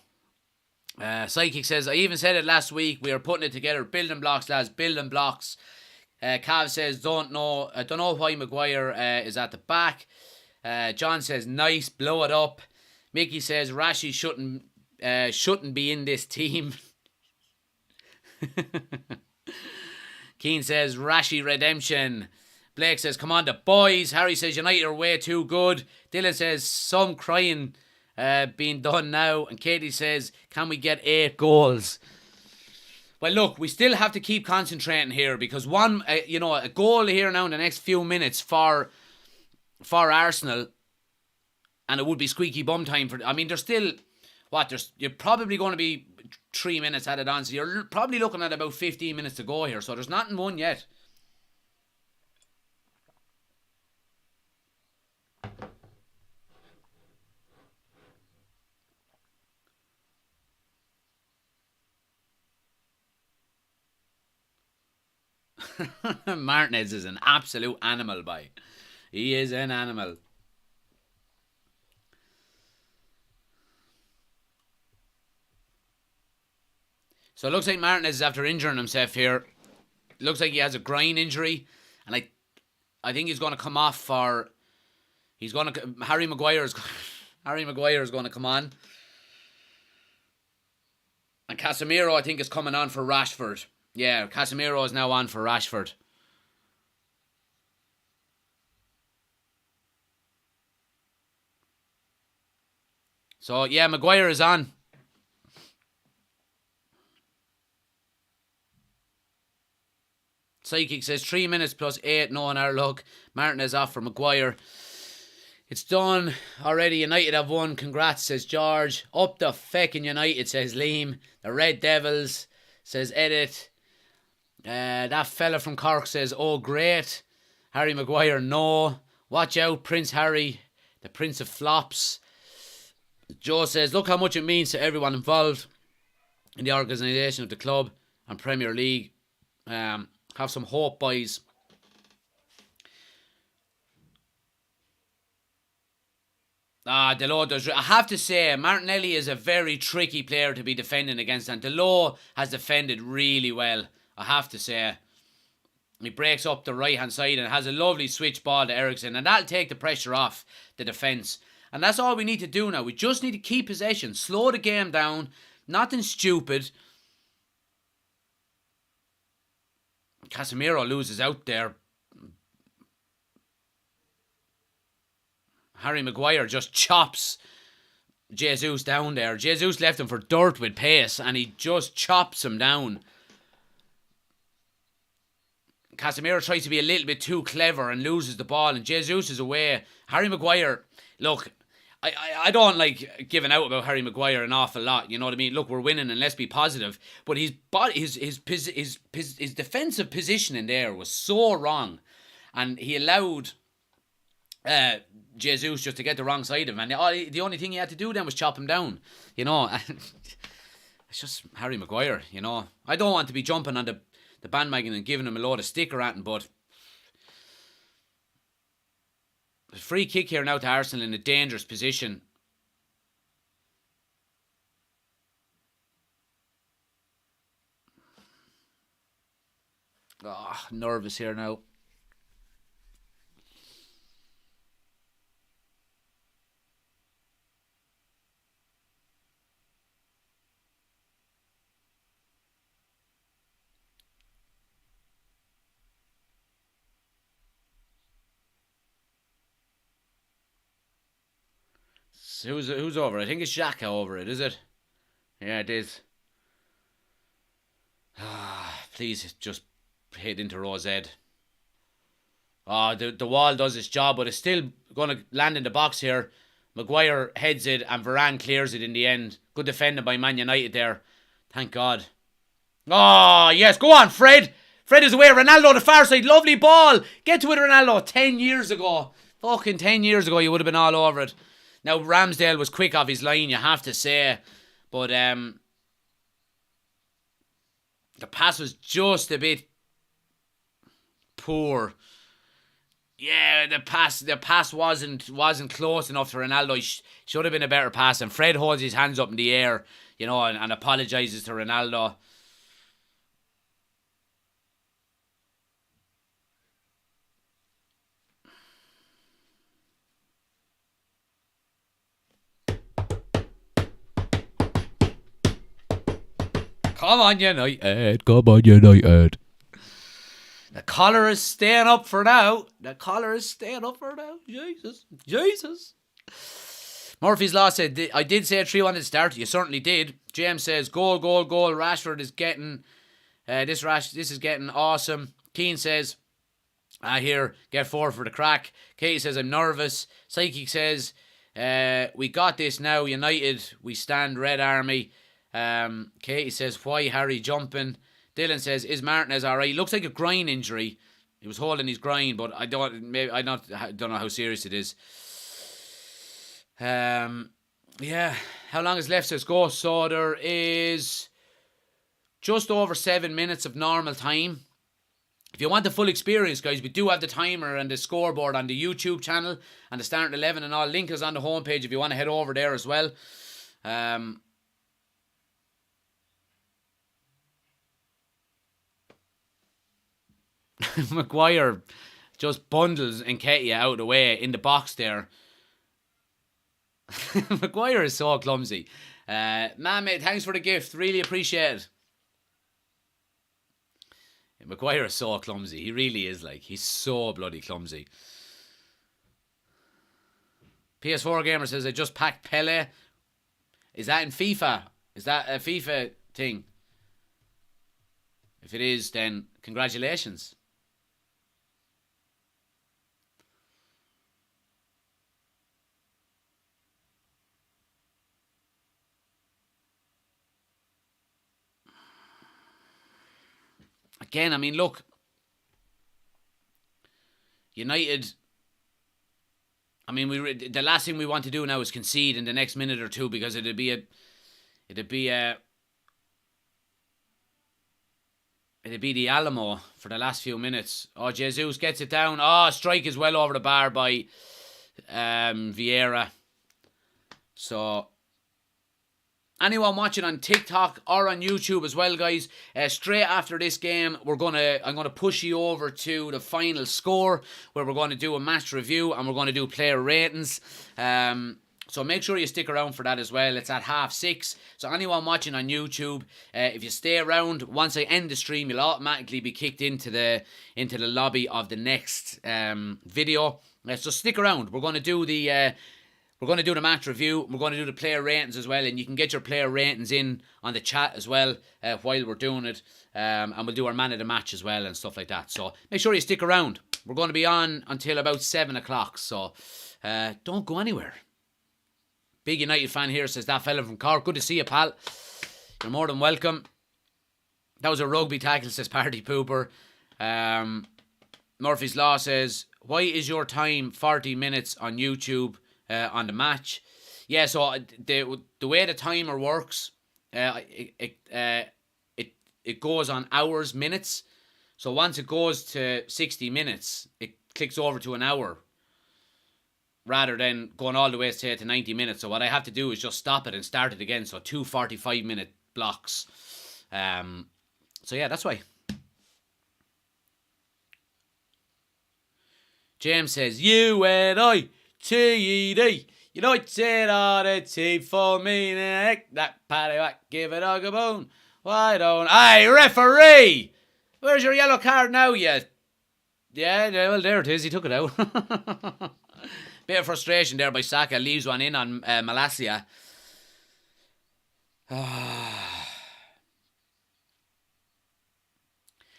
Psychic says, I even said it last week. We are putting it together. Building blocks, lads. Building blocks. Cav says, don't know why Maguire is at the back. John says, nice. Blow it up. Mickey says, Rashi shouldn't be in this team. Keane says Rashi redemption. Blake says come on the boys. Harry says United are way too good. Dylan says some crying being done now, and Katie says can we get 8 goals? Well, look, we still have to keep concentrating here, because a goal here now in the next few minutes for Arsenal, and it would be squeaky bum time for. I mean, there's still you're probably going to be 3 minutes added on, so you're probably looking at about 15 minutes to go here. So there's nothing won yet. Martinez is an absolute animal, boy. He is an animal. So it looks like Martinez is after injuring himself here. It looks like he has a groin injury, and I think he's going to come off for. Harry Maguire is going to come on, and Casemiro I think is coming on for Rashford. Yeah, Casemiro is now on for Rashford. So yeah, Maguire is on. Psychic says 3 minutes plus 8, no on our luck. Martinez off for Maguire. It's done already. United have won. Congrats, says George. Up the feckin' United, says Liam. The Red Devils, says Edit. That fella from Cork says, oh great. Harry Maguire, no. Watch out, Prince Harry, the Prince of Flops. Joe says, look how much it means to everyone involved in the organisation of the club and Premier League. Have some hope, boys. Delot does. I have to say, Martinelli is a very tricky player to be defending against, and Delot has defended really well, I have to say. He breaks up the right hand side and has a lovely switch ball to Eriksen, and that'll take the pressure off the defence. And that's all we need to do now. We just need to keep possession, slow the game down, nothing stupid. Casemiro loses out there. Harry Maguire just chops Jesus down there. Jesus left him for dirt with pace, and he just chops him down. Casemiro tries to be a little bit too clever and loses the ball, and Jesus is away. Harry Maguire, look, I don't like giving out about Harry Maguire an awful lot, you know what I mean? Look, we're winning and let's be positive. But his defensive positioning there was so wrong. And he allowed Jesus just to get the wrong side of him. And the only thing he had to do then was chop him down. You know, it's just Harry Maguire, you know. I don't want to be jumping on the bandwagon and giving him a load of sticker at him, but free kick here now to Arsenal in a dangerous position. Nervous here now. Who's over? I think it's Xhaka over it, is it? Yeah, it is. Please just hit into Rosette. Oh, the wall does its job, but it's still going to land in the box here. Maguire heads it and Varane clears it in the end. Good defending by Man United there. Thank God. Oh, yes. Go on, Fred. Fred is away. Ronaldo, the far side. Lovely ball. Get to it, Ronaldo. 10 years ago. Fucking 10 years ago, you would have been all over it. Now, Ramsdale was quick off his line, you have to say. But the pass was just a bit poor. Yeah, the pass wasn't close enough to Ronaldo. Should have been a better pass. And Fred holds his hands up in the air, and apologises to Ronaldo. Come on, United. Come on, United. The collar is staying up for now. Jesus. Murphy's Law said, I did say a 3-1 at the start. You certainly did. James says, goal. Rashford is getting, this is getting awesome. Keane says, here, get 4 for the crack. Katie says, I'm nervous. Psychic says, we got this now. United, we stand, Red Army. Katie says, why Harry jumping? Dylan says, is Martinez alright? Looks like a groin injury. He was holding his groin, but I don't know how serious it is. Yeah. How long is left, says Ghost? So there is just over 7 minutes of normal time. If you want the full experience, guys, we do have the timer and the scoreboard on the YouTube channel and the starting 11 and all. Link is on the homepage if you want to head over there as well. Maguire just bundles Nketiah out of the way in the box there. Maguire is so clumsy. Man, mate, thanks for the gift. Really appreciate it. Maguire is so clumsy. He really is, he's so bloody clumsy. PS4 Gamer says, I just packed Pele. Is that in FIFA? Is that a FIFA thing? If it is, then congratulations. Again, I mean, look, United, I mean, the last thing we want to do now is concede in the next minute or two, because it'd be the Alamo for the last few minutes. Oh, Jesus gets it down. Oh, strike is well over the bar by Vieira. So, anyone watching on TikTok or on YouTube as well, guys, straight after this game, I'm gonna push you over to the final score, where we're going to do a match review and we're going to do player ratings. So make sure you stick around for that as well. It's at 6:30. So anyone watching on YouTube, if you stay around, once I end the stream, you'll automatically be kicked into the lobby of the next video. So stick around. We're going to do the match review. We're going to do the player ratings as well, and you can get your player ratings in on the chat as well while we're doing it. And we'll do our man of the match as well and stuff like that. So make sure you stick around. We're going to be on until about 7 o'clock. So don't go anywhere. Big United fan here, says that fella from Cork. Good to see you, pal. You're more than welcome. That was a rugby tackle, says Party Pooper. Murphy's Law says, why is your time 40 minutes on YouTube on the match? Yeah, so the way the timer works, it goes on hours, minutes. So once it goes to 60 minutes, it clicks over to an hour, rather than going all the way, say, to 90 minutes. So what I have to do is just stop it and start it again. So 2 45-minute blocks. So yeah, that's why. James says, UNITED, United are the team for me. That paddy whack, give it a bone. Why don't I, referee? Where's your yellow card now, you? Yeah, well, there it is. He took it out. Bit of frustration there by Saka. Leaves one in on Malacia.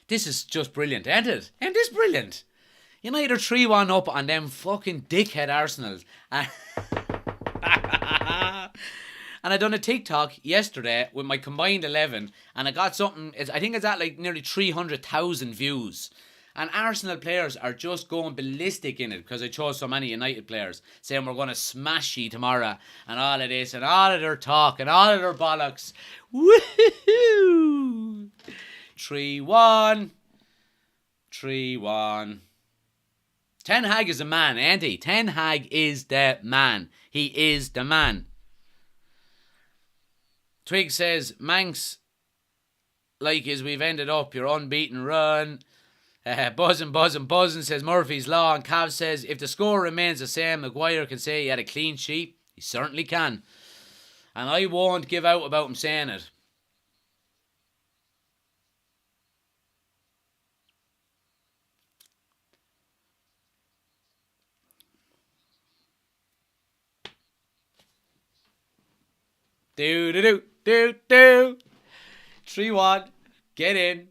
This is just brilliant, ain't it? Ain't this brilliant? United are 3-1 up on them fucking dickhead Arsenal. And I done a TikTok yesterday with my combined 11, and I got something, I think it's at like nearly 300,000 views. And Arsenal players are just going ballistic in it because I chose so many United players saying we're going to smash you tomorrow and all of this and all of their talk and all of their bollocks. Woohoo! 3-1. 3-1. Ten Hag is the man, ain't he? Ten Hag is the man. He is the man. Twig says, Manx, like as we've ended up your unbeaten run. Buzzing, says Murphy's Law. And Cav says, if the score remains the same, Maguire can say he had a clean sheet. He certainly can. And I won't give out about him saying it. Do. 3-1. Get in.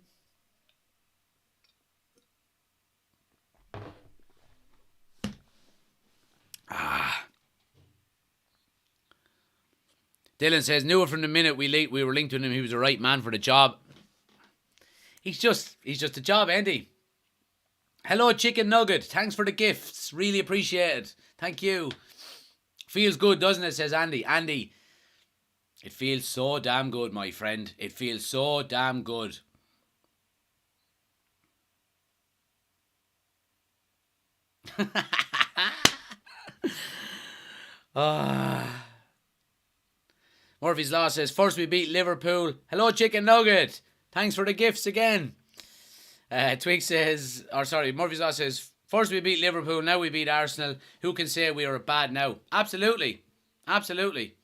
Dylan says, knew it from the minute we were linked with him. He was the right man for the job. He's just a job, ain't he? Hello, Chicken Nugget. Thanks for the gifts. Really appreciate it. Thank you. Feels good, doesn't it? Says Andy. Andy, it feels so damn good, my friend. It feels so damn good. Murphy's Law says, first we beat Liverpool. Hello, Chicken Nugget. Thanks for the gifts again. Murphy's Law says, first we beat Liverpool, now we beat Arsenal. Who can say we are bad now? Absolutely. Absolutely.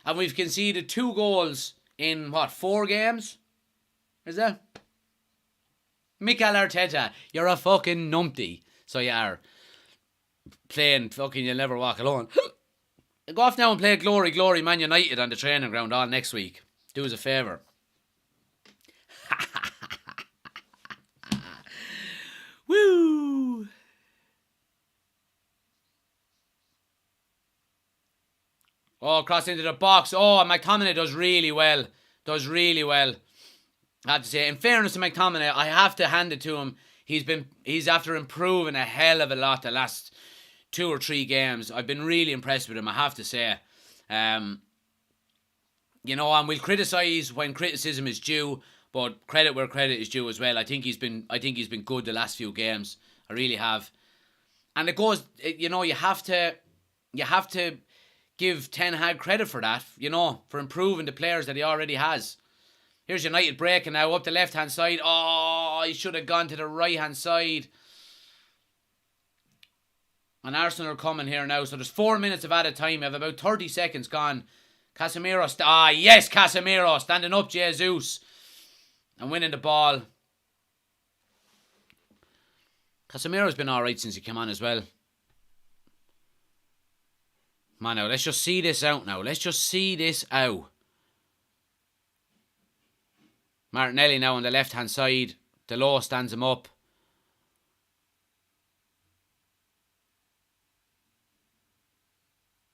And we've conceded 2 goals in, 4 games? Is that? Mikel Arteta, you're a fucking numpty. So you are. Playing fucking You'll Never Walk Alone. Go off now and play Glory, Glory, Man United on the training ground all next week. Do us a favour. Woo! Oh, cross into the box. Oh, McTominay does really well. I have to say, in fairness to McTominay, I have to hand it to him. He's after improving a hell of a lot the last 2 or 3 games. I've been really impressed with him, I have to say. And we'll criticise when criticism is due, but credit where credit is due as well. I think he's been good the last few games. I really have. And it goes, you have to give Ten Hag credit for that, for improving the players that he already has. Here's United breaking now up the left-hand side. Oh, he should have gone to the right-hand side. And Arsenal are coming here now. So there's 4 minutes of added time. We have about 30 seconds gone. Casemiro. Yes, Casemiro. Standing up, Jesus. And winning the ball. Casemiro's been alright since he came on as well. Man, now, let's just see this out now. Martinelli now on the left-hand side. Delors stands him up.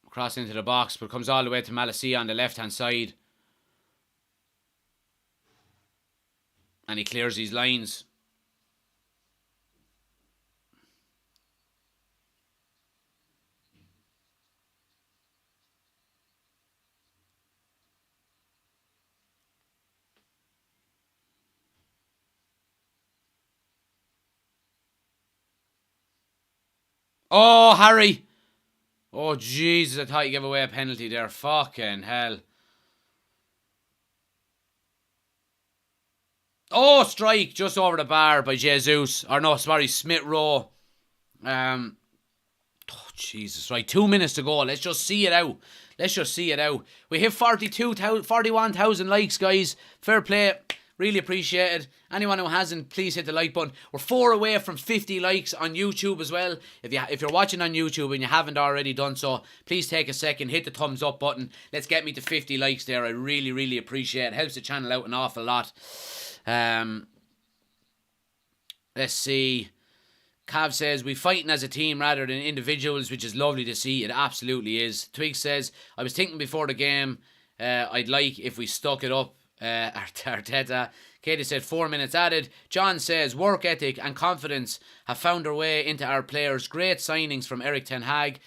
Cross into the box, but comes all the way to Malacia on the left-hand side. And he clears these lines. Oh, Harry. Oh, Jesus, I thought you gave away a penalty there. Fucking hell. Oh, strike just over the bar by Jesus. Or no, sorry, Smith Rowe. Oh, Jesus. Right, 2 minutes to go. Let's just see it out. We hit 41,000 likes, guys. Fair play. Really appreciate it. Anyone who hasn't, please hit the like button. We're 4 away from 50 likes on YouTube as well. If you're watching on YouTube and you haven't already done so, please take a second, hit the thumbs up button. Let's get me to 50 likes there. I really, really appreciate it. Helps the channel out an awful lot. Let's see. Cav says, we fighting as a team rather than individuals, which is lovely to see. It absolutely is. Twig says, I was thinking before the game, I'd like if we stuck it up, Arteta. Katie said 4 minutes added. John says, work ethic and confidence have found their way into our players. Great signings from Erik ten Hag.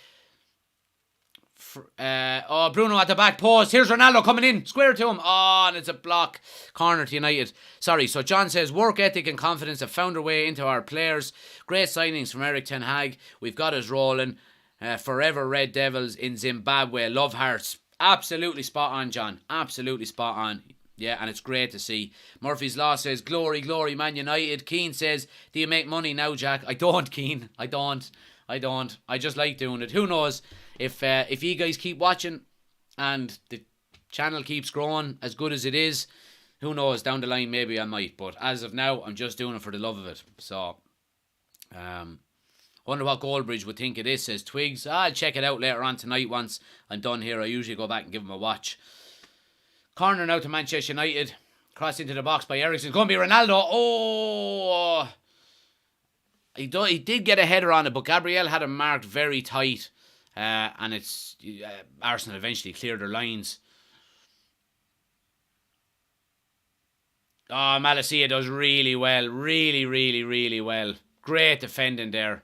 Bruno at the back post. Here's Ronaldo coming in. Square to him. And it's a block. Corner to United. Sorry. So John says, work ethic and confidence have found their way into our players. Great signings from Erik ten Hag. We've got us rolling. Forever Red Devils in Zimbabwe. Love hearts. Absolutely spot on, John. Absolutely spot on. Yeah, and it's great to see. Murphy's Law says, glory, glory, Man United. Keane says, do you make money now, Jack? I don't, Keane. I don't. I just like doing it. Who knows? If you guys keep watching and the channel keeps growing as good as it is, who knows? Down the line, maybe I might. But as of now, I'm just doing it for the love of it. So, wonder what Goldbridge would think of this, says Twigs. I'll check it out later on tonight once I'm done here. I usually go back and give him a watch. Corner now to Manchester United. Cross into the box by Eriksen. Going to be Ronaldo. Oh! He did get a header on it, but Gabriel had him marked very tight. And it's Arsenal eventually cleared their lines. Oh, Malacia does really well. Really, really, really well. Great defending there.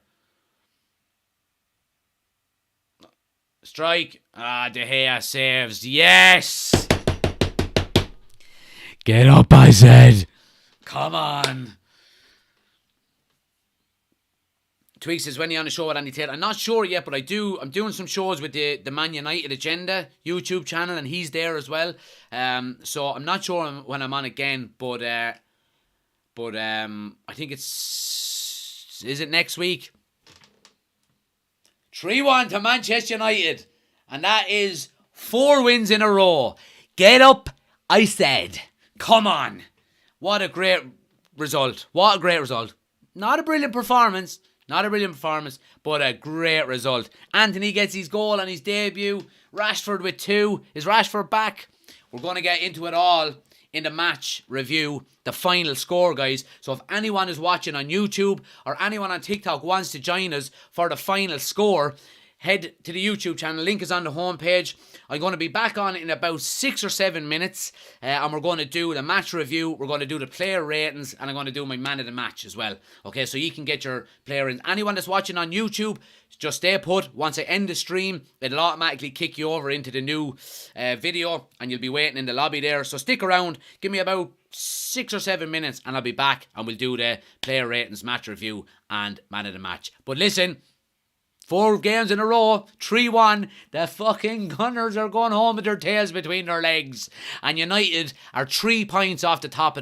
Strike. De Gea saves. Yes! Get up, I said. Come on. Twig says, when are you on a show with Andy Tate? I'm not sure yet, but I'm doing some shows with the Man United Agenda YouTube channel, and he's there as well. So I'm not sure when I'm on again, but I think is it next week? 3-1 to Manchester United, and that is 4 wins in a row. Get up, I said. Come on. What a great result. What a great result. Not a brilliant performance, but a great result. Anthony gets his goal on his debut. Rashford with 2. Is Rashford back? We're going to get into it all in the match review, the final score, guys. So if anyone is watching on YouTube or anyone on TikTok wants to join us for the final score, head to the YouTube channel. Link is on the homepage. I'm going to be back on in about 6 or 7 minutes. And we're going to do the match review. We're going to do the player ratings. And I'm going to do my man of the match as well. Okay, so you can get your player in. Anyone that's watching on YouTube, just stay put. Once I end the stream, it'll automatically kick you over into the new video. And you'll be waiting in the lobby there. So stick around. Give me about 6 or 7 minutes. And I'll be back. And we'll do the player ratings, match review, and man of the match. But listen, 4 games in a row, 3-1. The fucking Gunners are going home with their tails between their legs. And United are 3 points off the top of the